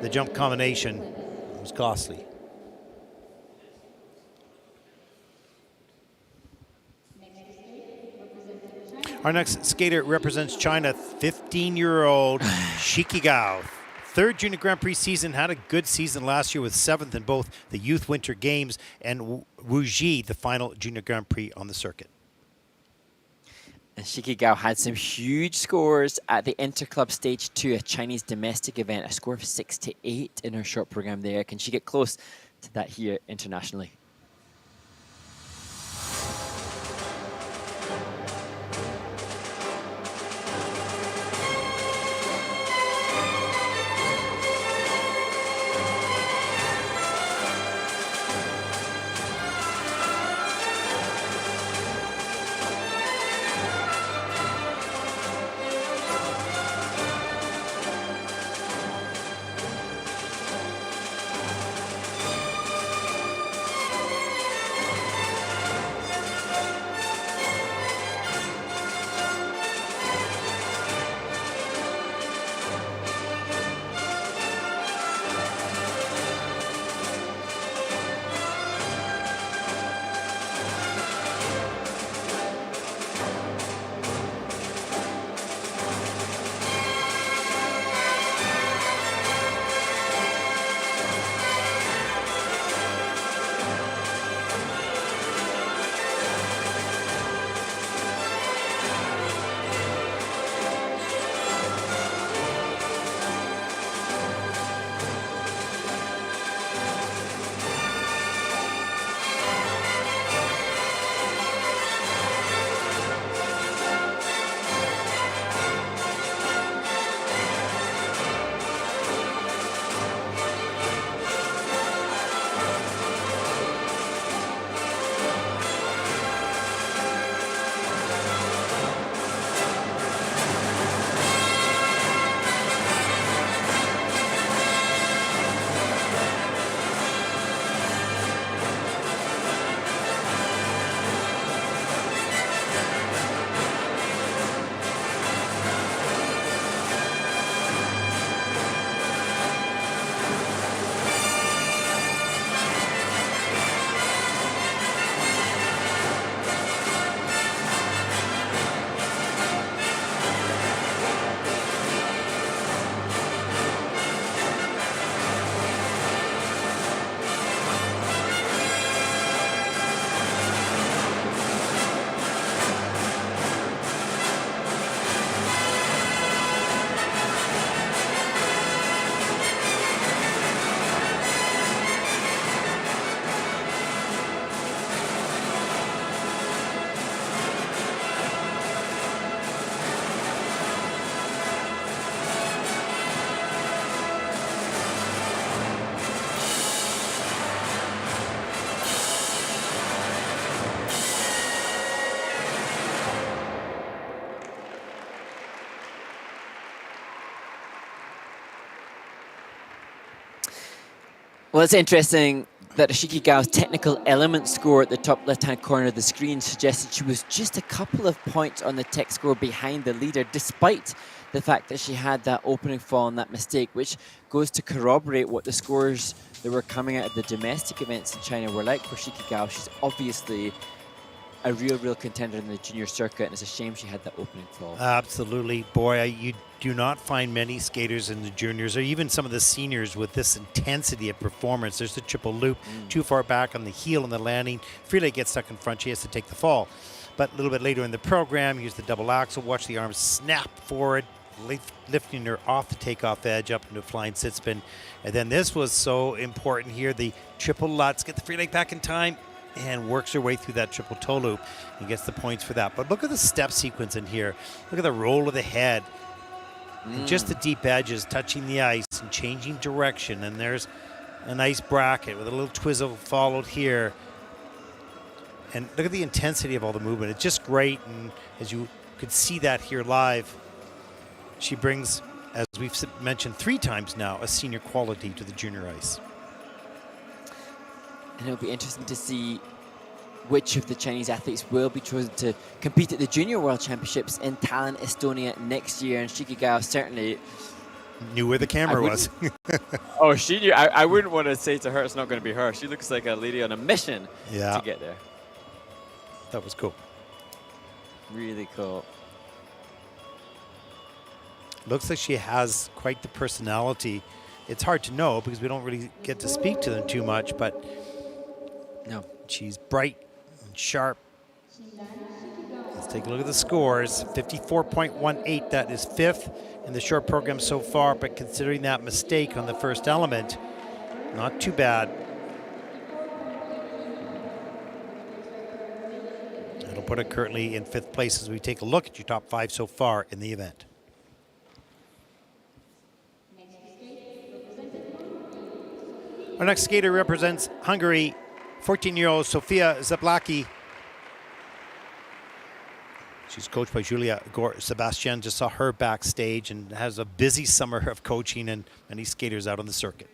the jump combination was costly. Our next skater represents China, 15-year-old Shiqi Gao. 3rd Junior Grand Prix season, had a good season last year with 7th in both the Youth Winter Games and Wuji, the final Junior Grand Prix on the circuit.
And Shiqi Gao had some huge scores at the Interclub Stage 2, a Chinese domestic event, a score of 6-8 in her short program there. Can she get close to that here internationally? Well, it's interesting that Shiqi Gao's technical element score at the top left-hand corner of the screen suggested she was just a couple of points on the tech score behind the leader, despite the fact that she had that opening fall and that mistake, which goes to corroborate what the scores that were coming out of the domestic events in China were like for Shiqi Gao. She's obviously a real contender in the junior circuit, and it's a shame she had that opening fall.
Absolutely. Boy, you do not find many skaters in the juniors or even some of the seniors with this intensity of performance. There's the triple loop, too far back on the heel and the landing. Freely gets stuck in front. She has to take the fall. But a little bit later in the program, use the double axel, watch the arms snap forward, lifting her off the takeoff edge up into a flying sit spin. And then this was so important here, the triple lutz, get the free leg back in time, and works her way through that triple toe loop and gets the points for that. But look at the step sequence in here. Look at the roll of the head. And just the deep edges touching the ice and changing direction. And there's a nice bracket with a little twizzle followed here. And look at the intensity of all the movement. It's just great. And as you could see that here live, she brings, as we've mentioned 3 times now, a senior quality to the junior ice.
And it'll be interesting to see which of the Chinese athletes will be chosen to compete at the Junior World Championships in Tallinn, Estonia next year. And Shiqi Gao certainly
knew where the camera was.
Oh, she knew. I wouldn't want to say to her it's not going to be her. She looks like a lady on a mission to get there.
That was cool.
Really cool.
Looks like she has quite the personality. It's hard to know because we don't really get to speak to them too much, but
no,
she's bright and sharp. Let's take a look at the scores. 54.18, that is 5th in the short program so far, but considering that mistake on the first element, not too bad. It'll put it currently in 5th place as we take a look at your top 5 so far in the event. Our next skater represents Hungary, 14-year-old Zsofia Szeplaki. She's coached by Julia Sebastian. Just saw her backstage and has a busy summer of coaching and many skaters out on the circuit.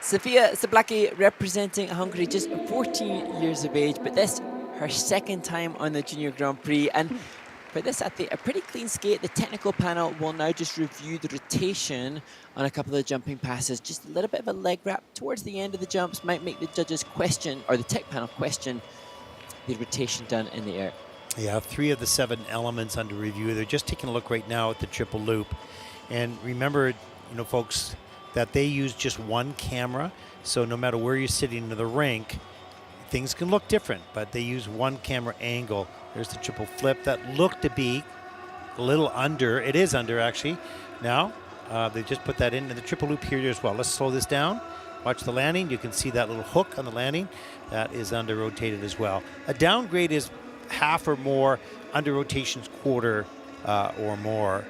Sofia Szeplaki representing Hungary, just 14 years of age, but this her second time on the Junior Grand Prix. And for this athlete, a pretty clean skate. The technical panel will now just review the rotation on a couple of jumping passes. Just a little bit of a leg wrap towards the end of the jumps might make the judges question, or the tech panel question, the rotation done in the air.
Yeah, 3 of the 7 elements under review. They're just taking a look right now at the triple loop. And remember, folks, that they use just one camera. So no matter where you're sitting in the rink, things can look different, but they use one camera angle. There's the triple flip that looked to be a little under. It is under, actually. Now, they just put that in the triple loop here as well. Let's slow this down. Watch the landing. You can see that little hook on the landing. That is under rotated as well. A downgrade is half or more, under rotations quarter or more.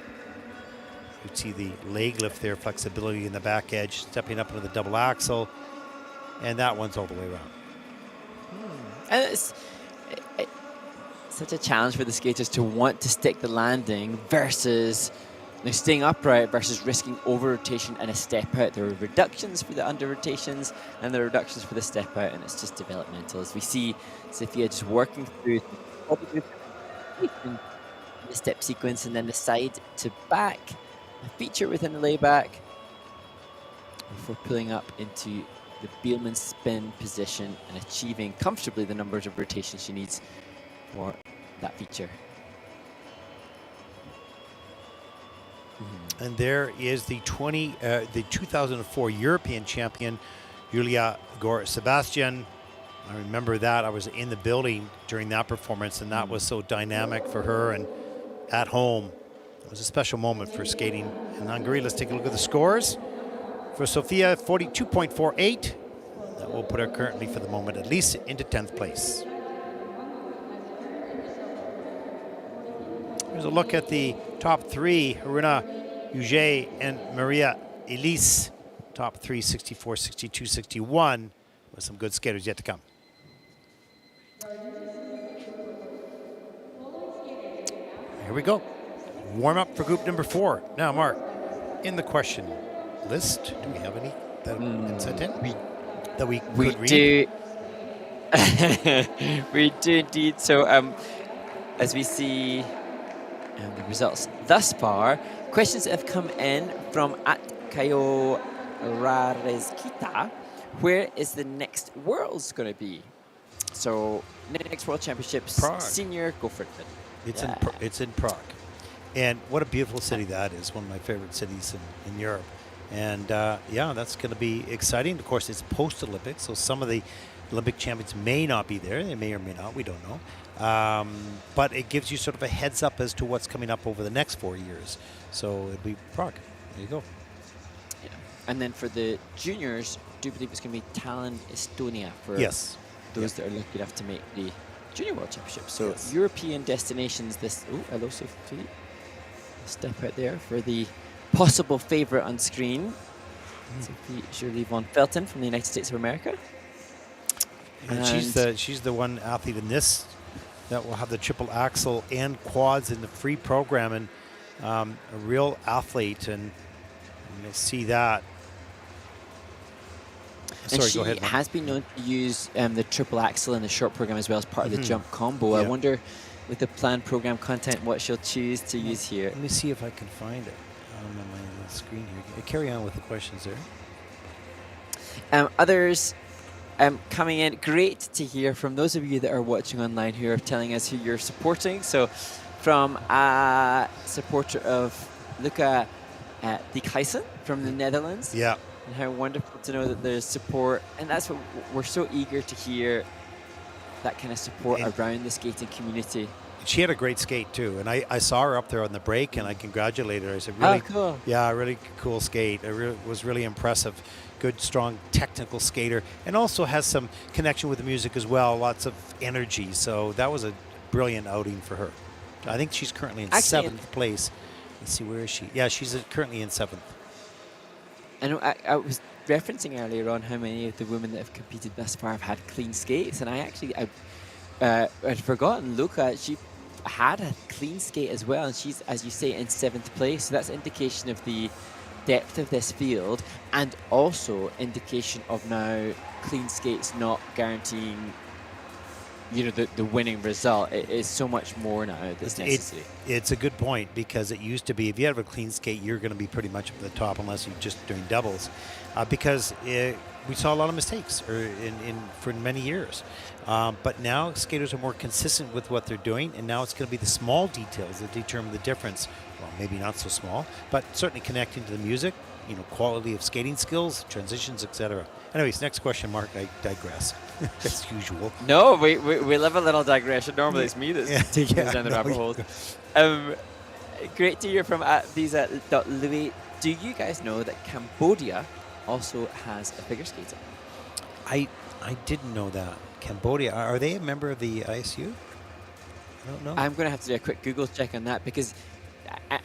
You see the leg lift there, flexibility in the back edge, stepping up into the double axle, and that one's all the way around.
And it's such a challenge for the skaters to want to stick the landing versus staying upright versus risking over rotation and a step out. There are reductions for the under rotations and there are reductions for the step out, and it's just developmental. As we see Sofia just working through the step sequence and then the side to back, a feature within the layback before pulling up into the Bielmann spin position and achieving comfortably the numbers of rotations she needs for that feature.
And there is the 2004 European champion, Julia Sebastian. I remember that. I was in the building during that performance, and that was so dynamic for her and at home. It was a special moment for skating in Hungary. Let's take a look at the scores. For Sofia, 42.48. That will put her currently, for the moment, at least into 10th place. Here's a look at the top 3. Haruna, Yujae, and Maria Elise. Top 3, 64, 62, 61. With some good skaters yet to come. Here we go. Warm up for group number 4. Now, Mark, in the question list, do we have any that have been sent in? That we could read?
Do. We do indeed. So, as we see the results thus far, questions that have come in from @Kayo Rarezkita. Where is the next Worlds going to be? So, next World Championships,
Prague.
Senior, go for it.
It's in Prague. And what a beautiful city that is. One of my favorite cities in Europe. And yeah, that's going to be exciting. Of course, it's post-Olympics, so some of the Olympic champions may not be there. They may or may not. We don't know. But it gives you sort of a heads up as to what's coming up over the next 4 years. So it'll be Prague. There you go.
Yeah. And then for the juniors, do you believe it's going to be Tallinn, Estonia for
Yes.
those that are lucky enough to make the Junior World Championships? So
Yes.
European destinations. This. Oh, hello, Sophie. Step out there for the possible favorite on screen. Sophie Von Felten from the United States of America.
And she's the one athlete in this that will have the triple axel and quads in the free program, and a real athlete, and you'll see that.
And
Sorry,
she
go ahead.
has been known to use the triple axel in the short program as well as part of the jump combo.
Yeah.
I wonder, with the planned program content, what she'll choose to use here.
Let me see if I can find it on my screen here. Carry on with the questions there.
Others coming in, great to hear from those of you that are watching online who are telling us who you're supporting. So from a supporter of Lucca Dijkhuizen from the Netherlands.
Yeah.
And how wonderful to know that there's support. And that's what we're so eager to hear, that kind of support around the skating community.
She had a great skate too, and I saw her up there on the break, and I congratulated her. I said, "Really,
cool.
Yeah, really cool skate. It was really impressive. Good, strong, technical skater, and also has some connection with the music as well. Lots of energy. So that was a brilliant outing for her. I think she's currently in 7th place. Let's see, where is she? Yeah, she's currently in 7th.
And I was referencing earlier on how many of the women that have competed thus far have had clean skates, and I'd forgotten Lucca. She had a clean skate as well, and she's, as you say, in 7th place. So that's indication of the depth of this field, and also indication of now clean skates not guaranteeing the winning result. It is so much more now that's necessary.
It's a good point, because it used to be if you have a clean skate, you're going to be pretty much at the top unless you're just doing doubles, because we saw a lot of mistakes for many years. But now skaters are more consistent with what they're doing, and now it's going to be the small details that determine the difference. Well, maybe not so small, but certainly connecting to the music, quality of skating skills, transitions, etc. Anyways, next question, Mark. I digress, as usual.
No, we live a little digression. Normally it's me that's taking us down the rabbit holes. Great to hear from @these@Louis. Do you guys know that Cambodia also has a figure skater?
I didn't know that. Cambodia, are they a member of the ISU? I don't know.
I'm going to have to do a quick Google check on that, because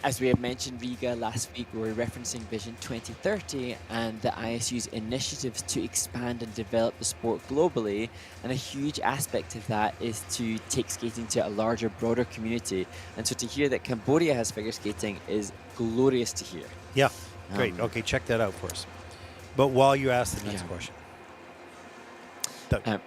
as we had mentioned, Riga, last week, we were referencing Vision 2030 and the ISU's initiatives to expand and develop the sport globally. And a huge aspect of that is to take skating to a larger, broader community. And so to hear that Cambodia has figure skating is glorious to hear.
Yeah, great. Okay, check that out for us. But while you ask the next question.
That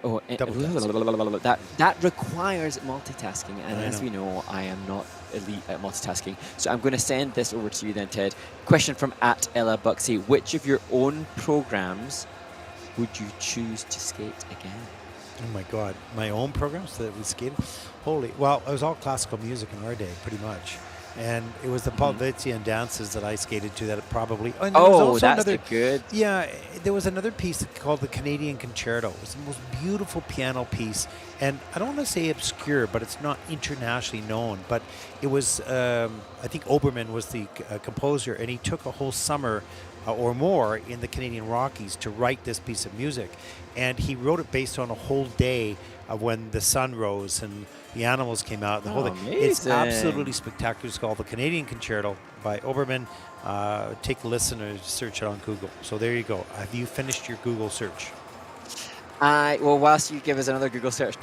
requires multitasking, and as we know, I am not elite at multitasking. So I'm going to send this over to you then, Ted. Question from @EllaBuxy. Which of your own programs would you choose to skate again?
Oh my God, my own programs that we skated? Holy, well, it was all classical music in our day, pretty much. And it was the Polvetzian dances that I skated to that probably...
Oh, that's good...
Yeah, there was another piece called the Canadian Concerto. It was the most beautiful piano piece. And I don't want to say obscure, but it's not internationally known. But it was, I think Oberman was the composer, and he took a whole summer or more in the Canadian Rockies to write this piece of music. And he wrote it based on a whole day of when the sun rose and the animals came out. The whole thing. It's absolutely spectacular. It's called the Canadian Concerto by Oberman. Take a listen or search it on Google. So there you go. Have you finished your Google search?
Well, whilst you give us another Google search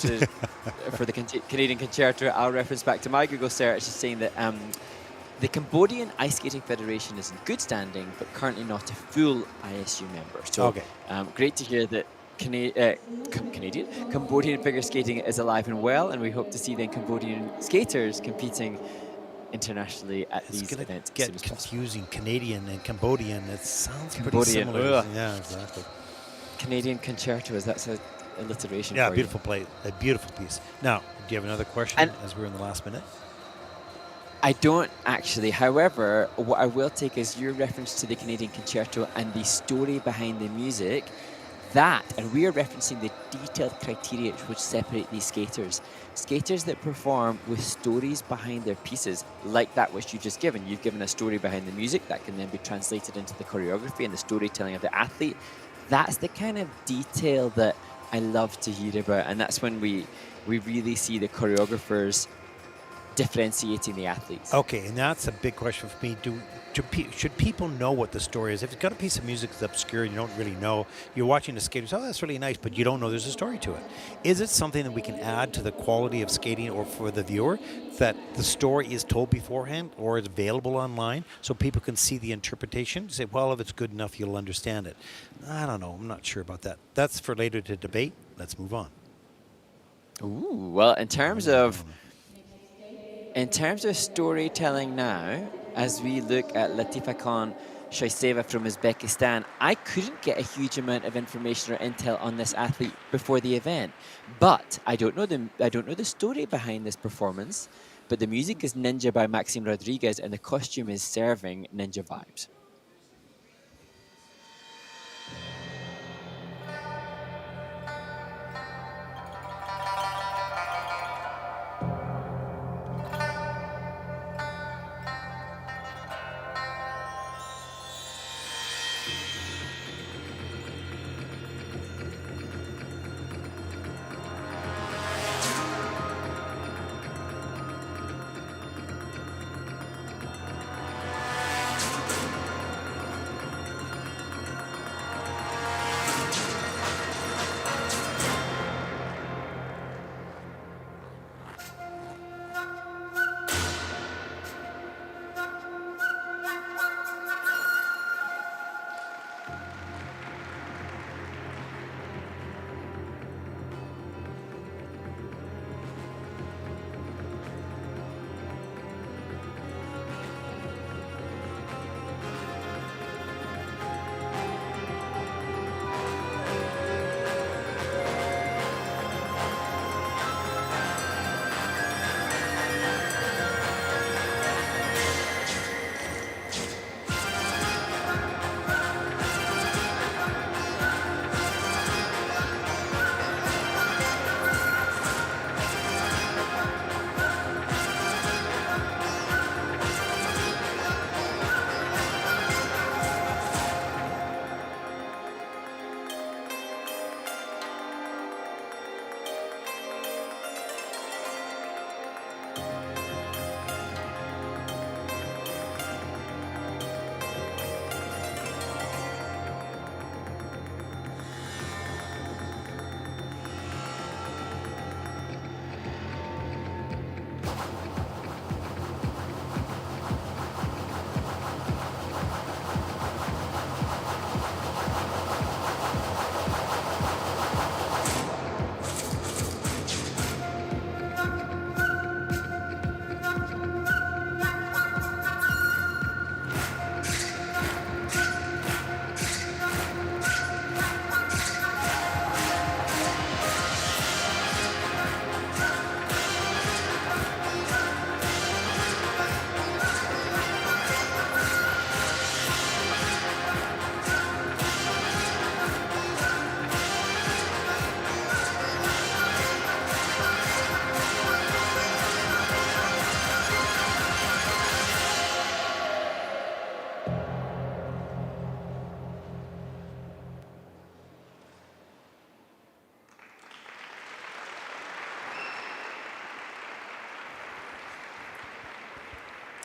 for the Canadian Concerto, I'll reference back to my Google search, saying that the Cambodian Ice Skating Federation is in good standing, but currently not a full ISU member. So great to hear that Cambodian figure skating is alive and well, and we hope to see then Cambodian skaters competing internationally at these events.
It's going to get confusing. Canadian and Cambodian, it sounds pretty similar. Yeah, exactly.
Canadian Concerto, that's an alliteration.
Yeah,
for
beautiful play, a beautiful piece. Now, do you have another question as we're in the last minute?
I don't actually. However, what I will take is your reference to the Canadian Concerto and the story behind the music. And we are referencing the detailed criteria which separate these skaters. Skaters that perform with stories behind their pieces, like that which you've just given. You've given a story behind the music that can then be translated into the choreography and the storytelling of the athlete. That's the kind of detail that I love to hear about, and that's when we really see the choreographers differentiating the athletes.
Okay, and that's a big question for me. Should people know what the story is? If it's got a piece of music that's obscure and you don't really know, you're watching the skaters, oh, that's really nice, but you don't know there's a story to it. Is it something that we can add to the quality of skating or for the viewer, that the story is told beforehand or is available online so people can see the interpretation? Say, well, if it's good enough, you'll understand it. I don't know. I'm not sure about that. That's for later to debate. Let's move on.
Ooh, well, in terms of storytelling now, as we look at Latifakhon Shoisaeva from Uzbekistan, I couldn't get a huge amount of information or intel on this athlete before the event. But I don't know the story behind this performance, but the music is Ninja by Maxime Rodriguez and the costume is serving ninja vibes.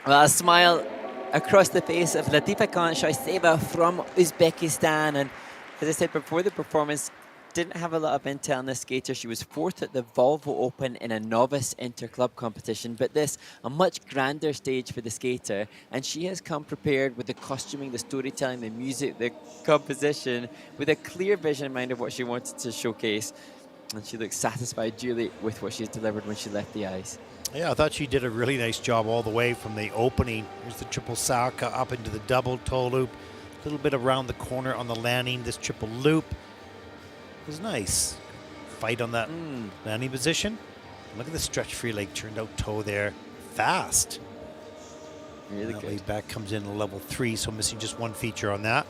Well, a smile across the face of Latifakhon Shoisaeva from Uzbekistan. And as I said before the performance, didn't have a lot of intel on this skater. She was 4th at the Volvo Open in a novice inter-club competition, but this, a much grander stage for the skater. And she has come prepared with the costuming, the storytelling, the music, the composition, with a clear vision in mind of what she wanted to showcase. And she looks satisfied duly with what she's delivered when she left the ice.
Yeah, I thought she did a really nice job all the way from the opening. Here's the triple Saka up into the double toe loop. A little bit around the corner on the landing. This triple loop was nice. Fight on that landing position. Look at the stretch free leg turned out toe there. Fast.
Really
that
good.
laid back comes in a level 3, so missing just one feature on that.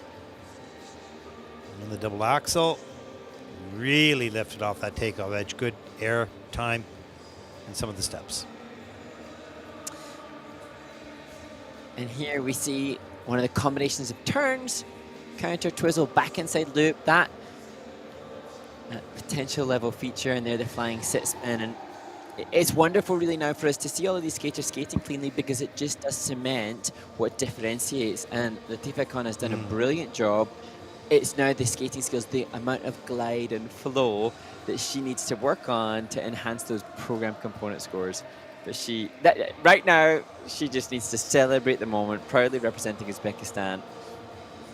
And then the double axel. Really lifted off that takeoff edge. Good air time in some of the steps.
And here we see one of the combinations of turns, counter twizzle, back inside loop, that potential level feature, and there the flying sit spin. And it's wonderful really now for us to see all of these skaters skating cleanly, because it just does cement what differentiates. And Latifakhon has done a brilliant job. It's now the skating skills, the amount of glide and flow that she needs to work on to enhance those program component scores. But right now, she just needs to celebrate the moment, proudly representing Uzbekistan,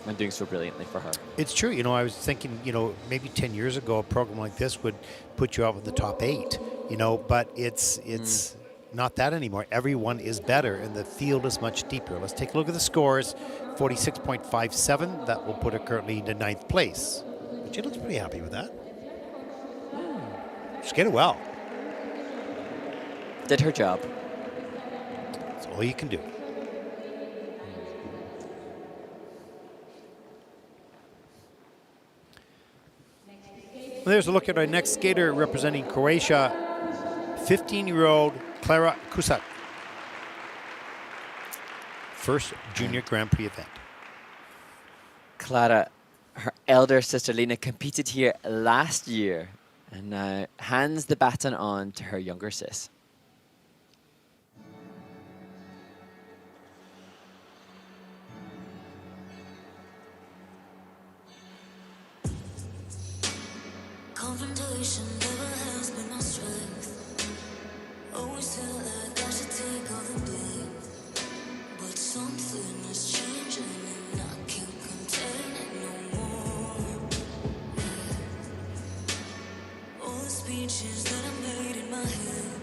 and doing so brilliantly for her.
It's true. You know, I was thinking, you know, maybe 10 years ago, a program like this would put you out with the top 8, you know, but it's not that anymore. Everyone is better, and the field is much deeper. Let's take a look at the scores. 46.57. That will put her currently into 9th place. But she looks pretty happy with that. She skated well.
Did her job.
That's all you can do. Well, there's a look at our next skater representing Croatia, 15-year-old Klara Cusak. First junior Grand Prix event.
Klara, her elder sister Lena, competed here last year and now hands the baton on to her younger sis.
Confrontation never has been my strength. Always felt like I should take all the blame. But something is changing and I can't contain it no more. All the speeches that I made in my head,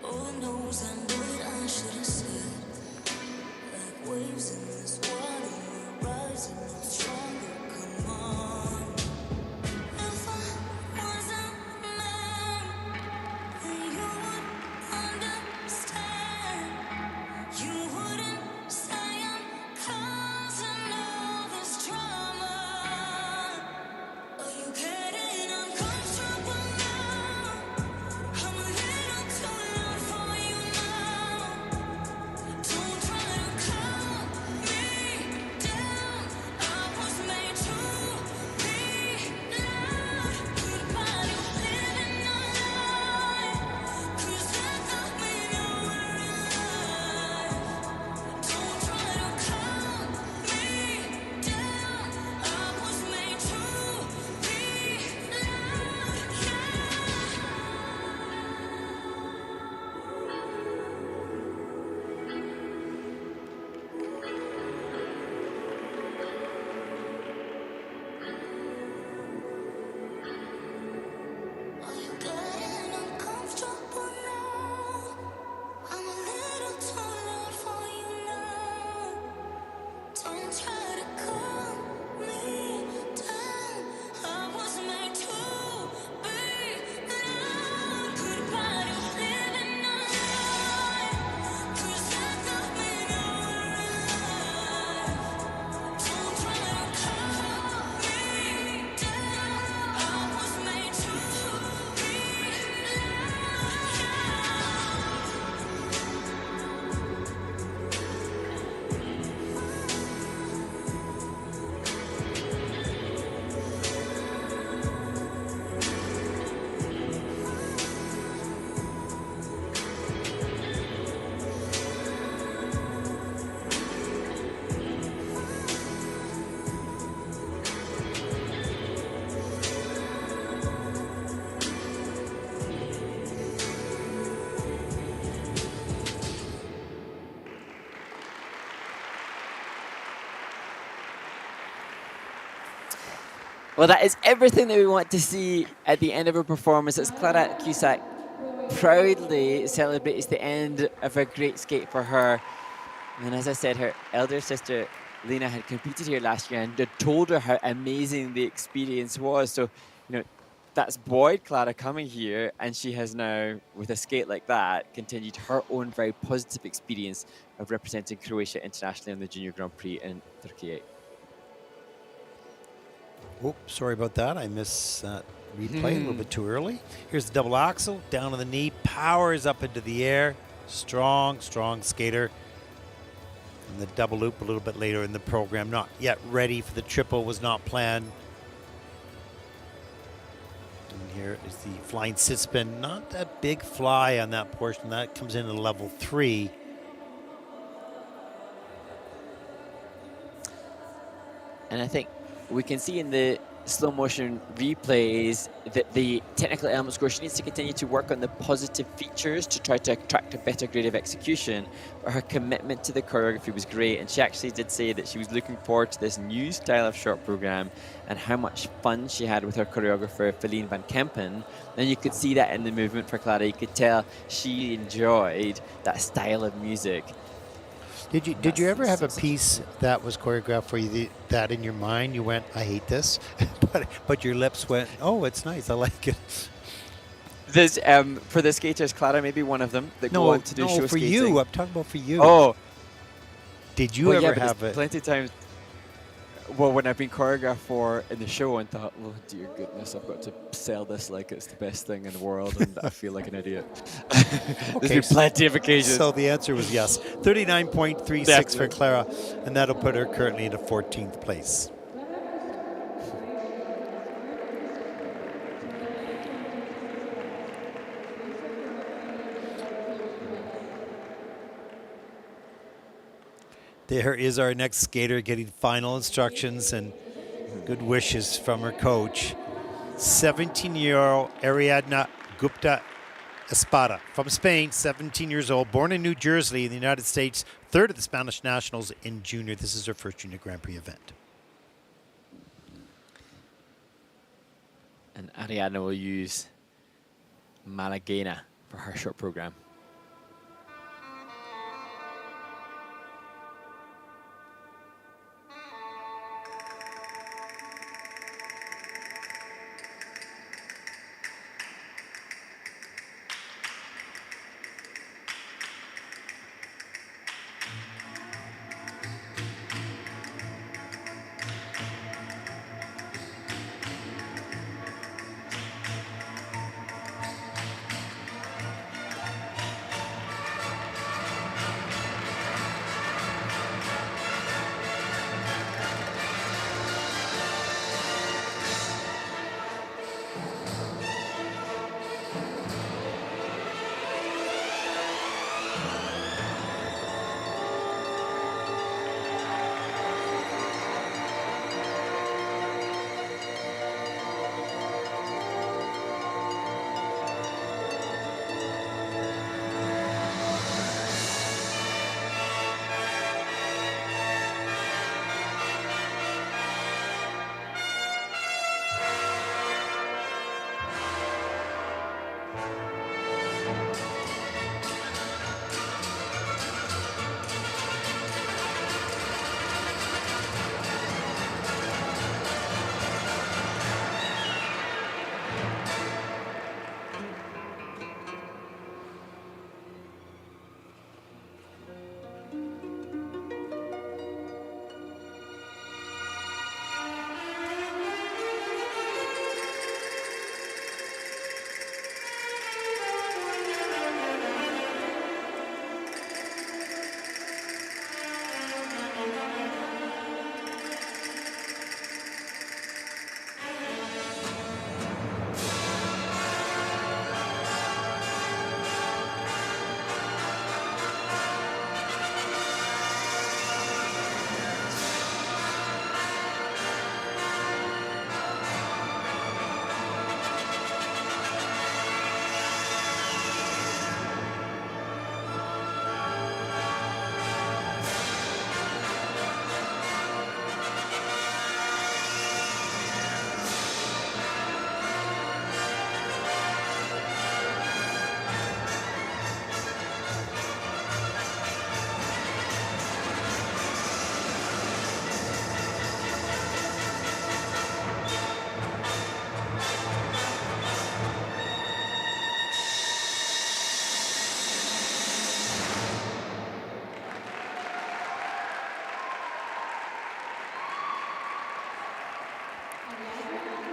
all knows I know that I should have said. Like waves in this water, we're rising up stronger, come on.
Well, that is everything that we want to see at the end of her performance. As Klara Cusak proudly celebrates the end of a great skate for her. And as I said, her elder sister Lena had competed here last year and had told her how amazing the experience was. So, that's buoyed Klara coming here, and she has now, with a skate like that, continued her own very positive experience of representing Croatia internationally on the Junior Grand Prix in Turkey.
Oh, sorry about that. I missed that replay a little bit too early. Here's the double axel, down on the knee, powers up into the air. Strong, strong skater. And the double loop a little bit later in the program. Not yet ready for the triple, was not planned. And here is the flying sit spin. Not a big fly on that portion. That comes in at level 3.
And I think we can see in the slow motion replays that the technical element score, she needs to continue to work on the positive features to try to attract a better grade of execution. But her commitment to the choreography was great, and she actually did say that she was looking forward to this new style of short program and how much fun she had with her choreographer Feline van Kempen. And you could see that in the movement for Klara. You could tell she enjoyed that style of music.
Did you ever have a piece that was choreographed for you that in your mind you went, I hate this, but your lips went, oh, it's nice, I like it.
There's for the skaters, Klara may be one of them that go on to do show
for
skating.
you. I'm talking about for you.
Oh,
did you ever
but
have it?
Plenty of times. Well, when I've been choreographed for in the show and thought, oh dear goodness, I've got to sell this like it's the best thing in the world, and I feel like an idiot. There's been plenty of occasions.
So the answer was yes. 39.36 for Klara, and that'll put her currently into 14th place. There is our next skater getting final instructions and good wishes from her coach. 17-year-old Ariadna Gupta Espada from Spain, 17 years old, born in New Jersey in the United States, third at the Spanish Nationals in junior. This is her first Junior Grand Prix event.
And Ariadna will use Malagena for her short program.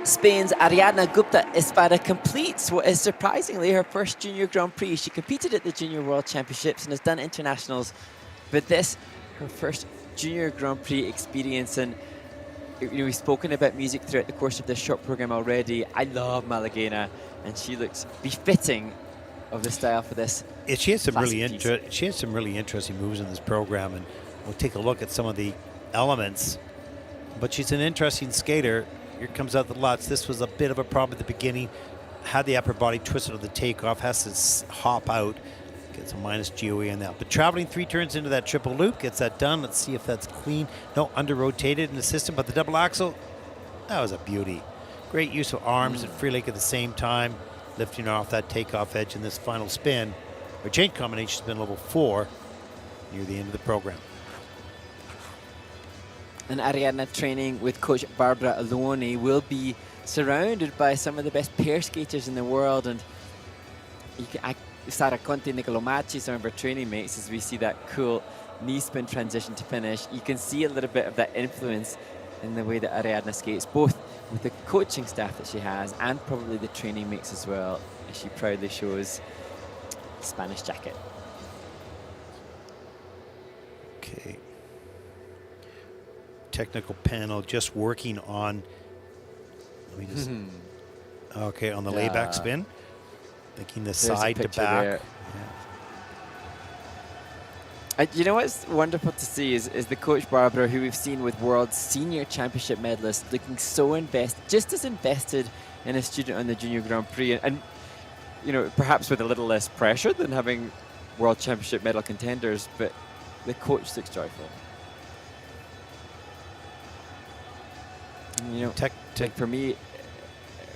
Spain's Ariadna Gupta Espada completes what is surprisingly her first Junior Grand Prix. She competed at the Junior World Championships and has done internationals, but this, her first Junior Grand Prix experience. And we've spoken about music throughout the course of this short program already. I love Malaguena, and she looks befitting of the style for this.
She has some
classic
really interesting moves in this program, and we'll take a look at some of the elements. But she's an interesting skater. Here comes out the Lutz. This was a bit of a problem at the beginning. Had the upper body twisted on the takeoff, has to hop out. Gets a minus GOE on that. But traveling 3 turns into that triple loop, gets that done. Let's see if that's clean. No, under-rotated in the system, but the double axel, that was a beauty. Great use of arms and free leg at the same time, lifting off that takeoff edge in this final spin. Her chain combination has been level 4 near the end of the program.
And Ariadna training with coach Barbara Aloni will be surrounded by some of the best pair skaters in the world. And Sara Conte, Nicolo Macci, some of her training mates, as we see that cool knee spin transition to finish. You can see a little bit of that influence in the way that Ariadna skates, both with the coaching staff that she has and probably the training mates as well, as she proudly shows the Spanish jacket.
Okay. Technical panel just working on, let me just, okay, on the layback spin. Making the side to back. Yeah.
You know what's wonderful to see is the coach Barbara, who we've seen with World Senior Championship medalists, looking so just as invested in a student on the Junior Grand Prix, and perhaps with a little less pressure than having World Championship medal contenders, but the coach looks joyful. For me,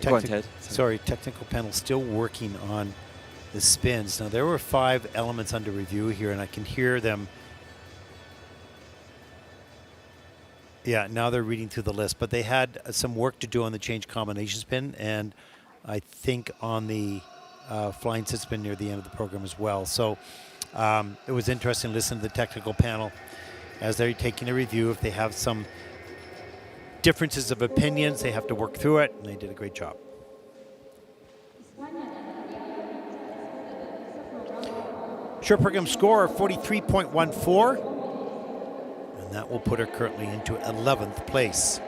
go on, Ted.
Sorry, technical panel still working on the spins. Now, there were 5 elements under review here, and I can hear them. Yeah, now they're reading through the list, but they had some work to do on the change combination spin, and I think on the flying sit spin near the end of the program as well. So it was interesting to listen to the technical panel as they're taking a review. If they have some differences of opinions, they have to work through it, and they did a great job. Short program score 43.14, and that will put her currently into 11th place.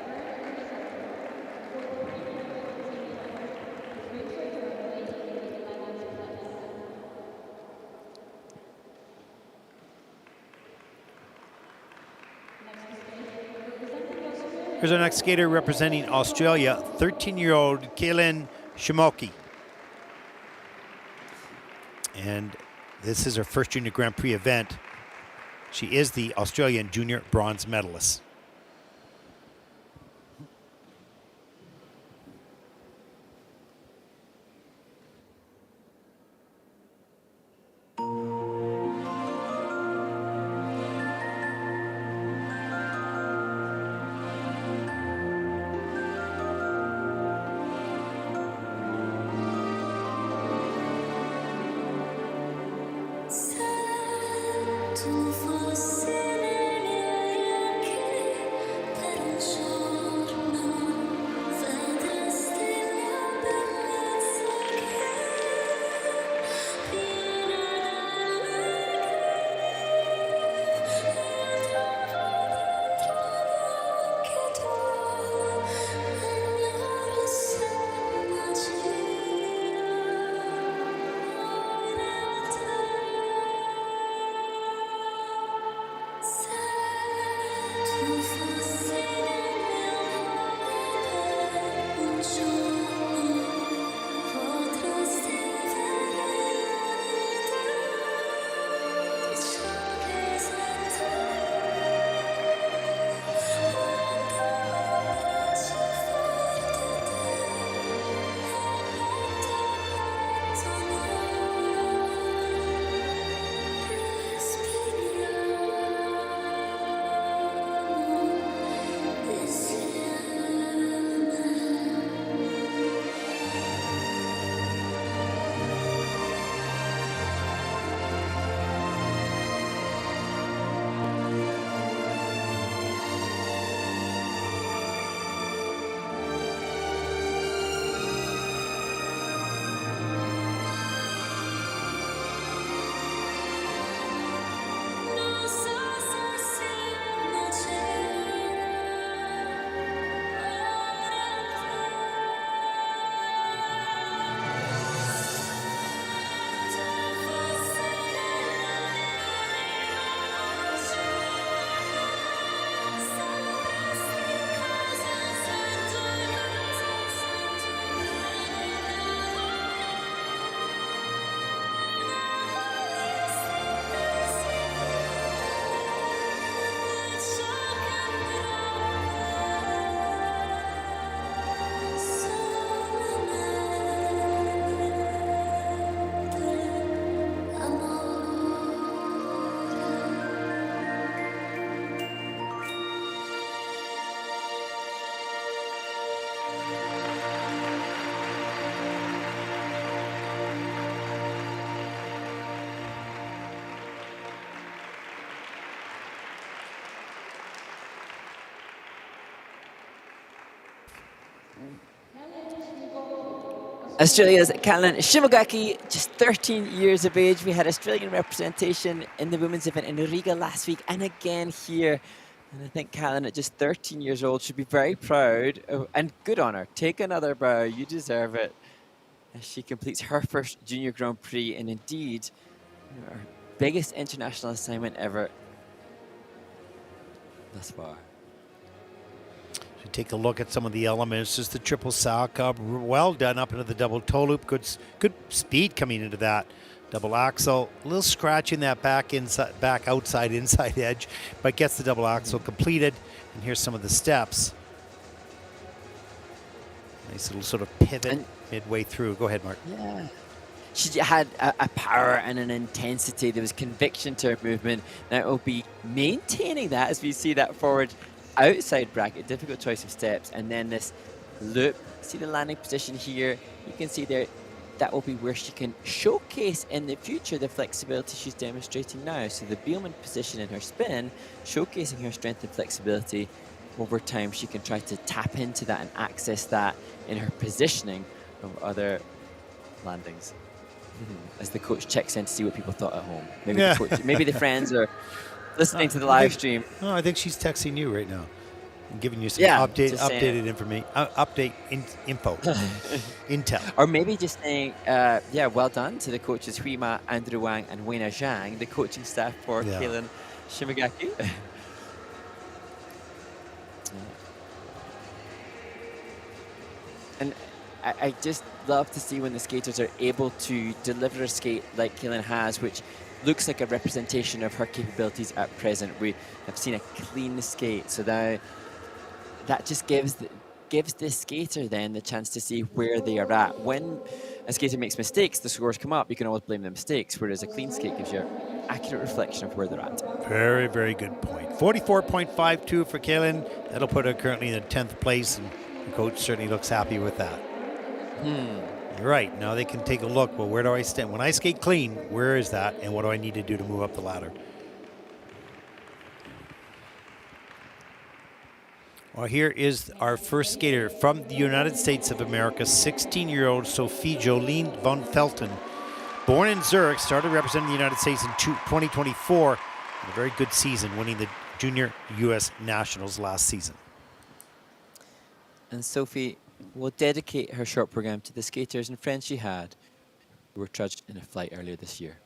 Here's our next skater representing Australia, 13-year-old Kalyn Shimagaki. And this is her first Junior Grand Prix event. She is the Australian Junior bronze medalist.
Tout forcément,
Australia's Kalyn Shimagaki, just 13 years of age. We had Australian representation in the women's event in Riga last week and again here. And I think Kalyn, at just 13 years old, should be very proud and good on her. Take another bow. You deserve it. As she completes her first Junior Grand Prix and indeed her biggest international assignment ever thus far.
So take a look at some of the elements. Just the triple sock up, well done up into the double toe loop. Good speed coming into that double axel. A little scratch in that back outside inside edge, but gets the double axel completed. And here's some of the steps. Nice little sort of pivot midway through. Go ahead, Mark.
Yeah. She had a power and an intensity. There was conviction to her movement. Now it will be maintaining that as we see that forward outside bracket, difficult choice of steps, and then this loop. See the landing position here. You can see there that will be where she can showcase in the future the flexibility she's demonstrating now. So the Bielmann position in her spin, showcasing her strength and flexibility. Over time, she can try to tap into that and access that in her positioning of other landings. As the coach checks in to see what people thought at home. Maybe, maybe the friends are listening to the live stream.
No, I think she's texting you right now and giving you some updated information, info, intel.
Or maybe just saying, yeah, well done to the coaches Huima, Andrew Wang, and Weina Zhang, the coaching staff for Kalyn Shimagaki. And I just love to see when the skaters are able to deliver a skate like Kalyn has, which looks like a representation of her capabilities at present. We have seen a clean skate, so now that just gives the skater then the chance to see where they are at. When a skater makes mistakes, the scores come up, you can always blame the mistakes, whereas a clean skate gives you an accurate reflection of where they're at.
Very, very good point. 44.52 for Kalyn. That'll put her currently in the 10th place, and the coach certainly looks happy with that. You're right. Now they can take a look. Well, where do I stand? When I skate clean, where is that? And what do I need to do to move up the ladder? Well, here is our first skater from the United States of America, 16-year-old Sophie Von Felten. Born in Zurich, started representing the United States in 2024. A very good season, winning the Junior U.S. Nationals last season.
And Sophie will dedicate her short program to the skaters and friends she had who were trudged in a flight earlier this year.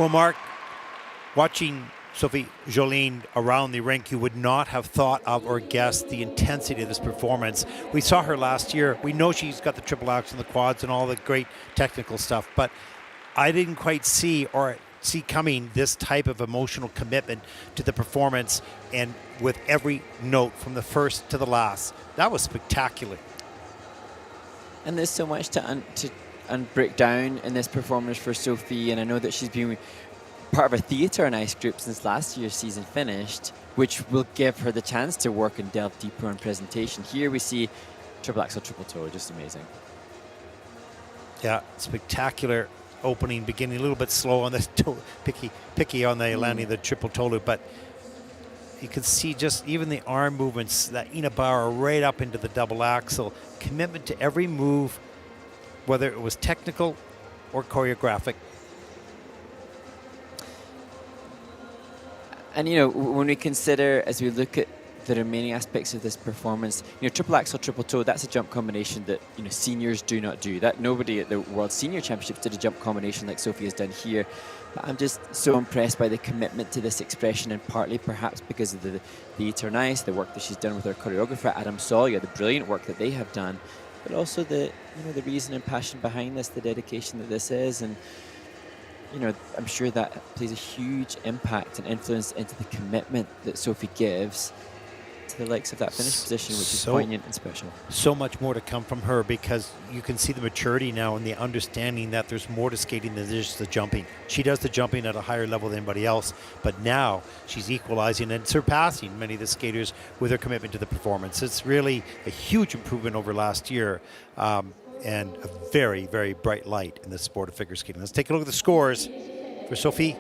Well, Mark, watching Sophie Jolene around the rink, you would not have thought of or guessed the intensity of this performance. We saw her last year. We know she's got the triple acts and the quads and all the great technical stuff, but I didn't quite see coming this type of emotional commitment to the performance, and with every note from the first to the last. That was spectacular.
And there's so much to break down in this performance for Sophie, and I know that she's been part of a theatre and ice group since last year's season finished, which will give her the chance to work and delve deeper on presentation. Here we see triple axel, triple toe, just amazing.
Yeah, spectacular opening, beginning a little bit slow on the toe, picky on the landing of the triple toe loop, but you can see just even the arm movements, that Ina Bauer right up into the double axel, commitment to every move, whether it was technical or choreographic.
And, you know, when we consider, as we look at the remaining aspects of this performance, you know, triple axel, triple toe, that's a jump combination that, you know, seniors do not do. That nobody at the World Senior Championships did a jump combination like Sophie has done here. But I'm just so impressed by the commitment to this expression, and partly perhaps because of the theatre and ice, the work that she's done with her choreographer, Adam Sawyer, the brilliant work that they have done, but also the, you know, the reason and passion behind this, the dedication that this is. And you know, I'm sure that plays a huge impact and influence into the commitment that Sophie gives to the likes of that finish position, which is poignant and special.
So much more to come from her, because you can see the maturity now and the understanding that there's more to skating than just the jumping. She does the jumping at a higher level than anybody else, but now she's equalizing and surpassing many of the skaters with her commitment to the performance. It's really a huge improvement over last year. And a very, very bright light in the sport of figure skating. Let's take a look at the scores for Sophie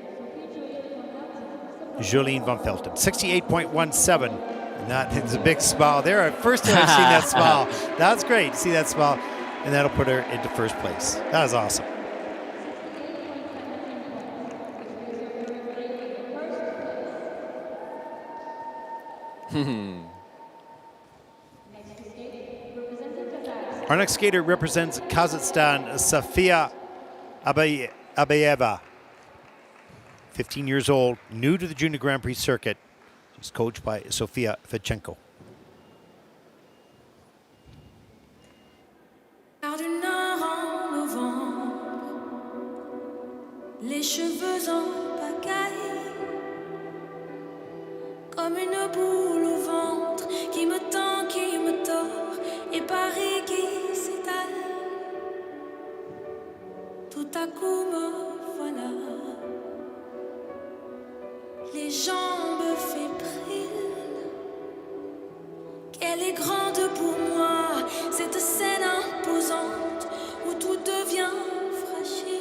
Jolene Von Felten. 68.17. And that is a big smile there. First time I've seen that smile. That's great to see that smile. And that'll put her into first place. That is awesome. Our next skater represents Kazakhstan, Sofia Abayeva. 15 years old, new to the Junior Grand Prix circuit. She's coached by Sofia Fechenko.
Les cheveux en pagaille, comme une boule au ventre qui me tend, qui me tord, et Paris qui s'étale. Tout à coup me voilà, les jambes fébriles. Qu'elle est grande pour moi, cette scène imposante où tout devient fragile.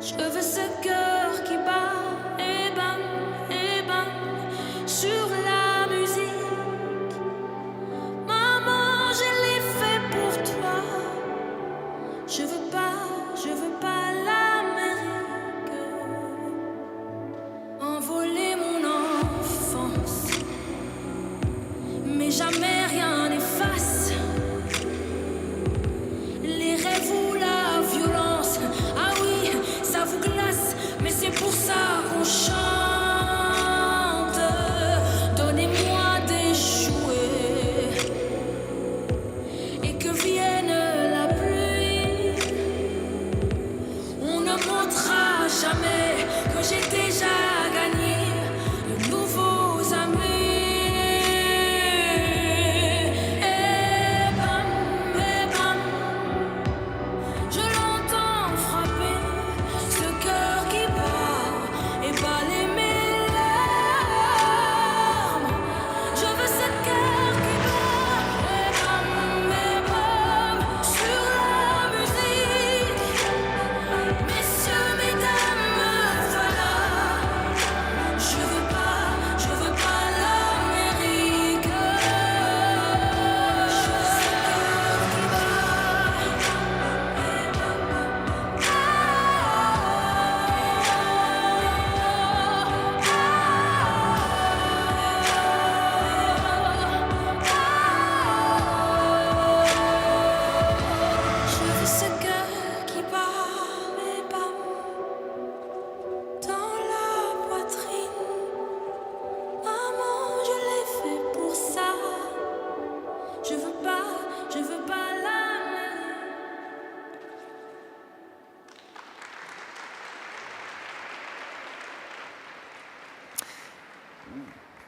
Je veux ce cœur qui bat, et bam, sur la musique. Maman, je l'ai fait pour toi. Je veux pas l'Amérique. Envoler mon enfance, mais jamais rien n'efface les rêves ou la violence. Ah oui, ça vous glace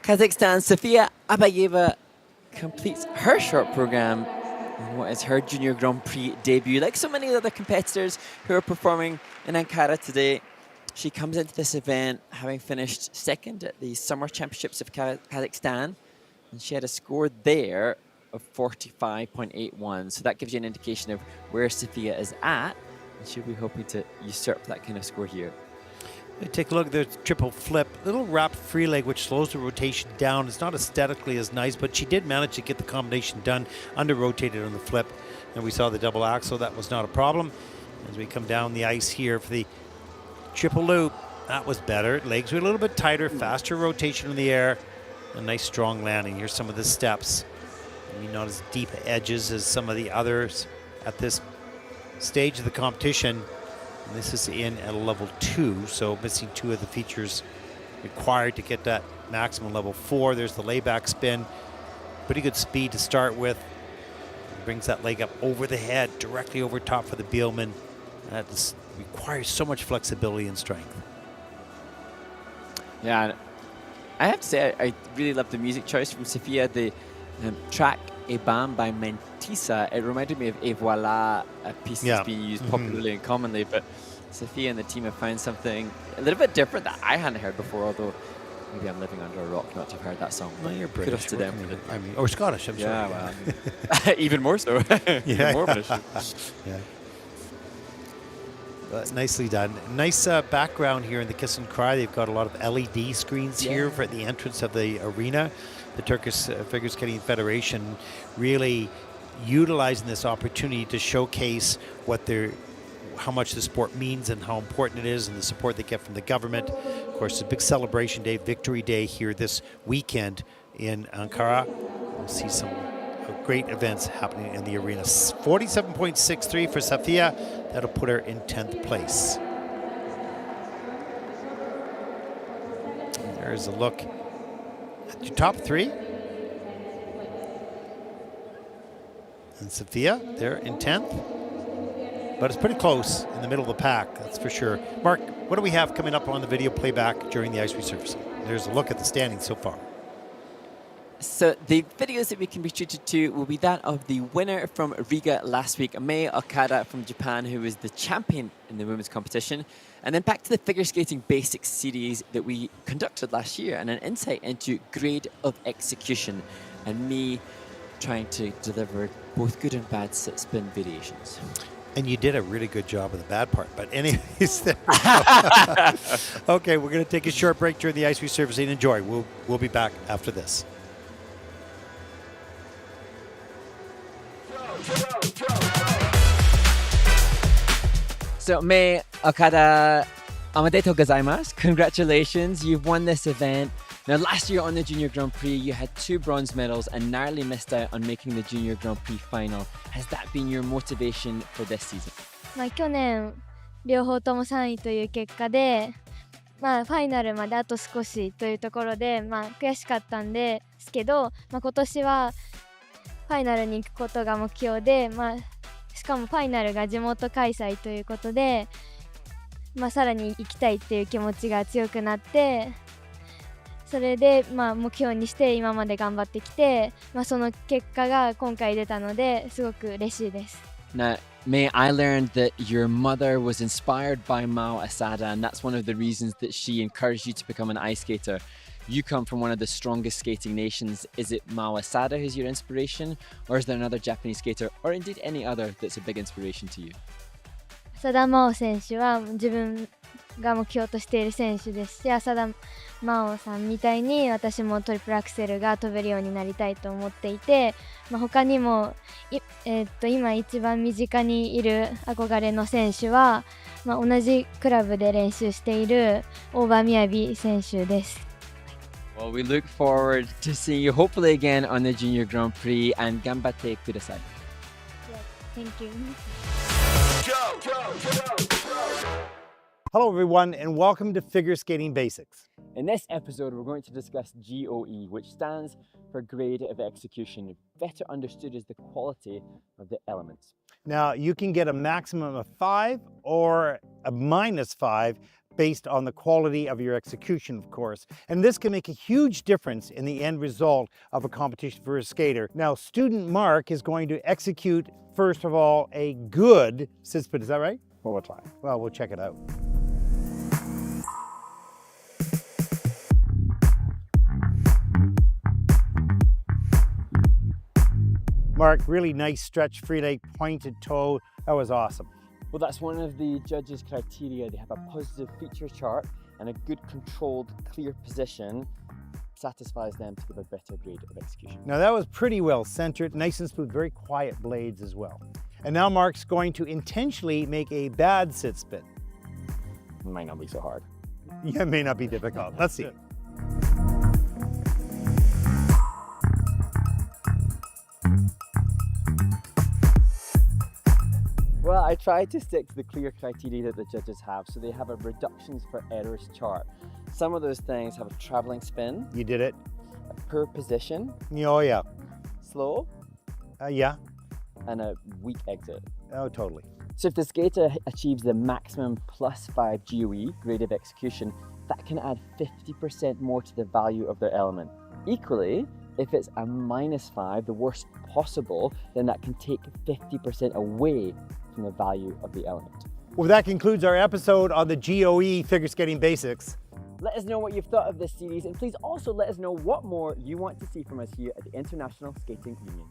Kazakhstan, Sofia Abayeva completes her short program in what is her Junior Grand Prix debut. Like so many other competitors who are performing in Ankara today, she comes into this event having finished second at the Summer Championships of Kazakhstan, and she had a score there of 45.81. So that gives you an indication of where Sofia is at, and she'll be hoping to usurp that kind of score here.
Take a look at the triple flip. Little wrapped free leg, which slows the rotation down. It's not aesthetically as nice, but she did manage to get the combination done, under-rotated on the flip. And we saw the double axel. That was not a problem. As we come down the ice here for the triple loop, that was better. Legs were a little bit tighter, faster rotation in the air. A nice strong landing. Here's some of the steps. Maybe not as deep edges as some of the others at this stage of the competition. And this is in at a level 2, so missing 2 of the features required to get that maximum level 4. There's the layback spin. Pretty good speed to start with. Brings that leg up over the head, directly over top for the Bielman. That requires so much flexibility and strength.
Yeah, I have to say, I really love the music choice from Sofia. The track Ebam by Mentisa, it reminded me of Et Voilà, a piece that's being used popularly and commonly, but Sofia and the team have found something a little bit different that I hadn't heard before, although maybe I'm living under a rock not to have heard that song.
Well, you're British.
Kudos to them.
Or Scottish, I'm
yeah,
sorry.
Well, even more so. Even more of an issue.
Yeah. Nicely done. Nice background here in the Kiss and Cry. They've got a lot of LED screens here for the entrance of the arena. The Turkish Figure Skating Federation really utilizing this opportunity to showcase how much the sport means and how important it is, and the support they get from the government. Of course, it's a big celebration day, Victory Day here this weekend in Ankara. We'll see some great events happening in the arena. 47.63 for Sofia. That'll put her in 10th place. There's a look at your top 3. And Sofia, they're in 10th. But it's pretty close in the middle of the pack, that's for sure. Mark, what do we have coming up on the video playback during the ice resurfacing? There's a look at the standings so far.
So the videos that we can be treated to will be that of the winner from Riga last week, Mai Okada from Japan, who was the champion in the women's competition. And then back to the figure skating basics series that we conducted last year, and an insight into grade of execution, and me trying to deliver both good and bad sit spin variations.
And you did a really good job of the bad part. But anyways, there we go. Okay, we're going to take a short break during the ice resurfacing. Enjoy. We'll be back after this.
So, Mai Okada, omedetou gozaimasu. Congratulations, you've won this event. Now, last year on the Junior Grand Prix, you had 2 bronze medals and narrowly missed out on making the Junior Grand Prix final. Has that been your motivation for this season?
去年両方とも3位という結果で、ファイナルまであと少しというところで、悔しかったんですけど、今年はファイナルに行くことが目標で、しかもファイナルが地元開催ということで、さらに行きたいっていう気持ちが強くなって、それで目標にして今まで頑張ってきて、その結果が今回出たのですごく嬉しいです。
Now, Mai, I learned that your mother was inspired by Mao Asada, and that's one of the reasons that she encouraged you to become an ice skater. You come from one of the strongest skating nations. Is it Mao Asada who's your inspiration, or is there another Japanese skater, or indeed any other that's a big inspiration to you?
浅田真央選手は自分が目標としている選手ですし、浅田真央さんみたいに私もトリプルアクセルが飛べるようになりたいと思っていて、他にも今一番身近にいる憧れの選手は、同じクラブで練習している大場雅選手です。
Well, we look forward to seeing you hopefully again on the Junior Grand Prix, and ganbatte kudasai.
Thank you.
Hello, everyone, and welcome to Figure Skating Basics.
In this episode, we're going to discuss GOE, which stands for Grade of Execution, better understood as the quality of the elements.
Now, you can get a maximum of 5 or a -5 based on the quality of your execution, of course. And this can make a huge difference in the end result of a competition for a skater. Now, student Mark is going to execute, first of all, a good sit spin. Is that right?
Well, we'll try.
Well, we'll check it out. Mark, really nice stretch, free leg, pointed toe. That was awesome.
Well, that's one of the judges' criteria. They have a positive feature chart, and a good controlled, clear position satisfies them to give a better grade of execution.
Now that was pretty well centered, nice and smooth, very quiet blades as well. And now Mark's going to intentionally make a bad sit spin.
It might not be so hard.
Yeah, it may not be difficult. Let's see.
Well, I tried to stick to the clear criteria that the judges have. So they have a reductions for errors chart. Some of those things have a traveling spin,
You did it?
a poor position,
Oh yeah.
slow,
Yeah.
and a weak exit.
Oh, totally.
So if the skater achieves the maximum +5 GOE, grade of execution, that can add 50% more to the value of their element. Equally, if it's a -5, the worst possible, then that can take 50% away from the value of the element.
Well, that concludes our episode on the GOE figure skating basics.
Let us know what you've thought of this series, and please also let us know what more you want to see from us here at the International Skating Union.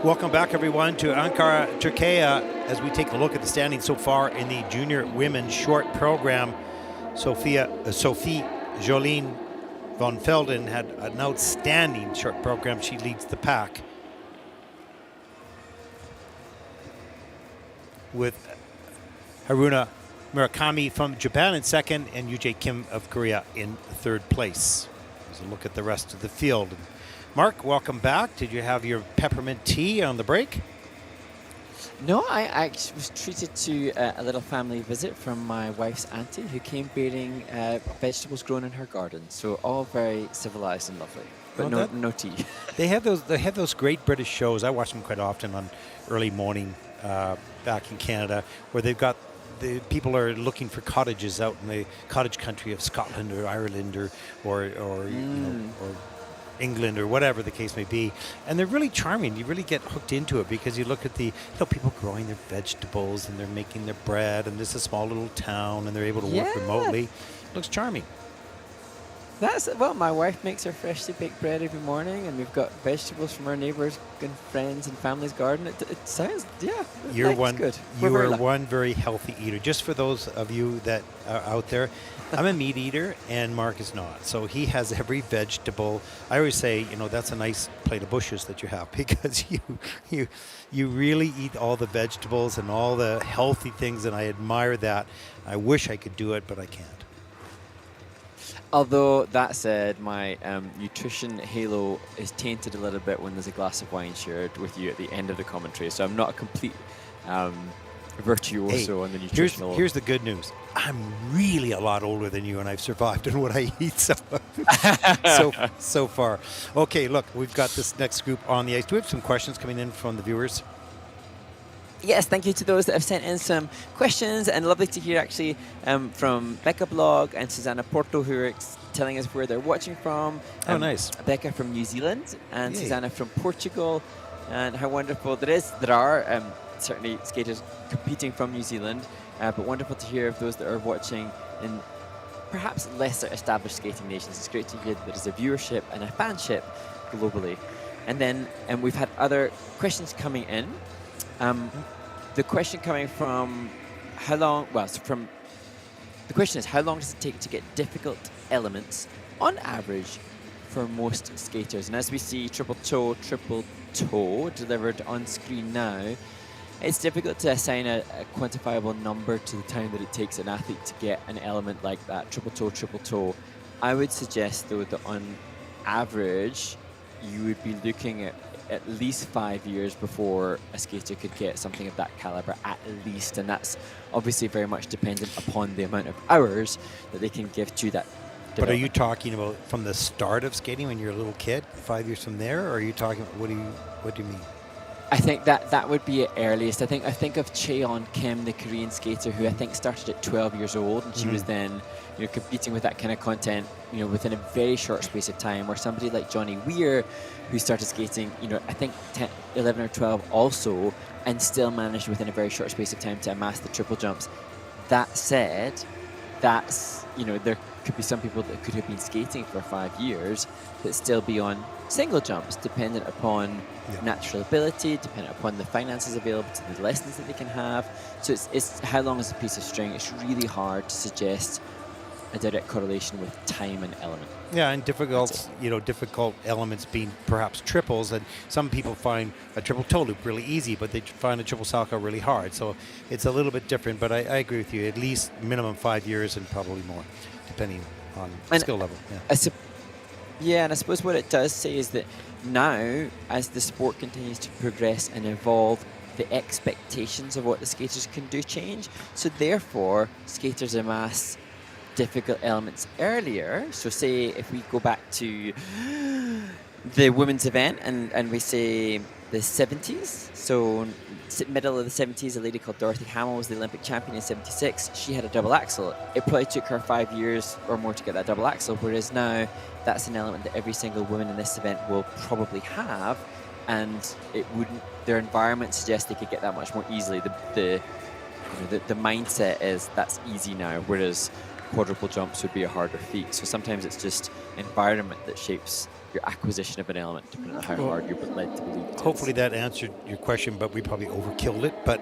Welcome back, everyone, to Ankara, Turkey, as we take a look at the standings so far in the junior women's short program. Sophie Von Felten had an outstanding short program. She leads the pack with Haruna Murakami from Japan in second and Yujae Kim of Korea in third place. Here's a look at the rest of the field. Mark, welcome back. Did you have your peppermint tea on the break?
No, I actually was treated to a little family visit from my wife's auntie who came bearing vegetables grown in her garden. So all very civilized and lovely, but no tea.
They have those great British shows. I watch them quite often on early morning back in Canada, where they've got the people are looking for cottages out in the cottage country of Scotland or Ireland or England or whatever the case may be, and they're really charming. You really get hooked into it because you look at the people growing their vegetables and they're making their bread, and this is a small little town and they're able to work remotely. Looks charming.
My wife makes her freshly baked bread every morning, and we've got vegetables from our neighbours and friends and family's garden. It sounds,
You're
good.
You are one very healthy eater. Just for those of you that are out there, I'm a meat eater and Mark is not. So he has every vegetable. I always say, that's a nice plate of bushes that you have, because you really eat all the vegetables and all the healthy things, and I admire that. I wish I could do it, but I can't.
Although, that said, my nutrition halo is tainted a little bit when there's a glass of wine shared with you at the end of the commentary. So I'm not a complete virtuoso on the nutritional.
Here's the good news. I'm really a lot older than you, and I've survived on what I eat so far. Okay, look, we've got this next group on the ice. Do we have some questions coming in from the viewers?
Yes, thank you to those that have sent in some questions, and lovely to hear actually from Becca Blog and Susanna Porto, who are telling us where they're watching from.
Oh, nice.
Becca from New Zealand and
Yay.
Susanna from Portugal, and how wonderful there are certainly skaters competing from New Zealand, but wonderful to hear of those that are watching in perhaps lesser established skating nations. It's great to hear that there's a viewership and a fanship globally. And then we've had other questions coming in. The question coming from the question is, how long does it take to get difficult elements on average for most skaters? And as we see triple toe delivered on screen now, it's difficult to assign a quantifiable number to the time that it takes an athlete to get an element like that, triple toe. I would suggest, though, that on average, you would be looking at least 5 years before a skater could get something of that caliber, at least, and that's obviously very much dependent upon the amount of hours that they can give to that.
But are you talking about from the start of skating when you're a little kid, 5 years from there, or are you talking? What do you mean?
I think that would be at earliest. I think of Cheon Kim, the Korean skater, who I think started at 12 years old, and she was then competing with that kind of content within a very short space of time. Or somebody like Johnny Weir, who started skating I think 11 or 12 also, and still managed within a very short space of time to amass the triple jumps. That said, that's there could be some people that could have been skating for 5 years that still be on single jumps, dependent upon natural ability, dependent upon the finances available to the lessons that they can have. So it's how long is a piece of string? It's really hard to suggest a direct correlation with time and element.
Yeah, and difficult elements being perhaps triples, and some people find a triple toe loop really easy, but they find a triple salchow really hard. So it's a little bit different, but I agree with you. At least minimum 5 years and probably more, depending on skill level.
Yeah, and I suppose what it does say is that now, as the sport continues to progress and evolve, the expectations of what the skaters can do change. So therefore, skaters amass difficult elements earlier. So say if we go back to the women's event and we say the 70s, so middle of the 70s, a lady called Dorothy Hamill was the Olympic champion in 76. She had a double axel. It probably took her 5 years or more to get that double axel, whereas now that's an element that every single woman in this event will probably have, and their environment suggests they could get that much more easily. The mindset is that's easy now, whereas quadruple jumps would be a harder feat. So sometimes it's just environment that shapes your acquisition of an element, depending on how hard you're led to believe it is.
Hopefully that answered your question, but we probably overkilled it. But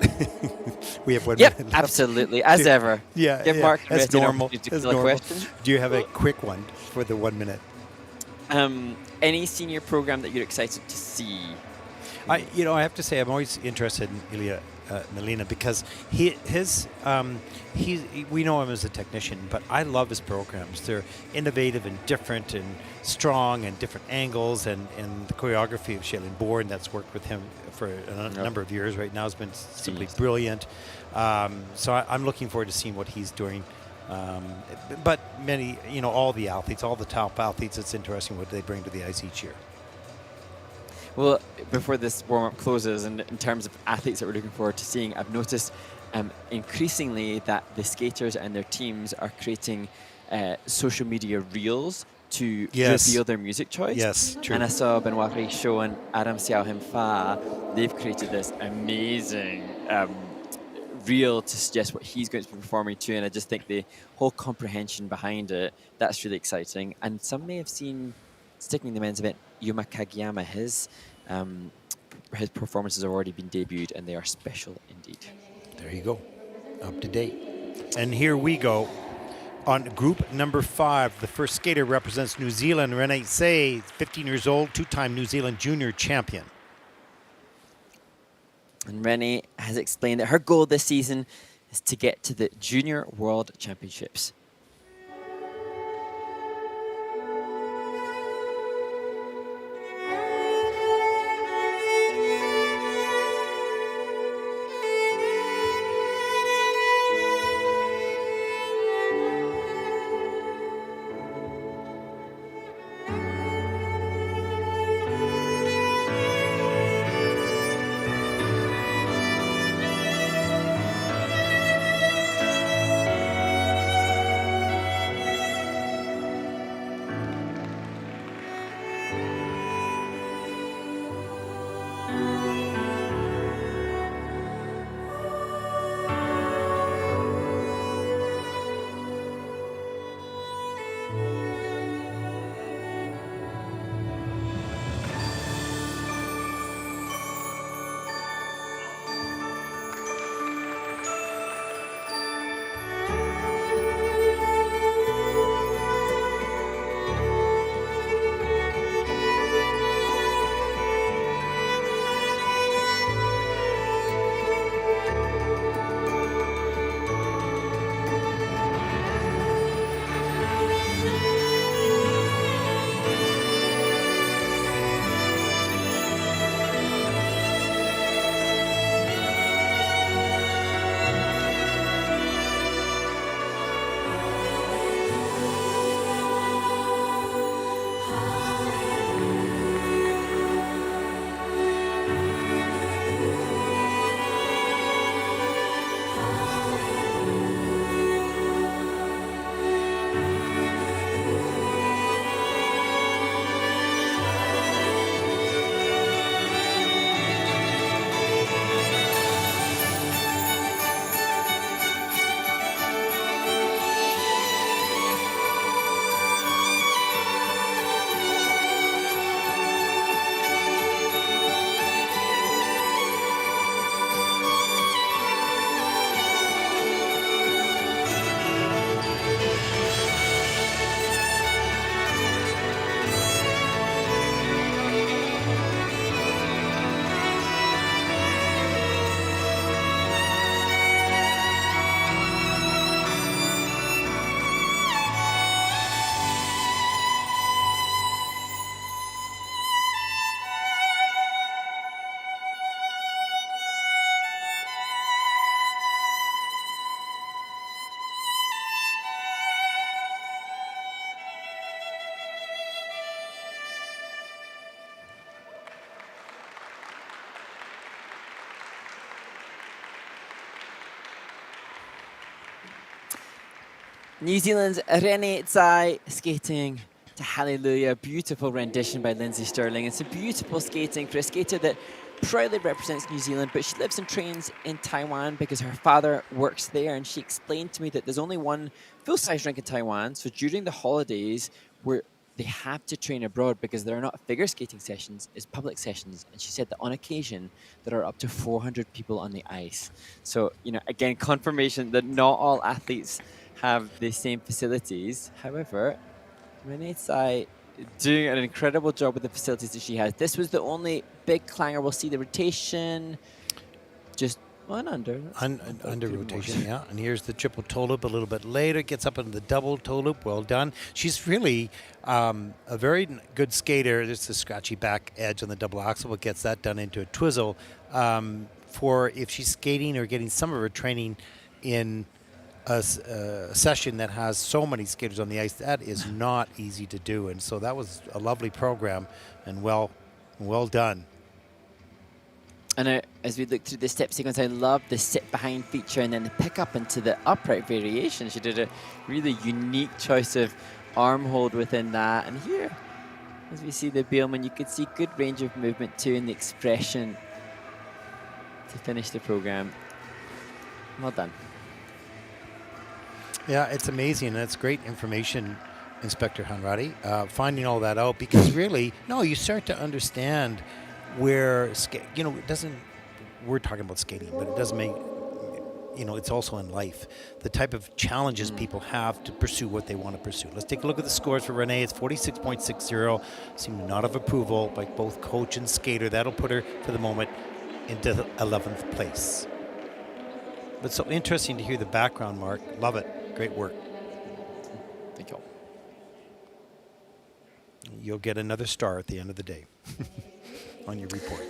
we have 1
Yep,
minute left.
absolutely, as ever.
Yeah,
Give
yeah,
Mark
that's
Reti an
normal.
opportunity to
That's
fill a
normal.
question.
Do you have a quick one for the 1 minute?
Any senior program that you're excited to see?
I have to say I'm always interested in Ilya Milina because we know him as a technician, but I love his programs. They're innovative and different and strong and different angles, and the choreography of Shailene Bourne that's worked with him for a number of years right now has been simply brilliant. So I'm looking forward to seeing what he's doing. But many, all the athletes, all the top athletes, it's interesting what they bring to the ice each year.
Well, before this warm-up closes, and in terms of athletes that we're looking forward to seeing, I've noticed increasingly that the skaters and their teams are creating social media reels to reveal their music choice.
Yes, true.
And I saw Benoit Richaud and Adam Xiaohim Fa. They've created this amazing reel to suggest what he's going to be performing to, and I just think the whole comprehension behind it, that's really exciting. And some may have seen, sticking in the men's event, Yuma Kageyama, his performances have already been debuted, and they are special indeed.
There you go, up to date. And here we go on group number 5. The first skater represents New Zealand, Renee Tsai, 15 years old, 2-time New Zealand junior champion.
And Renee has explained that her goal this season is to get to the Junior World Championships. New Zealand's Renee Tsai skating to Hallelujah. Beautiful rendition by Lindsay Sterling. It's a beautiful skating for a skater that proudly represents New Zealand, but she lives and trains in Taiwan because her father works there. And she explained to me that there's only one full-size rink in Taiwan. So during the holidays, where they have to train abroad because there are not figure skating sessions, it's public sessions. And she said that on occasion, there are up to 400 people on the ice. So, again, confirmation that not all athletes have the same facilities. However, Renee Tsai doing an incredible job with the facilities that she has. This was the only big clanger. We'll see the rotation. Just one under.
Under rotation, yeah. And here's the triple toe loop a little bit later. Gets up into the double toe loop. Well done. She's really a very good skater. There's the scratchy back edge on the double axel, but gets that done into a twizzle. For if she's skating or getting some of her training in a session that has so many skaters on the ice, that is not easy to do. And so that was a lovely program and well done.
And as we look through the step sequence, I love the sit behind feature and then the pick up into the upright variation. She did a really unique choice of arm hold within that. And here, as we see the Bielman, you could see good range of movement too in the expression to finish the program. Well done.
Yeah, it's amazing, and it's great information, Inspector Hanratty, finding all that out, because really, you start to understand where, it doesn't, we're talking about skating, but it doesn't make, it's also in life, the type of challenges people have to pursue what they want to pursue. Let's take a look at the scores for Renee. It's 46.60, seem not of approval by both coach and skater. That'll put her, for the moment, into the 11th place. But so interesting to hear the background, Mark. Love it. Great work.
Thank you.
You'll get another star at the end of the day on your report.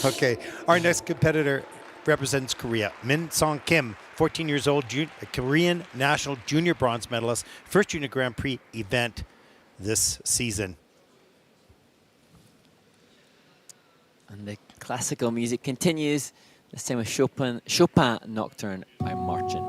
Okay, our next competitor represents Korea. Minsong Kim, 14 years old, Korean national junior bronze medalist, first junior Grand Prix event this season.
And the classical music continues, this time with Chopin Nocturne by Martin.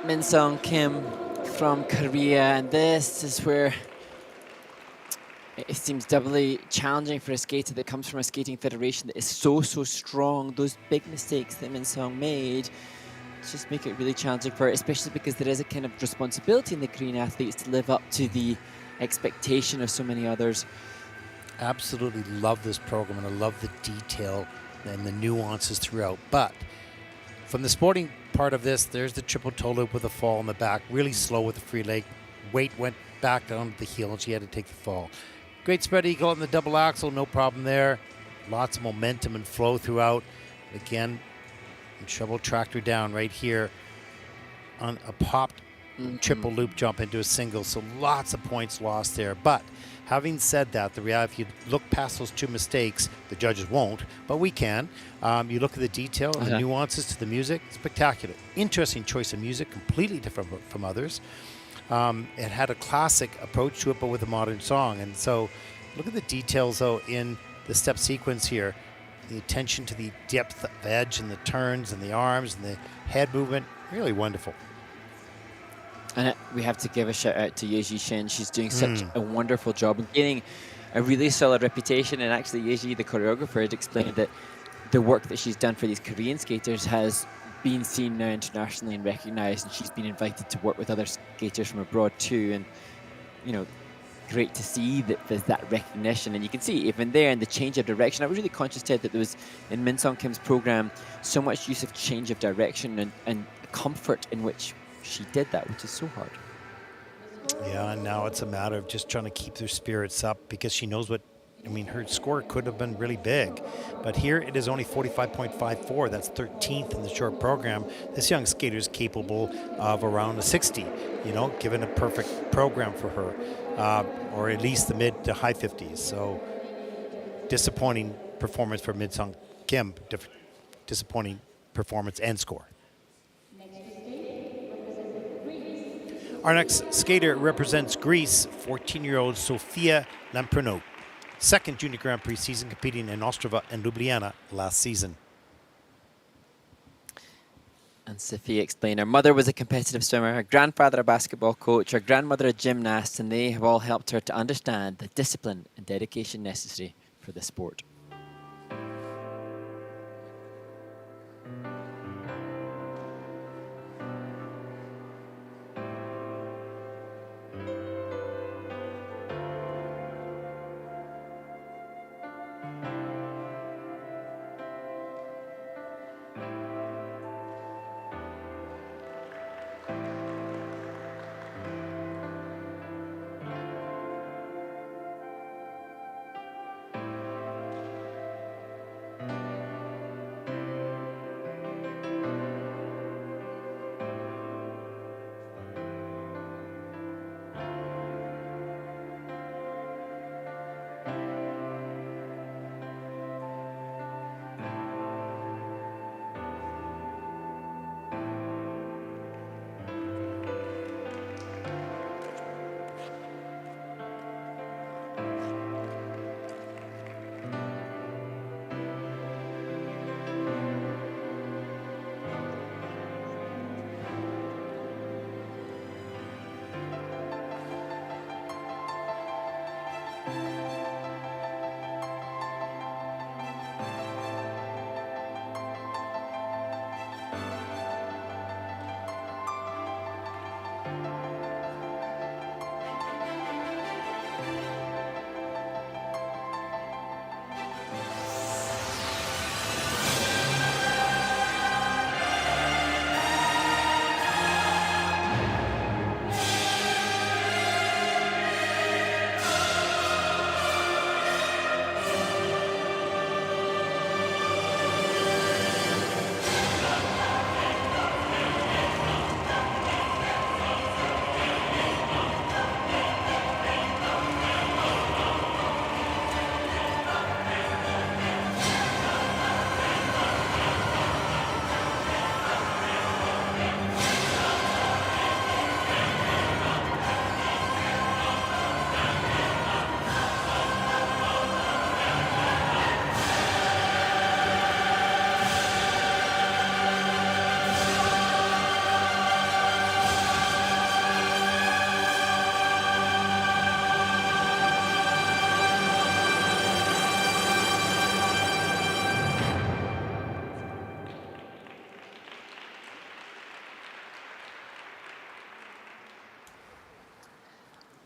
Minsong Kim from Korea, and this is where it seems doubly challenging for a skater that comes from a skating federation that is so strong. Those big mistakes that Minsong made just make it really challenging for her, especially because there is a kind of responsibility in the Korean athletes to live up to the expectation of so many others.
Absolutely love this program, and I love the detail and the nuances throughout. But from the sporting part of this, there's the triple toe loop with a fall in the back, really slow with the free leg. Weight went back down to the heel, and she had to take the fall. Great spread eagle on the double axel, no problem there. Lots of momentum and flow throughout. Again, treble tracked her down right here on a popped triple loop jump into a single, so lots of points lost there. But having said that, the reality, if you look past those two mistakes, the judges won't, but we can. You look at the detail and the nuances to the music, spectacular. Interesting choice of music, completely different from others. It had a classic approach to it, but with a modern song. And so look at the details, though, in the step sequence here. The attention to the depth of edge and the turns and the arms and the head movement, really wonderful.
And we have to give a shout out to Yeji Shin. She's doing such a wonderful job and gaining a really solid reputation. And actually, Yeji, the choreographer, had explained that the work that she's done for these Korean skaters has been seen now internationally and recognized. And she's been invited to work with other skaters from abroad too. And, you know, great to see that there's that recognition. And you can see even there in the change of direction. I was really conscious, Ted, that there was in Minsong Kim's program so much use of change of direction and comfort in which she did that, which is so hard.
Yeah, and now it's a matter of just trying to keep their spirits up, because she knows what, I mean, her score could have been really big. But here it is only 45.54. That's 13th in the short program. This young skater is capable of around a 60, you know, given a perfect program for her, or at least the mid to high 50s. So disappointing performance for Minsong Kim, disappointing performance and score. Our next skater represents Greece, 14-year-old Sofia Lamprinou. Second Junior Grand Prix season, competing in Ostrava and Ljubljana last season.
And Sophia explained her mother was a competitive swimmer, her grandfather a basketball coach, her grandmother a gymnast, and they have all helped her to understand the discipline and dedication necessary for the sport.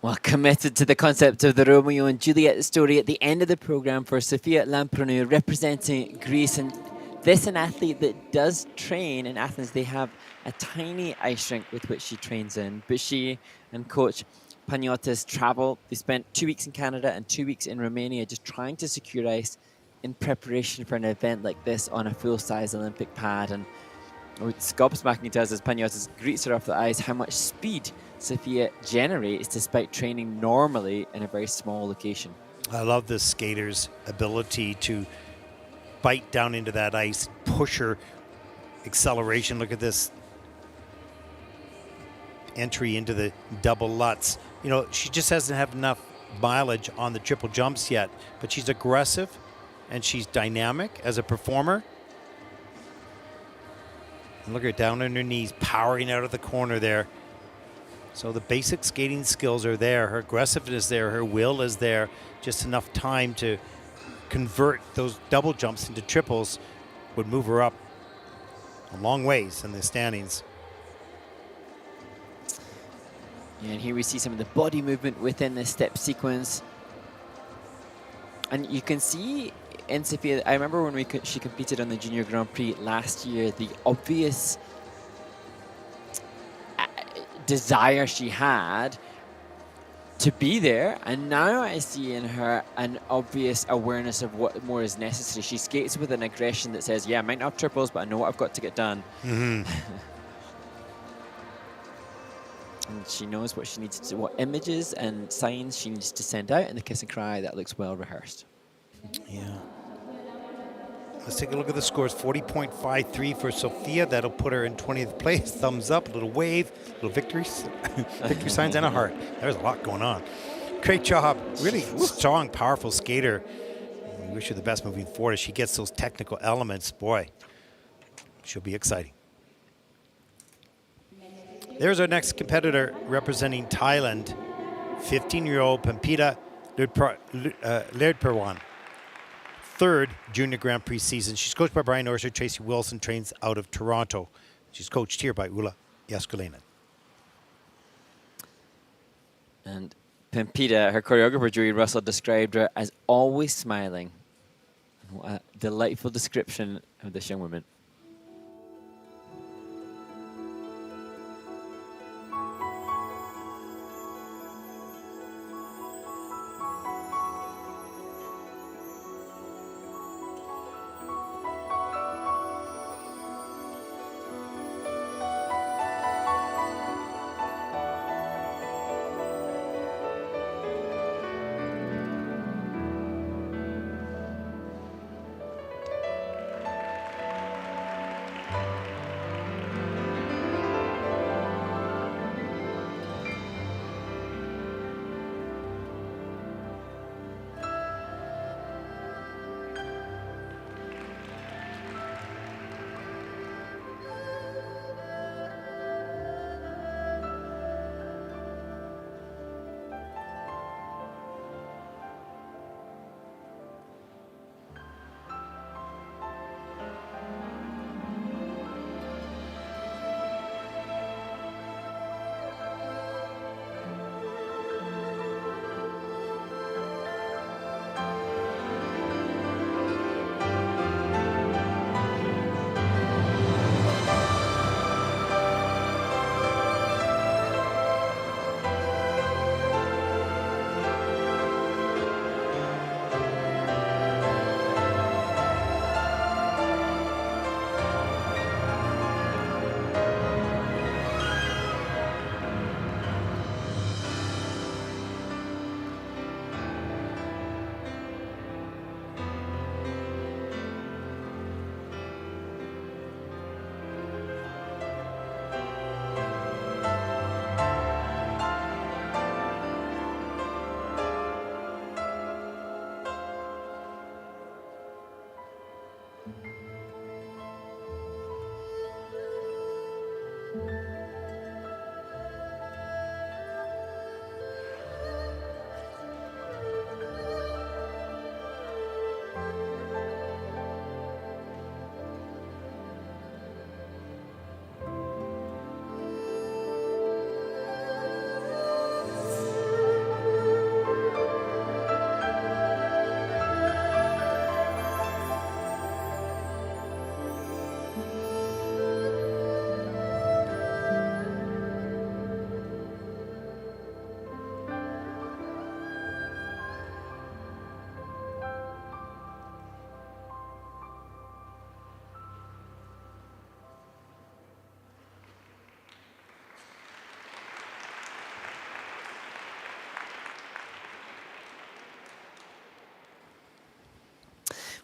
Well, committed to the concept of the Romeo and Juliet story at the end of the programme for Sofia Lamprinou representing Greece. And this an athlete that does train in Athens. They have a tiny ice rink with which she trains in. But she and coach Paniotis travel. They spent 2 weeks in Canada and 2 weeks in Romania just trying to secure ice in preparation for an event like this on a full-size Olympic pad. And what's gobsmacking to us as Paniotis greets her off the ice how much speed Sofia generates despite training normally in a very small location.
I love this skater's ability to bite down into that ice, push her acceleration. Look at this entry into the double Lutz. You know, she just doesn't have enough mileage on the triple jumps yet, but she's aggressive and she's dynamic as a performer. And look at her down on her knees, powering out of the corner there. So the basic skating skills are there. Her aggressiveness is there. Her will is there. Just enough time to convert those double jumps into triples would move her up a long ways in the standings.
And here we see some of the body movement within this step sequence. And you can see in Sofia, I remember when she competed on the Junior Grand Prix last year, the obvious desire she had to be there. And now I see in her an obvious awareness of what more is necessary. She skates with an aggression that says, yeah, I might not have triples, but I know what I've got to get done.
Mm-hmm.
And she knows what she needs to do, what images and signs she needs to send out in the kiss and cry. That looks well rehearsed.
Yeah. Let's take a look at the scores. 40.53 for Sofia. That'll put her in 20th place. Thumbs up, a little wave, little victory signs, and a heart. There's a lot going on. Great job. Really strong, powerful skater. We wish her the best moving forward as she gets those technical elements. Boy, she'll be exciting. There's our next competitor representing Thailand, 15-year-old Pimmpida Lerdpraiwan. Third Junior Grand Prix season. She's coached by Brian Orser. Tracy Wilson trains out of Toronto. She's coached here by Ulla Jaskulinen.
And Pimmpida, her choreographer Joey Russell described her as always smiling. What a delightful description of this young woman.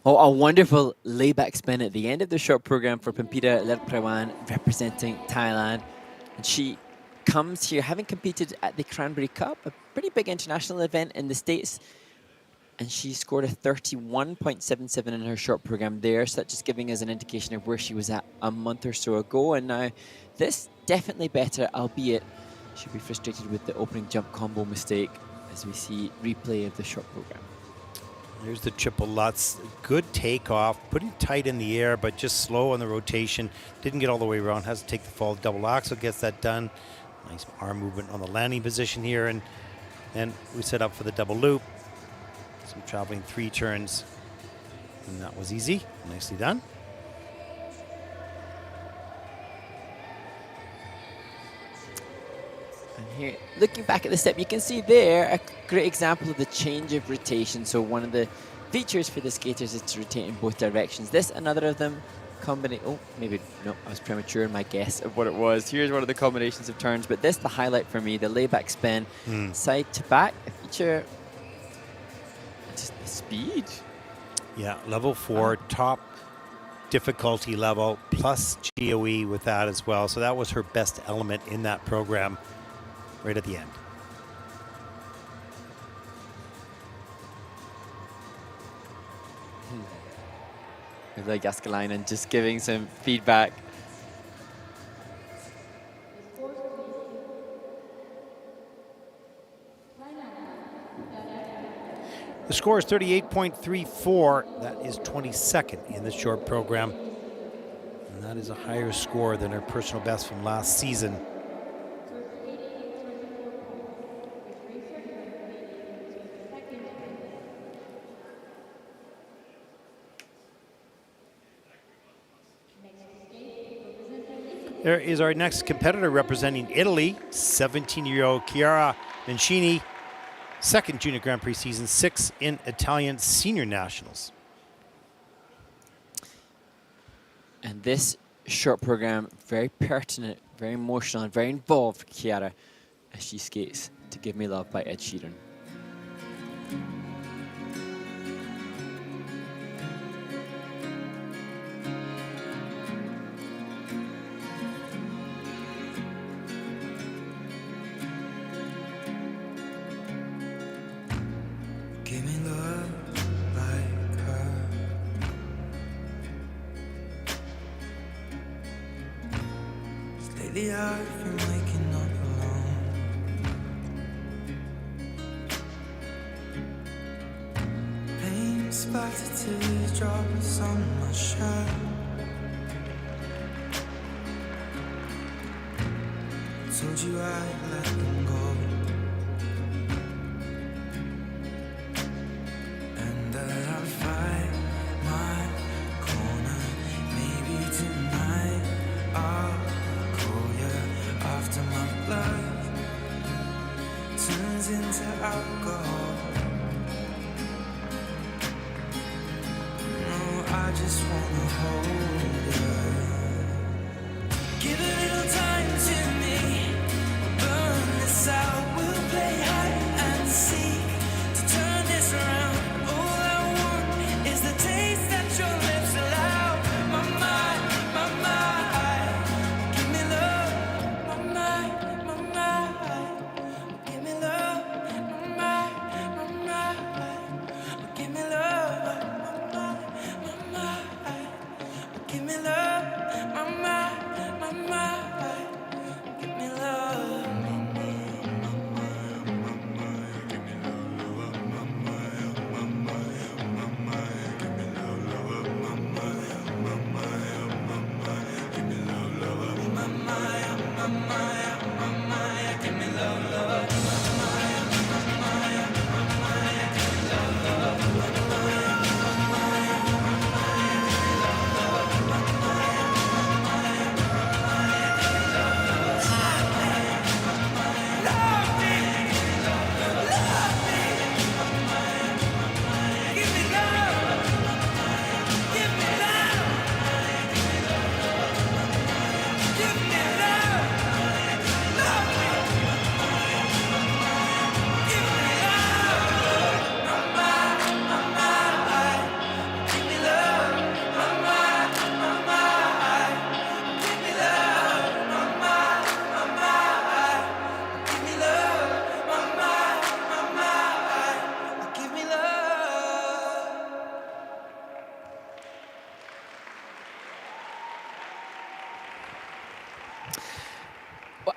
Oh, a wonderful layback spin at the end of the short program for Pimmpida Lerdpraiwan representing Thailand. And she comes here having competed at the Cranberry Cup, a pretty big international event in the States. And she scored a 31.77 in her short program there. So that's just giving us an indication of where she was at a month or so ago. And now this definitely better, albeit she'll be frustrated with the opening jump combo mistake as we see replay of the short program.
There's the triple Lutz. Good takeoff, pretty tight in the air, but just slow on the rotation. Didn't get all the way around. Has to take the fall. Double axel gets that done. Nice arm movement on the landing position here. And then we set up for the double loop. Some traveling 3 turns. And that was easy. Nicely done.
And here, looking back at the step, you can see there a great example of the change of rotation. So one of the features for the skaters is to rotate in both directions. This, another of them, oh, maybe, no, I was premature in my guess of what it was. Here's one of the combinations of turns, but this, the highlight for me, the layback spin, side to back, a feature, just the speed.
Yeah, level 4, top difficulty level, plus GOE with that as well. So that was her best element in that program right at the end.
Like Jaskalainen just giving some feedback.
The score is 38.34. That is 22nd in the short program. And that is a higher score than her personal best from last season. There is our next competitor representing Italy, 17-year-old Chiara Minighini, second Junior Grand Prix season, 6 in Italian Senior Nationals.
And this short program, very pertinent, very emotional, and very involved for Chiara as she skates to Give Me Love by Ed Sheeran.
Give me love like her. Lately I've been waking up alone. Pain splattered teardrops on my shirt. Told you I'd let them go. And that I'd fight my corner. Maybe tonight I'll call you after my blood turns into alcohol. No, I just wanna hold you. Give a little time to me. We'll burn this out. We'll play hide and seek to turn this around. All I want is the taste that your lips allow. My mind, my mind. Give me love. My mind, my mind. Give me love. My mind, my mind. Give me love. My mind, my mind. Give me love. My mind, my mind.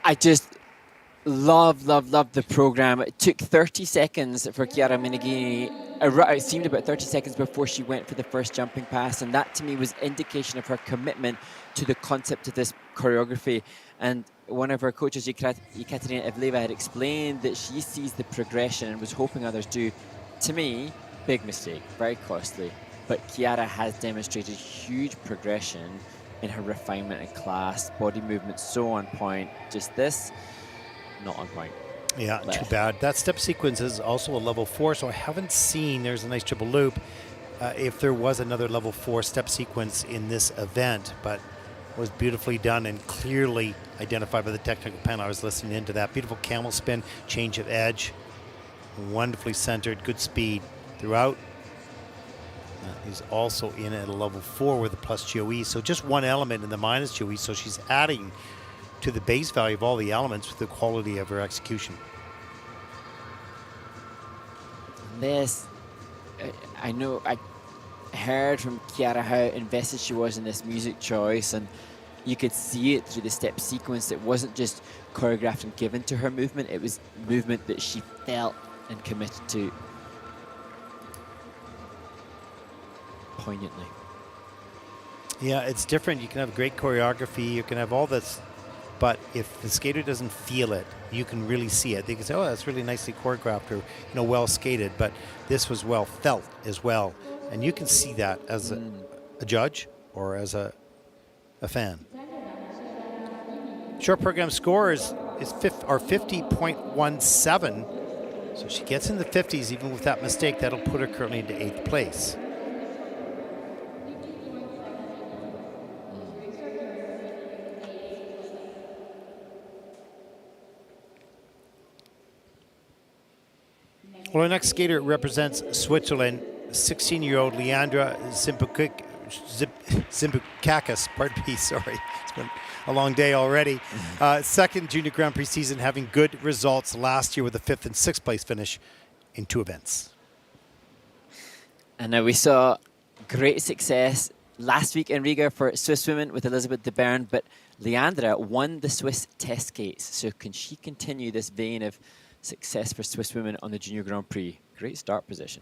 I just love the program. It took 30 seconds for Chiara Minighini. It seemed about 30 seconds before she went for the first jumping pass, and that to me was indication of her commitment to the concept of this choreography. And one of her coaches, Ekaterina Evleva, had explained that she sees the progression and was hoping others do. To me, big mistake, very costly. But Chiara has demonstrated huge progression in her refinement and class, body movement so on point. Just this, not on point.
Yeah, too bad. That step sequence is also a level 4, so I haven't seen, there's a nice triple loop, if there was another level 4 step sequence in this event, but was beautifully done and clearly identified by the technical panel. I was listening into that. Beautiful camel spin, change of edge, wonderfully centered, good speed throughout. He's also in at a level 4 with a plus GOE, so just one element in the minus GOE, so she's adding to the base value of all the elements with the quality of her execution.
This, I know, I heard from Chiara how invested she was in this music choice, and you could see it through the step sequence. It wasn't just choreographed and given to her movement, it was movement that she felt and committed to poignantly.
Yeah, it's different. You can have great choreography, you can have all this, but if the skater doesn't feel it, you can really see it. They can say, oh, that's really nicely choreographed or well skated, but this was well felt as well. And you can see that as a judge or as a fan. Short program score is 50.17. So she gets in the 50s even with that mistake. That'll put her currently into 8th place. Well, our next skater represents Switzerland, 16-year-old Leandra Tsimpoukakis. Pardon me, sorry. It's been a long day already. Second Junior Grand Prix season, having good results last year with a 5th and 6th place finish in 2 events.
And now we saw great success last week in Riga for Swiss women with Elisabeth de Bern, but Leandra won the Swiss test skates. So can she continue this vein of success for Swiss women on the Junior Grand Prix? Great start position.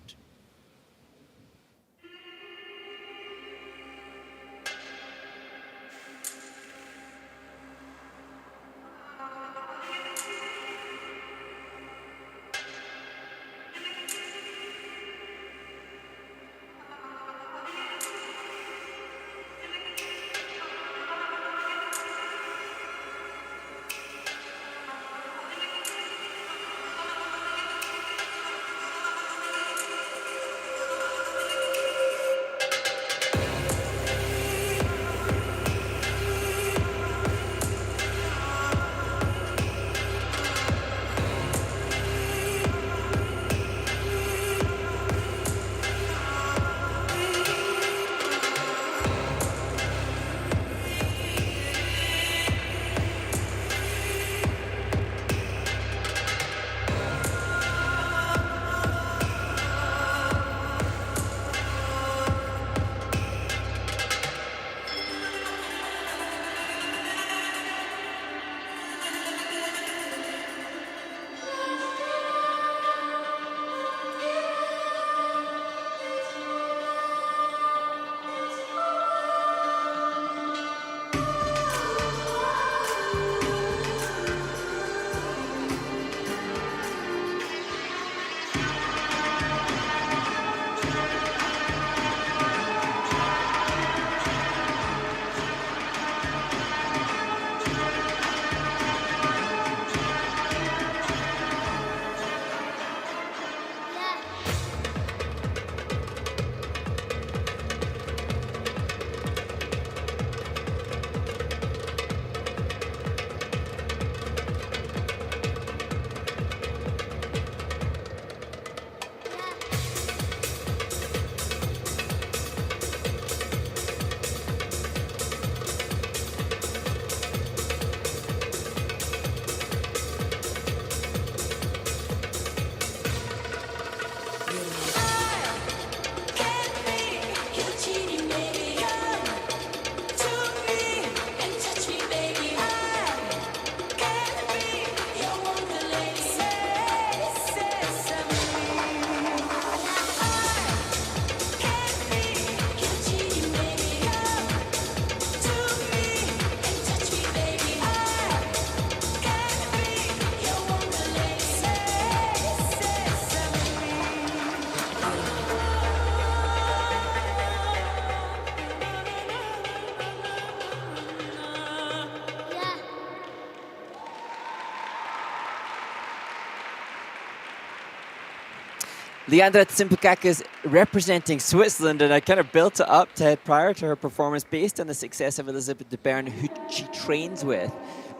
Leandra Tsimpoukakis representing Switzerland, and I kind of built it up to prior to her performance based on the success of Elisabeth de Bern, who she trains with.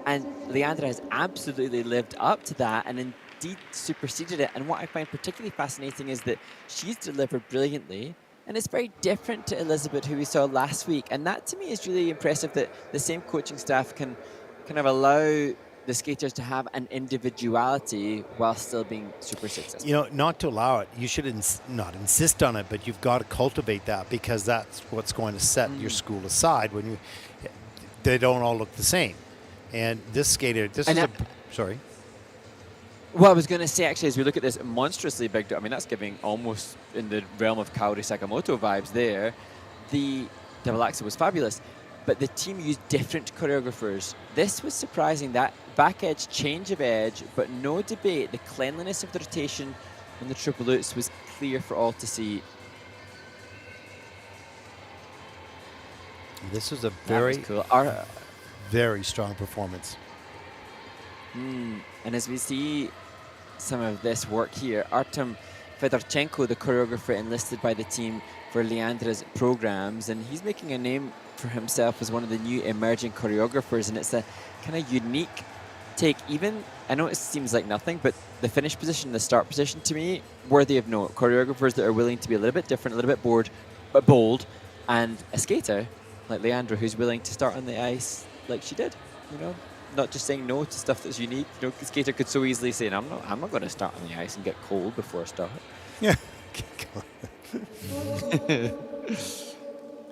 And Leandra has absolutely lived up to that and indeed superseded it. And what I find particularly fascinating is that she's delivered brilliantly, and it's very different to Elisabeth, who we saw last week. And that to me is really impressive, that the same coaching staff can kind of allow the skaters to have an individuality while still being super successful.
You know, not to allow it, you should not insist on it, but you've got to cultivate that, because that's what's going to set your school aside when they don't all look the same. And this skater, sorry.
Well, I was going to say, actually, as we look at this monstrously big, I mean, that's giving almost in the realm of Kaori Sakamoto vibes there. The double axel was fabulous, but the team used different choreographers. This was surprising, that back edge, change of edge, but no debate. The cleanliness of the rotation on the triple lutz was clear for all to see.
This was a very,
cool.
very strong performance.
And as we see some of this work here, Artem Fedorchenko, the choreographer enlisted by the team for Leandra's programs, and he's making a name for himself as one of the new emerging choreographers, and it's a kind of unique take. Even, I know it seems like nothing, but the finish position, the start position, to me, worthy of note. Choreographers that are willing to be a little bit different, a little bit bold, and a skater like Leandra, who's willing to start on the ice like she did, you know, not just saying no to stuff that's unique. You know, the skater could so easily say, I'm not going to start on the ice and get cold before I start.
Yeah.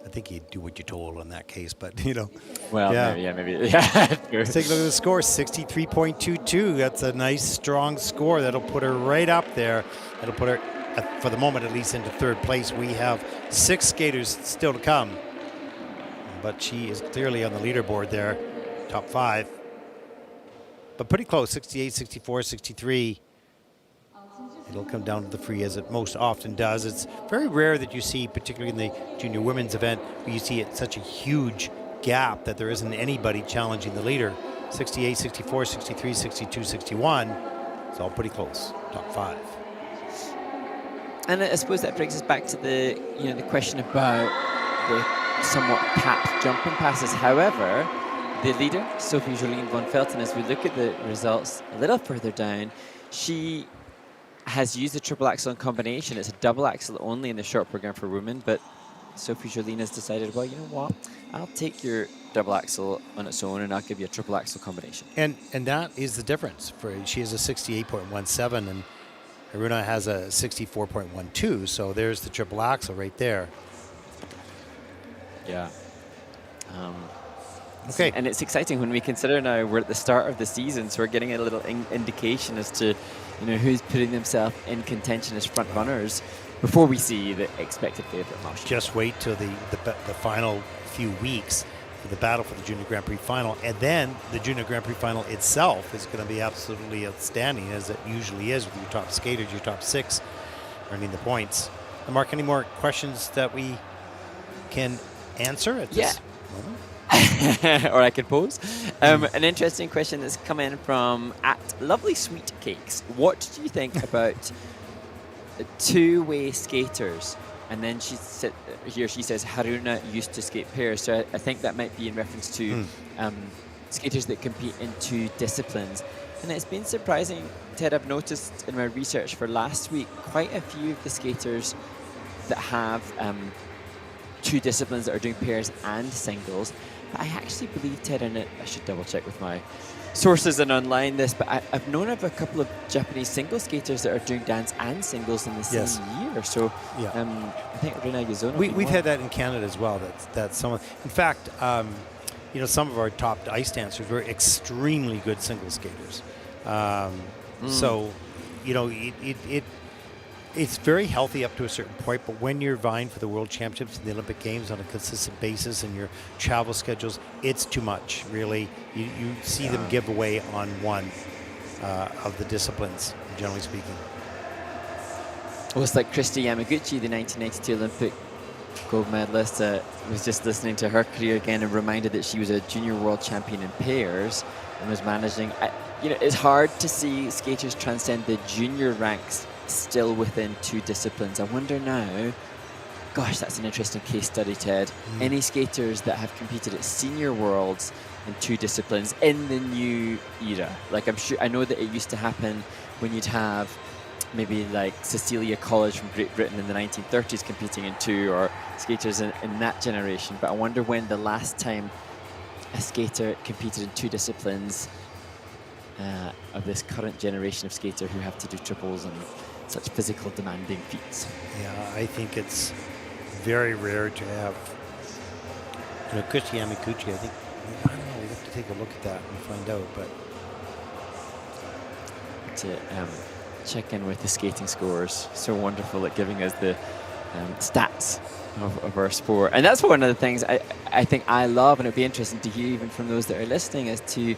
I think you'd do what you're told in that case, but you know.
Well,
yeah,
maybe.
Let's take a look at the score, 63.22. That's a nice, strong score. That'll put her right up there. That'll put her, for the moment at least, into third place. We have 6 skaters still to come, but she is clearly on the leaderboard there, top 5. But pretty close, 68, 64, 63. It'll come down to the free, as it most often does. It's very rare that you see, particularly in the junior women's event, where you see it such a huge gap that there isn't anybody challenging the leader. 68, 64, 63, 62, 61. It's all pretty close, top 5.
And I suppose that brings us back to the question about the somewhat capped jumping passes. However, the leader, Sophie Von Felten, as we look at the results a little further down, she has used the triple axel in combination. It's a double axel only in the short program for women, but Sophie Jolien has decided, well, you know what, I'll take your double axel on its own and I'll give you a triple axel combination.
And that is the difference. She has a 68.17 and Haruna has a 64.12, so there's the triple axel right there.
Yeah.
Okay.
And it's exciting when we consider now we're at the start of the season, so we're getting a little indication as to who's putting themselves in contention as front runners before we see the expected favourite match.
Just wait till the final few weeks for the battle for the Junior Grand Prix final, and then the Junior Grand Prix final itself is going to be absolutely outstanding, as it usually is with your top skaters, your top 6 earning the points. And Mark, any more questions that we can answer at this moment?
Or I could pose. An interesting question that's come in from @LovelySweetCakes. What do you think about two-way skaters? And then she says Haruna used to skate pairs. So I think that might be in reference to skaters that compete in 2 disciplines. And it's been surprising, Ted. I've noticed in my research for last week quite a few of the skaters that have 2 disciplines that are doing pairs and singles. But I actually believe, Ted, and I should double check with my sources and online this, but I've known of a couple of Japanese single skaters that are doing dance and singles in the same year. So I think Rina Yuzono.
We've had that in Canada as well. That's some. In fact, some of our top ice dancers were extremely good single skaters. So, it's very healthy up to a certain point, but when you're vying for the World Championships and the Olympic Games on a consistent basis and your travel schedules, it's too much, really. You see them give away on one of the disciplines, generally speaking.
Well, it's like Christy Yamaguchi, the 1992 Olympic gold medalist. Was just listening to her career again and reminded that she was a junior world champion in pairs and was managing. It's hard to see skaters transcend the junior ranks still within 2 disciplines. I wonder now, gosh, that's an interesting case study, Ted. Any skaters that have competed at senior worlds in 2 disciplines in the new era? Like, I know that it used to happen when you'd have maybe like Cecilia College from Great Britain in the 1930s competing in 2, or skaters in that generation. But I wonder when the last time a skater competed in 2 disciplines of this current generation of skater who have to do triples and such physical demanding feats.
Yeah, I think it's very rare to have, Christy Yamaguchi, I think, I don't know, we have to take a look at that and find out, but.
To check in with the skating scores. So wonderful at giving us the stats of our sport. And that's one of the things I think I love, and it'd be interesting to hear even from those that are listening as to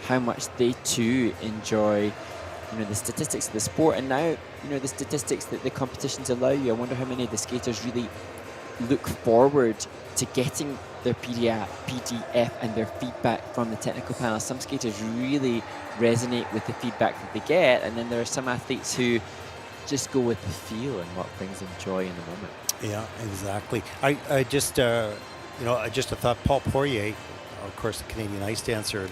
how much they too enjoy the statistics of the sport, and now the statistics that the competitions allow you. I wonder how many of the skaters really look forward to getting their PDF and their feedback from the technical panel. Some skaters really resonate with the feedback that they get, and then there are some athletes who just go with the feel and what brings them joy in the moment.
Yeah, exactly. I just thought Paul Poirier, of course, the Canadian ice dancer,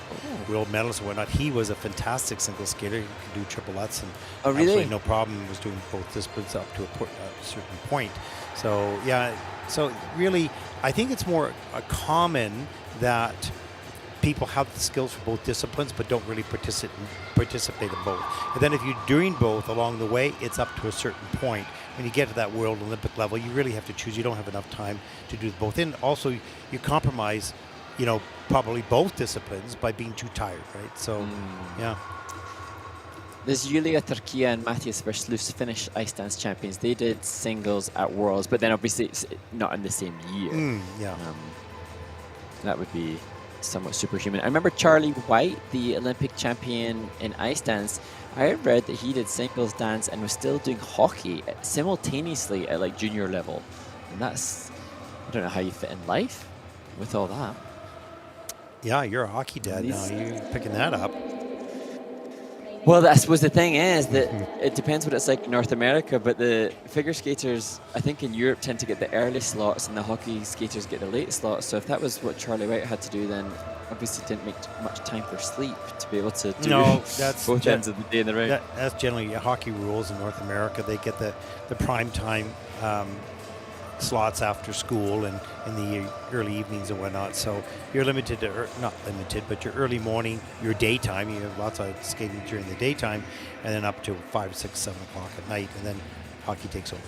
world medalist and whatnot, he was a fantastic single skater. He could do triplettes and absolutely no problem. He was doing both disciplines up to a certain point. So, yeah, so really, I think it's more common that people have the skills for both disciplines but don't really participate in both. And then if you're doing both along the way, it's up to a certain point. When you get to that World Olympic level, you really have to choose. You don't have enough time to do both. And also, you compromise, probably both disciplines by being too tired, right? So, yeah.
There's Yulia Turkia and Matthias Verslus, Finnish ice dance champions. They did singles at Worlds, but then obviously it's not in the same year. That would be somewhat superhuman. I remember Charlie White, the Olympic champion in ice dance. I read that he did singles dance and was still doing hockey simultaneously at like junior level. And that's, I don't know how you fit in life with all that.
Yeah, you're a hockey dad now. You're picking that up.
Well, I suppose the thing is that it depends what it's like in North America, but the figure skaters, I think in Europe, tend to get the early slots and the hockey skaters get the late slots. So if that was what Charlie White had to do, then obviously didn't make much time for sleep to be able to do both ends of the day in the round.
That's generally hockey rules in North America. They get the prime time slots after school and in the early evenings and whatnot. So you're limited to, not limited, but your early morning, your daytime. You have lots of skating during the daytime, and then up to 5, 6, 7 o'clock at night, and then hockey takes over.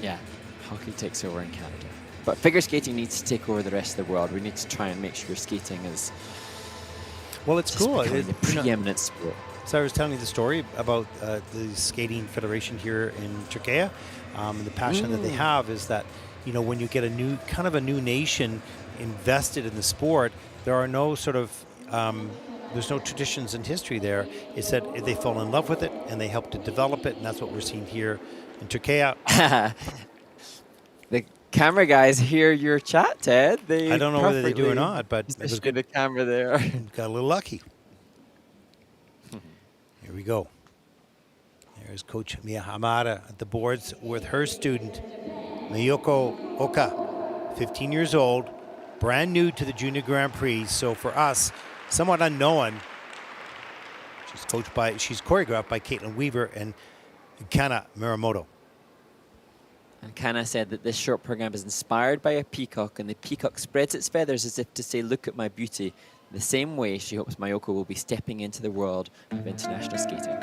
Yeah, hockey takes over in Canada. But figure skating needs to take over the rest of the world. We need to try and make sure skating is
it's cool.
It's the preeminent sport.
So I was telling you the story about the skating federation here in Turkey, and the passion that they have is that, when you get a new nation invested in the sport, there are no sort of there's no traditions and history there. It's that they fall in love with it and they help to develop it, and that's what we're seeing here in Turkey.
The camera guys hear your chat, Ted.
I don't know whether they do or not, but it was good.
The camera there.
Got a little lucky. Here we go. There's Coach Mia Hamada at the boards with her student, Mayuko Oka, 15 years old, brand new to the Junior Grand Prix. So for us, somewhat unknown. She's choreographed by Caitlin Weaver and Kana Muramoto.
And Kana said that this short program is inspired by a peacock, and the peacock spreads its feathers as if to say, "Look at my beauty." The same way she hopes Mayuko will be stepping into the world of international skating.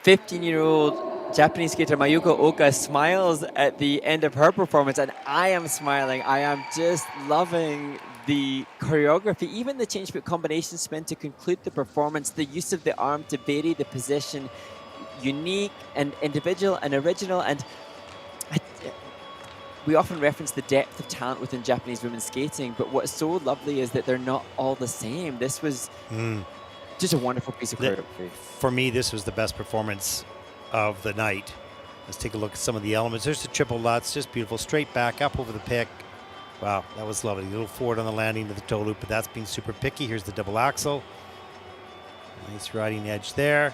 15-year-old Japanese skater Mayuko Oka smiles at the end of her performance, and I am smiling. I am just loving the choreography, even the change foot combination spin to conclude the performance, the use of the arm to vary the position, unique and individual and original. And we often reference the depth of talent within Japanese women's skating, but what's so lovely is that they're not all the same. This was just a wonderful piece of choreography.
For me, this was the best performance of the night. Let's take a look at some of the elements. There's the triple Lutz, just beautiful. Straight back, up over the pick. Wow, that was lovely. A little forward on the landing to the toe loop, but that's being super picky. Here's the double axel. Nice riding edge there.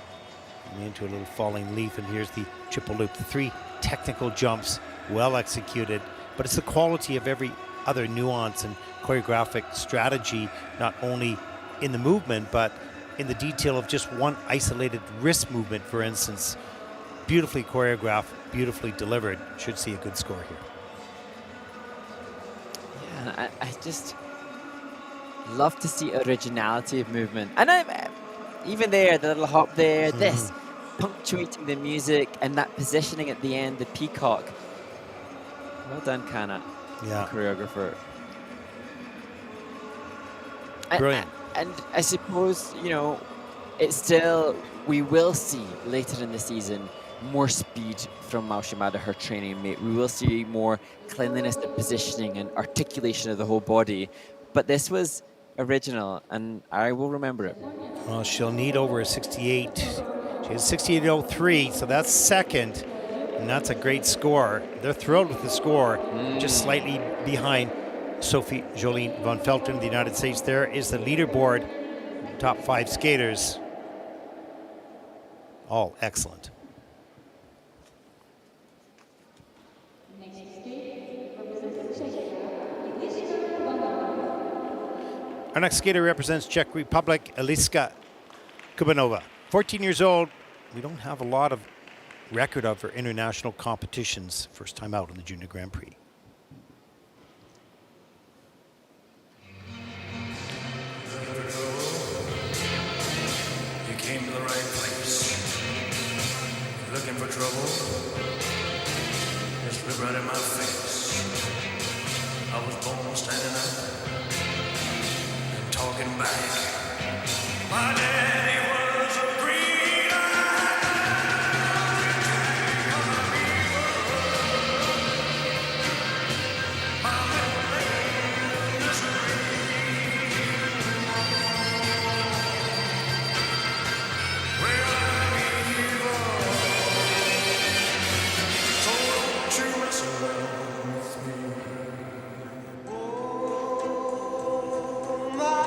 And into a little falling leaf, and here's the triple loop. The 3 technical jumps, well executed, but it's the quality of every other nuance and choreographic strategy, not only in the movement, but in the detail of just one isolated wrist movement, for instance. Beautifully choreographed, beautifully delivered. Should see a good score here.
Yeah, I just love to see originality of movement. And even there, the little hop there, this, punctuating the music and that positioning at the end, the peacock. Well done, Kana, choreographer.
Brilliant.
And I suppose, you know, it's still, we will see later in the season more speed from Mao Shimada, her training mate. We will see more cleanliness and positioning and articulation of the whole body. But this was original, and I will remember it.
Well, she'll need over a 68. She has 68.03, so that's second, and that's a great score. They're thrilled with the score, just slightly behind Sophie Von Felten, the United States. There is the leaderboard, top 5 skaters, all excellent. Our next skater represents Czech Republic, Aliska Kabanova. 14 years old. We don't have a lot of record of her international competitions. First time out in the Junior Grand Prix.
You came to the right place. Looking for trouble? Just look right in my face. I was born standing up and talking back. My daddy was a green my middle name is well, I'm evil. So don't you mess around with me. Oh, my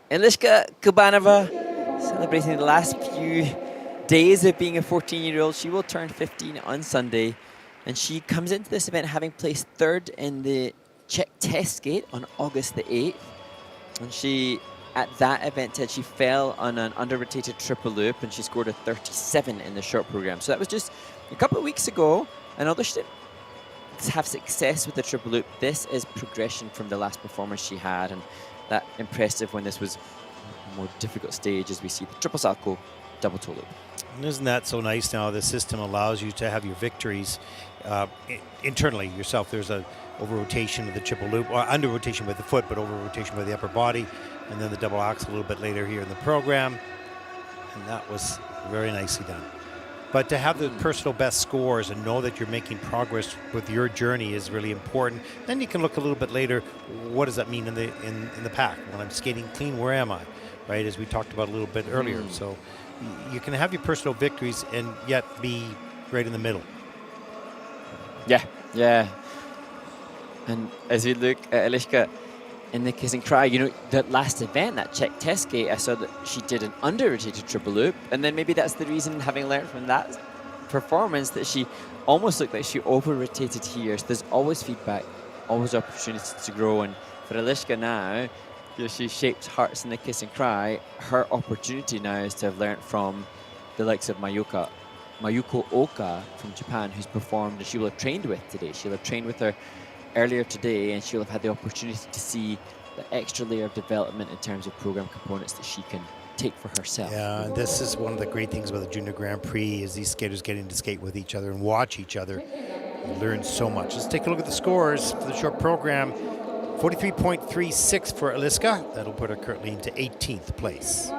Aliska Kabanova, celebrating the last few days of being a 14-year-old. She will turn 15 on Sunday, and she comes into this event having placed third in the Czech test skate on August the 8th. And she, at that event, said she fell on an under-rotated triple loop, and she scored a 37 in the short program. So that was just a couple of weeks ago, and although she didn't have success with the triple loop, this is progression from the last performance she had, and that impressive when this was a more difficult stage as we see the triple salto, double toe loop.
And isn't that so nice now? The system allows you to have your victories internally yourself. There's a over rotation of the triple loop, or under rotation with the foot, but over rotation with the upper body, and then the double axel a little bit later here in the program. And that was very nicely done. But to have the personal best scores and know that you're making progress with your journey is really important. Then you can look a little bit later, what does that mean in the pack? When I'm skating clean, where am I? Right, as we talked about a little bit earlier. So you can have your personal victories and yet be right in the middle.
Yeah. And as we look at Aliska in the kiss and cry, you know, that last event, that Czech test skate, I saw that she did an under-rotated triple loop, and then maybe that's the reason, having learned from that performance, that she almost looked like she over-rotated here. So there's always feedback, always opportunities to grow, and for Aliska now, you know, she shaped hearts in the kiss and cry. Her opportunity now is to have learned from the likes of Mayuko Oka from Japan, who's performed, and she will have trained with today. She'll have trained with her earlier today, and she'll have had the opportunity to see the extra layer of development in terms of program components that she can take for herself.
Yeah, and this is one of the great things about the Junior Grand Prix, is these skaters getting to skate with each other and watch each other and learn so much. Let's take a look at the scores for the short program. 43.36 for Aliska. That'll put her currently into 18th place.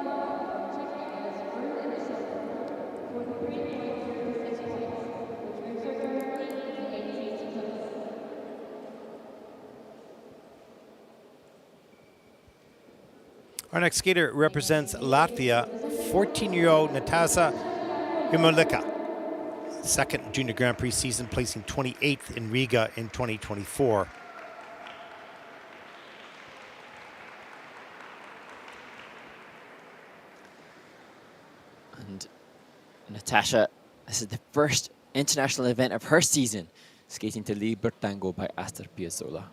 Our next skater represents Latvia, 14-year-old Natasa Jermolicka. Second Junior Grand Prix season, placing 28th in Riga in 2024.
And Natasha, this is the first international event of her season, skating to Liber Tango by Astor Piazzolla.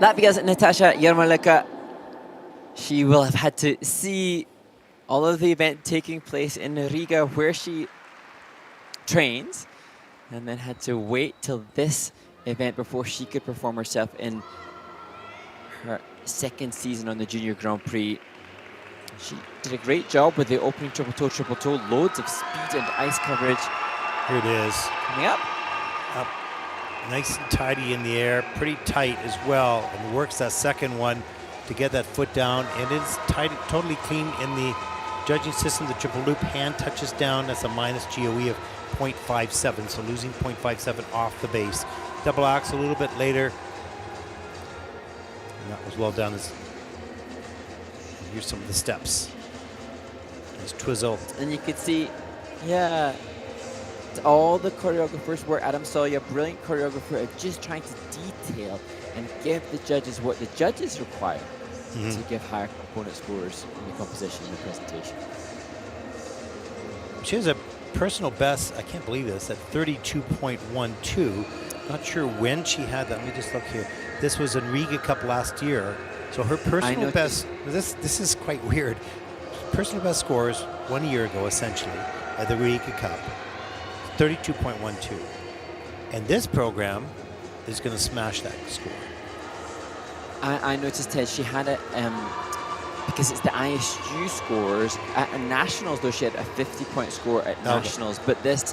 Latvia's Natasa Jermolicka, she will have had to see all of the event taking place in Riga where she trains, and then had to wait till this event before she could perform herself in her second season on the Junior Grand Prix. She did a great job with the opening triple toe, loads of speed and ice coverage.
Here it is.
Coming up.
Up. Nice and tidy in the air, pretty tight as well, and works that second one to get that foot down, and it's tight, totally clean in the judging system. The triple loop hand touches down. That's a minus GOE of 0.57, so losing 0.57 off the base. Double axe a little bit later. And that was well done. Here's some of the steps. Nice twizzle.
And you could see, yeah, all the choreographers were Adam Solya, brilliant choreographer, are just trying to detail and give the judges what the judges require to give higher component scores in the composition and the presentation.
She has a personal best, I can't believe this, at 32.12. Not sure when she had that. Let me just look here. This was in Riga Cup last year. So her personal best, this is quite weird. Personal best scores 1 year ago, essentially, at the Riga Cup, 32.12. And this program is going to smash that score.
I noticed, Ted, she had it, because it's the ISU scores. At Nationals, though, she had a 50-point score at Nationals, but that's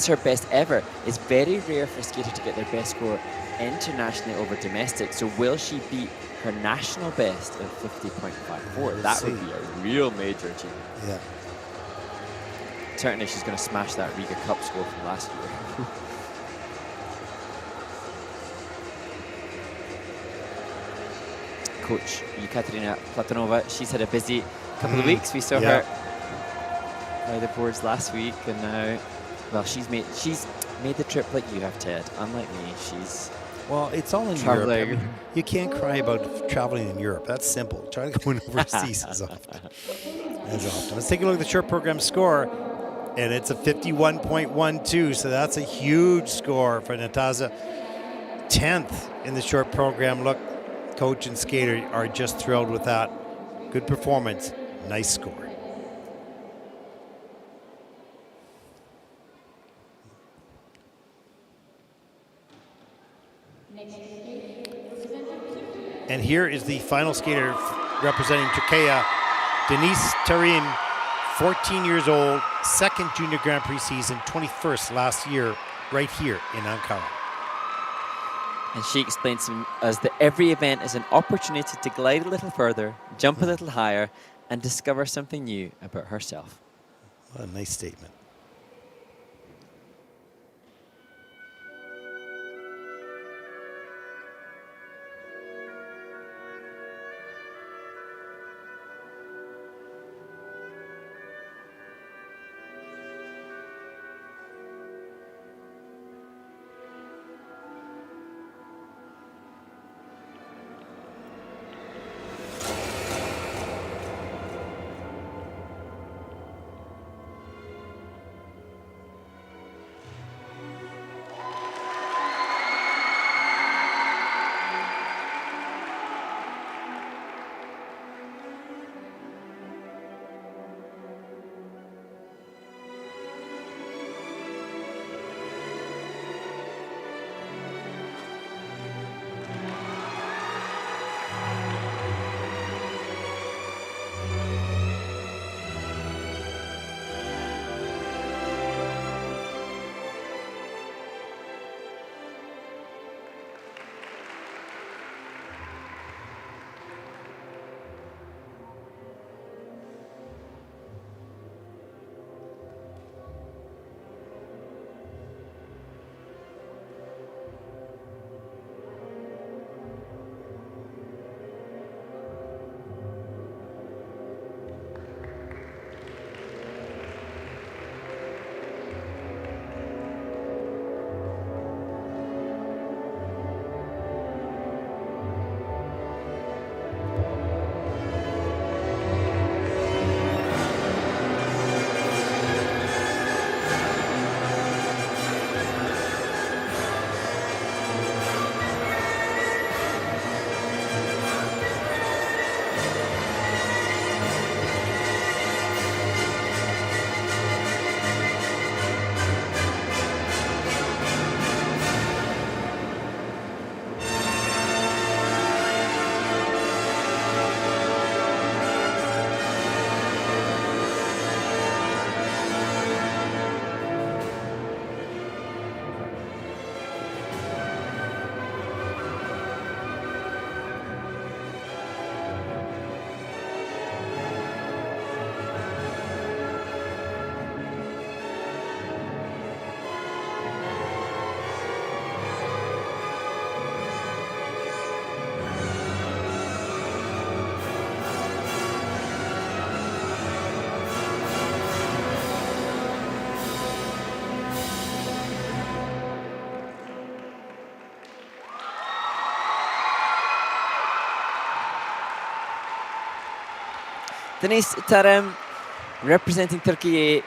her best ever. It's very rare for a skater to get their best score internationally over domestic. So will she beat her national best of 50.54? That would be a real major achievement.
Yeah.
Certainly she's going to smash that Riga Cup score from last year. Coach Ekaterina Platonova, she's had a busy couple of weeks. We saw her by the boards last week, and now, well, she's made the trip like you have, Ted. Unlike me, she's
it's all in Europe. I mean, you can't cry about traveling in Europe. That's simple. Try to go overseas as often. Let's take a look at the short program score, and it's a 51.12. So that's a huge score for Natasa. 10th in the short program. Look, coach and skater are just thrilled with that. Good performance. Nice score. And here is the final skater representing Turkey, Deniz Tarim, 14 years old, second Junior Grand Prix season, 21st last year, right here in Ankara.
And she explains to us that every event is an opportunity to glide a little further, jump a little higher, and discover something new about herself.
What a nice statement.
Deniz Tarim, representing Turkey,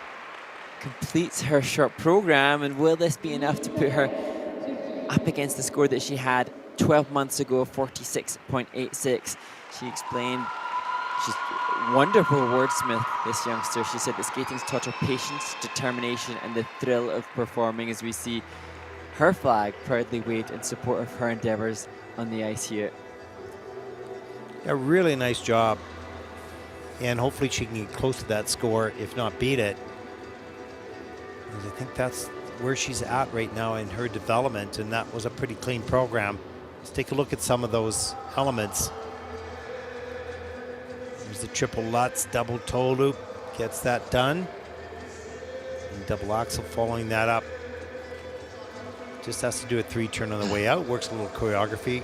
completes her short program, and will this be enough to put her up against the score that she had 12 months ago, 46.86? She explained she's a wonderful wordsmith, this youngster. She said that skating's taught her patience, determination, and the thrill of performing as we see her flag proudly waved in support of her endeavors on the ice here.
A really nice job. And hopefully she can get close to that score, if not beat it. Because I think that's where she's at right now in her development, and that was a pretty clean program. Let's take a look at some of those elements. There's the triple Lutz, double toe loop, gets that done. And double axel following that up. Just has to do a 3-turn on the way out. Works a little choreography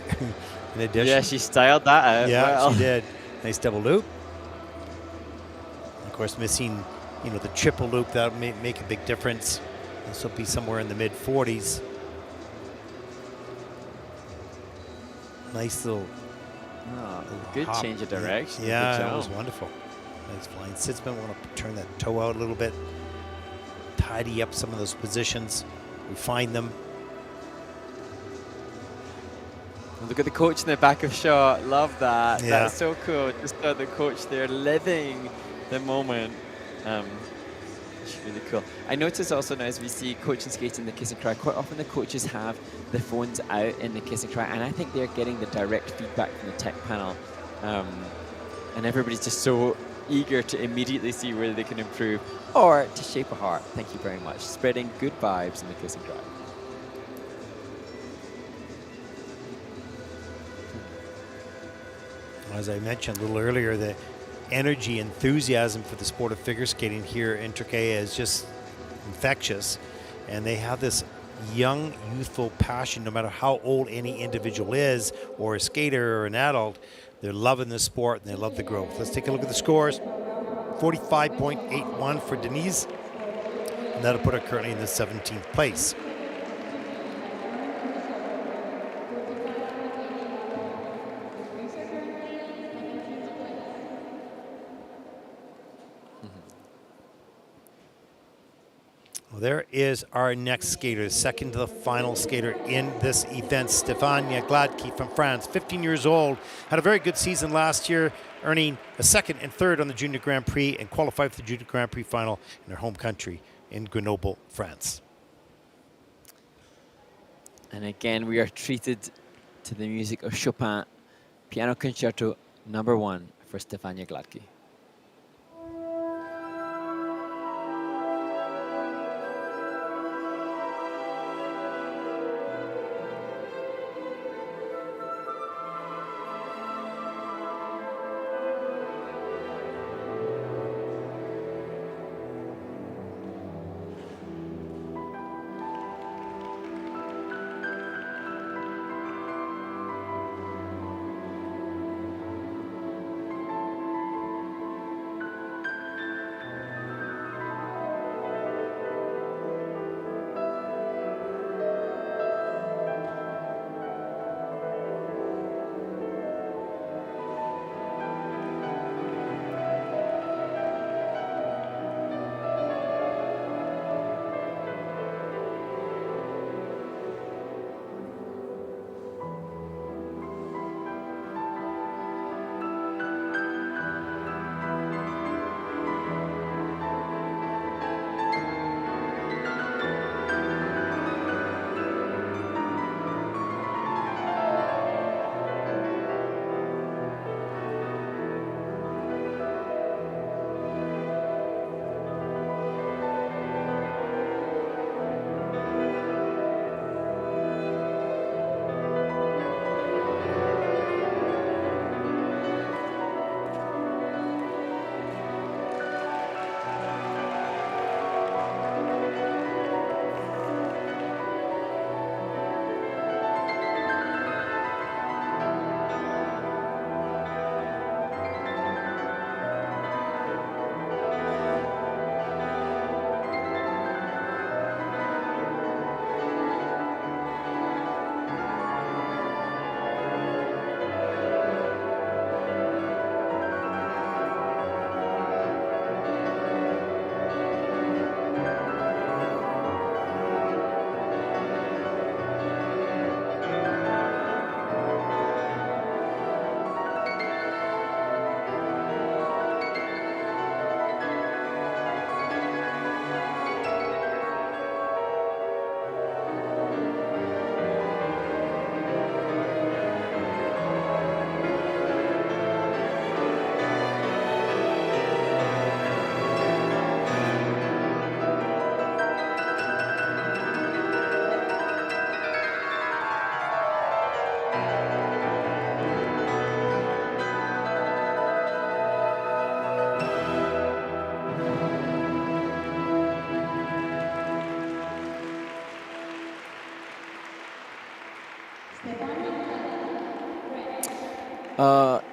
in addition.
Yeah, she styled that out.
Yeah,
well.
she did. Nice double loop. Of course, missing, the triple loop, that may make a big difference. This will be somewhere in the mid 40s. Nice little.
Good
hop.
change of direction.
Yeah,
Good
that was
job.
wonderful. Nice flying Sitzman. Want to turn that toe out a little bit. Tidy up some of those positions. Refine them.
Look at the coach in the back of shot. Love that.
Yeah.
That's so cool. Just got the coach there living the moment. It's really cool. I notice also now as we see coach and skate in the kiss and cry, quite often the coaches have the phones out in the kiss and cry, and I think they're getting the direct feedback from the tech panel. And everybody's just so eager to immediately see where they can improve or to shape a heart. Thank you very much. Spreading good vibes in the kiss and cry.
As I mentioned a little earlier, the energy, enthusiasm for the sport of figure skating here in Turkey is just infectious. And they have this young, youthful passion, no matter how old any individual is, or a skater or an adult. They're loving the sport and they love the growth. Let's take a look at the scores. 45.81 for Deniz. And that'll put her currently in the 17th place. Well, there is our next skater, second to the final skater in this event, Stefania Gladki from France, 15 years old, had a very good season last year, earning a second and third on the Junior Grand Prix and qualified for the Junior Grand Prix final in her home country in Grenoble, France.
And again, we are treated to the music of Chopin, Piano Concerto number 1 for Stefania Gladki.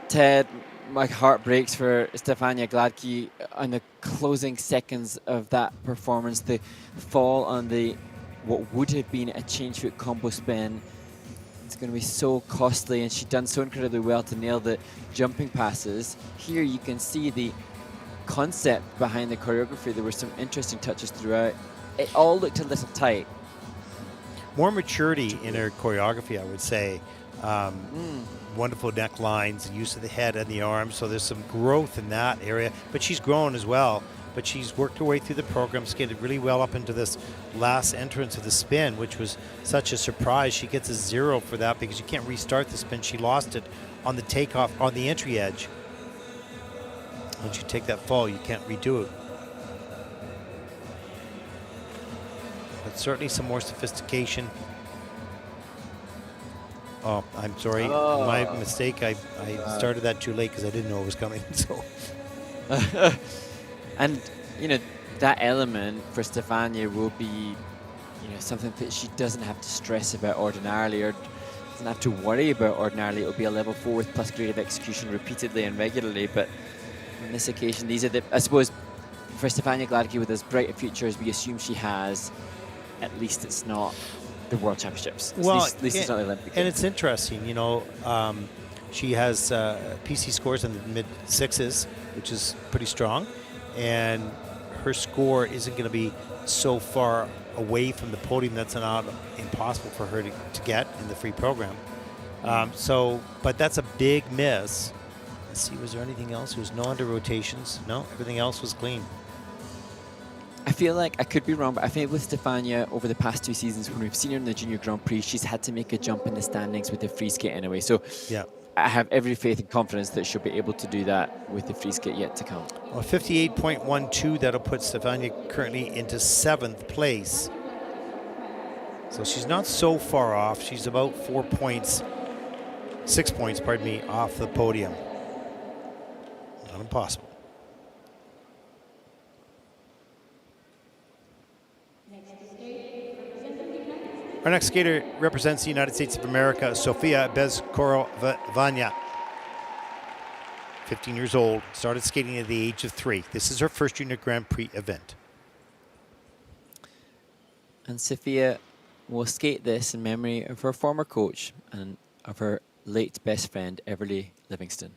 Ted, my heart breaks for Stefania Gladki on the closing seconds of that performance. The fall on the what would have been a change foot combo spin. It's going to be so costly, and she'd done so incredibly well to nail the jumping passes. Here you can see the concept behind the choreography. There were some interesting touches throughout. It all looked a little tight.
More maturity in her choreography, I would say. Wonderful necklines, use of the head and the arms, so there's some growth in that area. But she's grown as well. But she's worked her way through the program, skated really well up into this last entrance of the spin, which was such a surprise. She gets a 0 for that because you can't restart the spin. She lost it on the takeoff, on the entry edge. Once you take that fall, you can't redo it. But certainly some more sophistication. Oh, I'm sorry. My mistake. I started that too late because I didn't know it was coming. So.
And, you know, that element for Stefania will be, you know, something that she doesn't have to stress about ordinarily or doesn't have to worry about ordinarily. It'll be a level 4 with plus grade of execution repeatedly and regularly. But on this occasion, these are the, I suppose, for Stefania Gladki with as bright a future as we assume she has, at least it's not the World Championships.
Well,
at least it's not the Olympic
and
Games.
it's interesting, you know, she has PC scores in the mid 6s, which is pretty strong. And her score isn't going to be so far away from the podium that's not impossible for her to get in the free program. But that's a big miss. Let's see, was there anything else? There was no under rotations. No, everything else was clean.
I feel like, I could be wrong, but I think with Stefania over the past 2 seasons when we've seen her in the Junior Grand Prix, she's had to make a jump in the standings with the free skate anyway. So
yeah,
I have every faith and confidence that she'll be able to do that with the free skate yet to come.
Well, 58.12, that'll put Stefania currently into 7th place. So she's not so far off. She's about 6 points, pardon me, off the podium. Not impossible. Our next skater represents the United States of America, Sofia Bezkorovainaya. 15 years old, started skating at the age of 3. This is her first Junior Grand Prix event.
And Sofia will skate this in memory of her former coach and of her late best friend, Everly Livingston.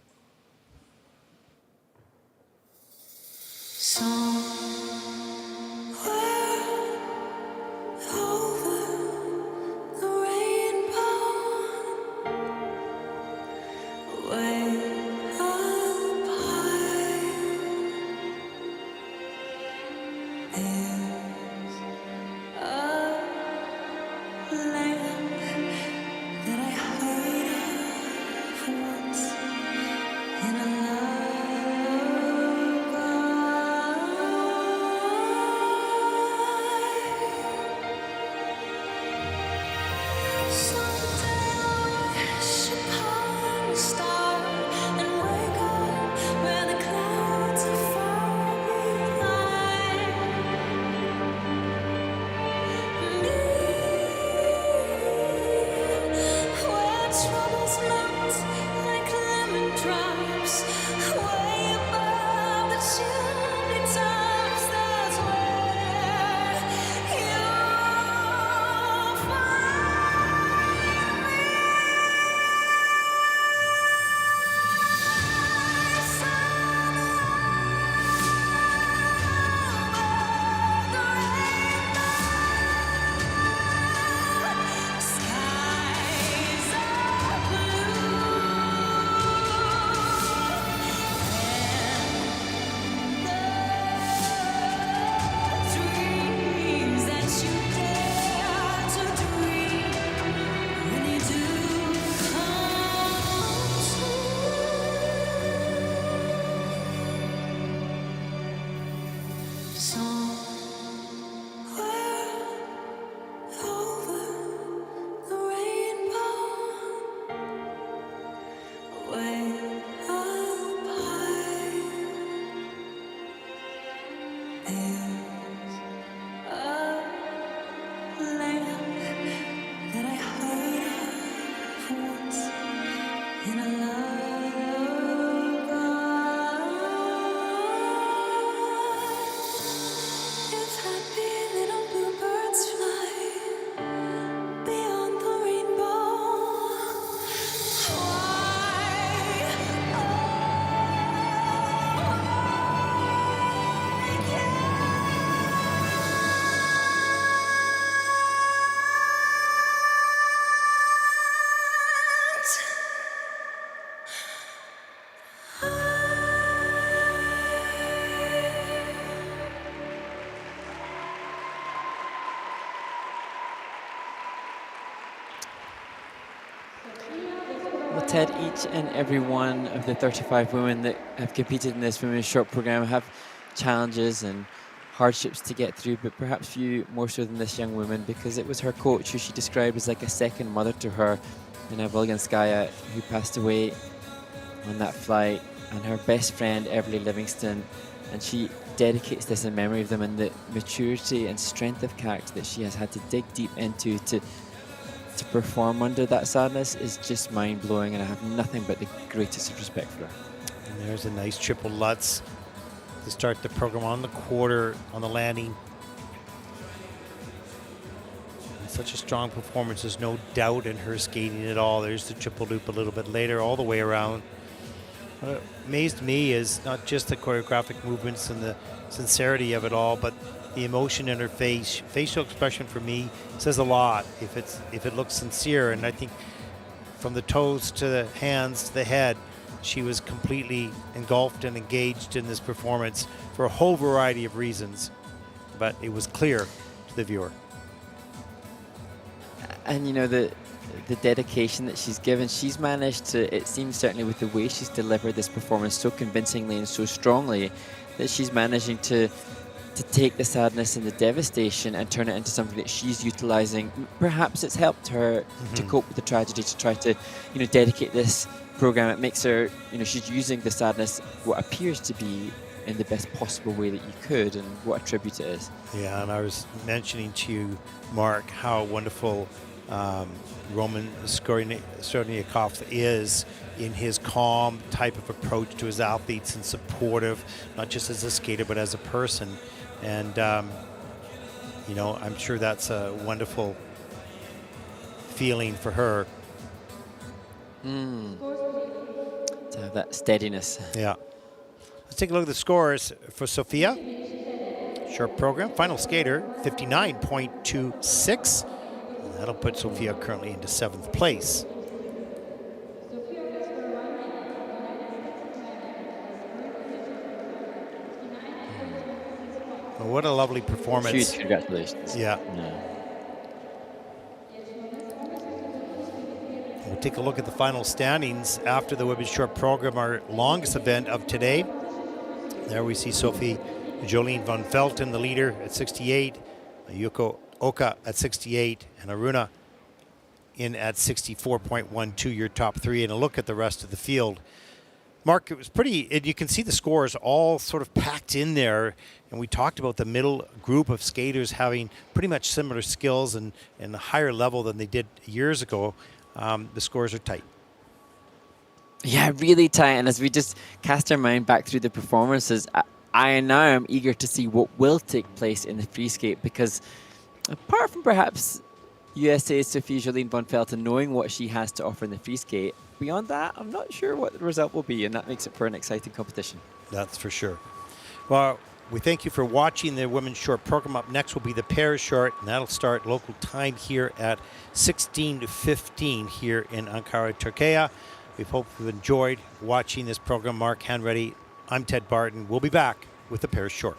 Ted, each and every one of the 35 women that have competed in this women's short program have challenges and hardships to get through, but perhaps few more so than this young woman, because it was her coach who she described as like a second mother to her, Anna Volganskaya, who passed away on that flight, and her best friend Everly Livingston, and she dedicates this in memory of them, and the maturity and strength of character that she has had to dig deep into to perform under that sadness is just mind-blowing, and I have nothing but the greatest of respect for her.
And there's a nice triple Lutz to start the program on the quarter, on the landing. And such a strong performance. There's no doubt in her skating at all. There's the triple loop a little bit later, all the way around. What amazed me is not just the choreographic movements and the sincerity of it all, but the emotion in her face. Facial expression for me says a lot if it looks sincere. And I think from the toes to the hands to the head, she was completely engulfed and engaged in this performance for a whole variety of reasons. But it was clear to the viewer.
And you know, the dedication that she's given, she's managed to, it seems certainly with the way she's delivered this performance so convincingly and so strongly, that she's managing to take the sadness and the devastation and turn it into something that she's utilizing. Perhaps it's helped her to cope with the tragedy, to try to, you know, dedicate this program. It makes her, you know, she's using the sadness, what appears to be, in the best possible way that you could, and what a tribute it is.
Yeah, and I was mentioning to you, Mark, how wonderful Roman Skorniakov is in his calm type of approach to his athletes and supportive, not just as a skater, but as a person. And, you know, I'm sure that's a wonderful feeling for her.
To have that steadiness.
Yeah. Let's take a look at the scores for Sofia. Short program, final skater, 59.26. That'll put Sofia currently into 7th place. Well, what a lovely performance.
Huge congratulations.
Yeah. We'll take a look at the final standings after the women's short program, our longest event of today. There we see Sophie Von Felten, the leader, at 68. Mayuko Oka at 68, and Haruna in at 64.12, your top three. And a look at the rest of the field. Mark, it was pretty, and you can see the scores all sort of packed in there. And we talked about the middle group of skaters having pretty much similar skills and a higher level than they did years ago. The scores are tight.
Yeah, really tight. And as we just cast our mind back through the performances, I now am eager to see what will take place in the free skate, because apart from perhaps USA's Sophie Von Felten knowing what she has to offer in the free skate, beyond that, I'm not sure what the result will be, and that makes it for an exciting competition.
That's for sure. Well, we thank you for watching the women's short program. Up next will be the pairs short, and that'll start local time here at 16:15 here in Ankara, Turkey. We hope you've enjoyed watching this program. Mark Hanready, I'm Ted Barton. We'll be back with the pairs short.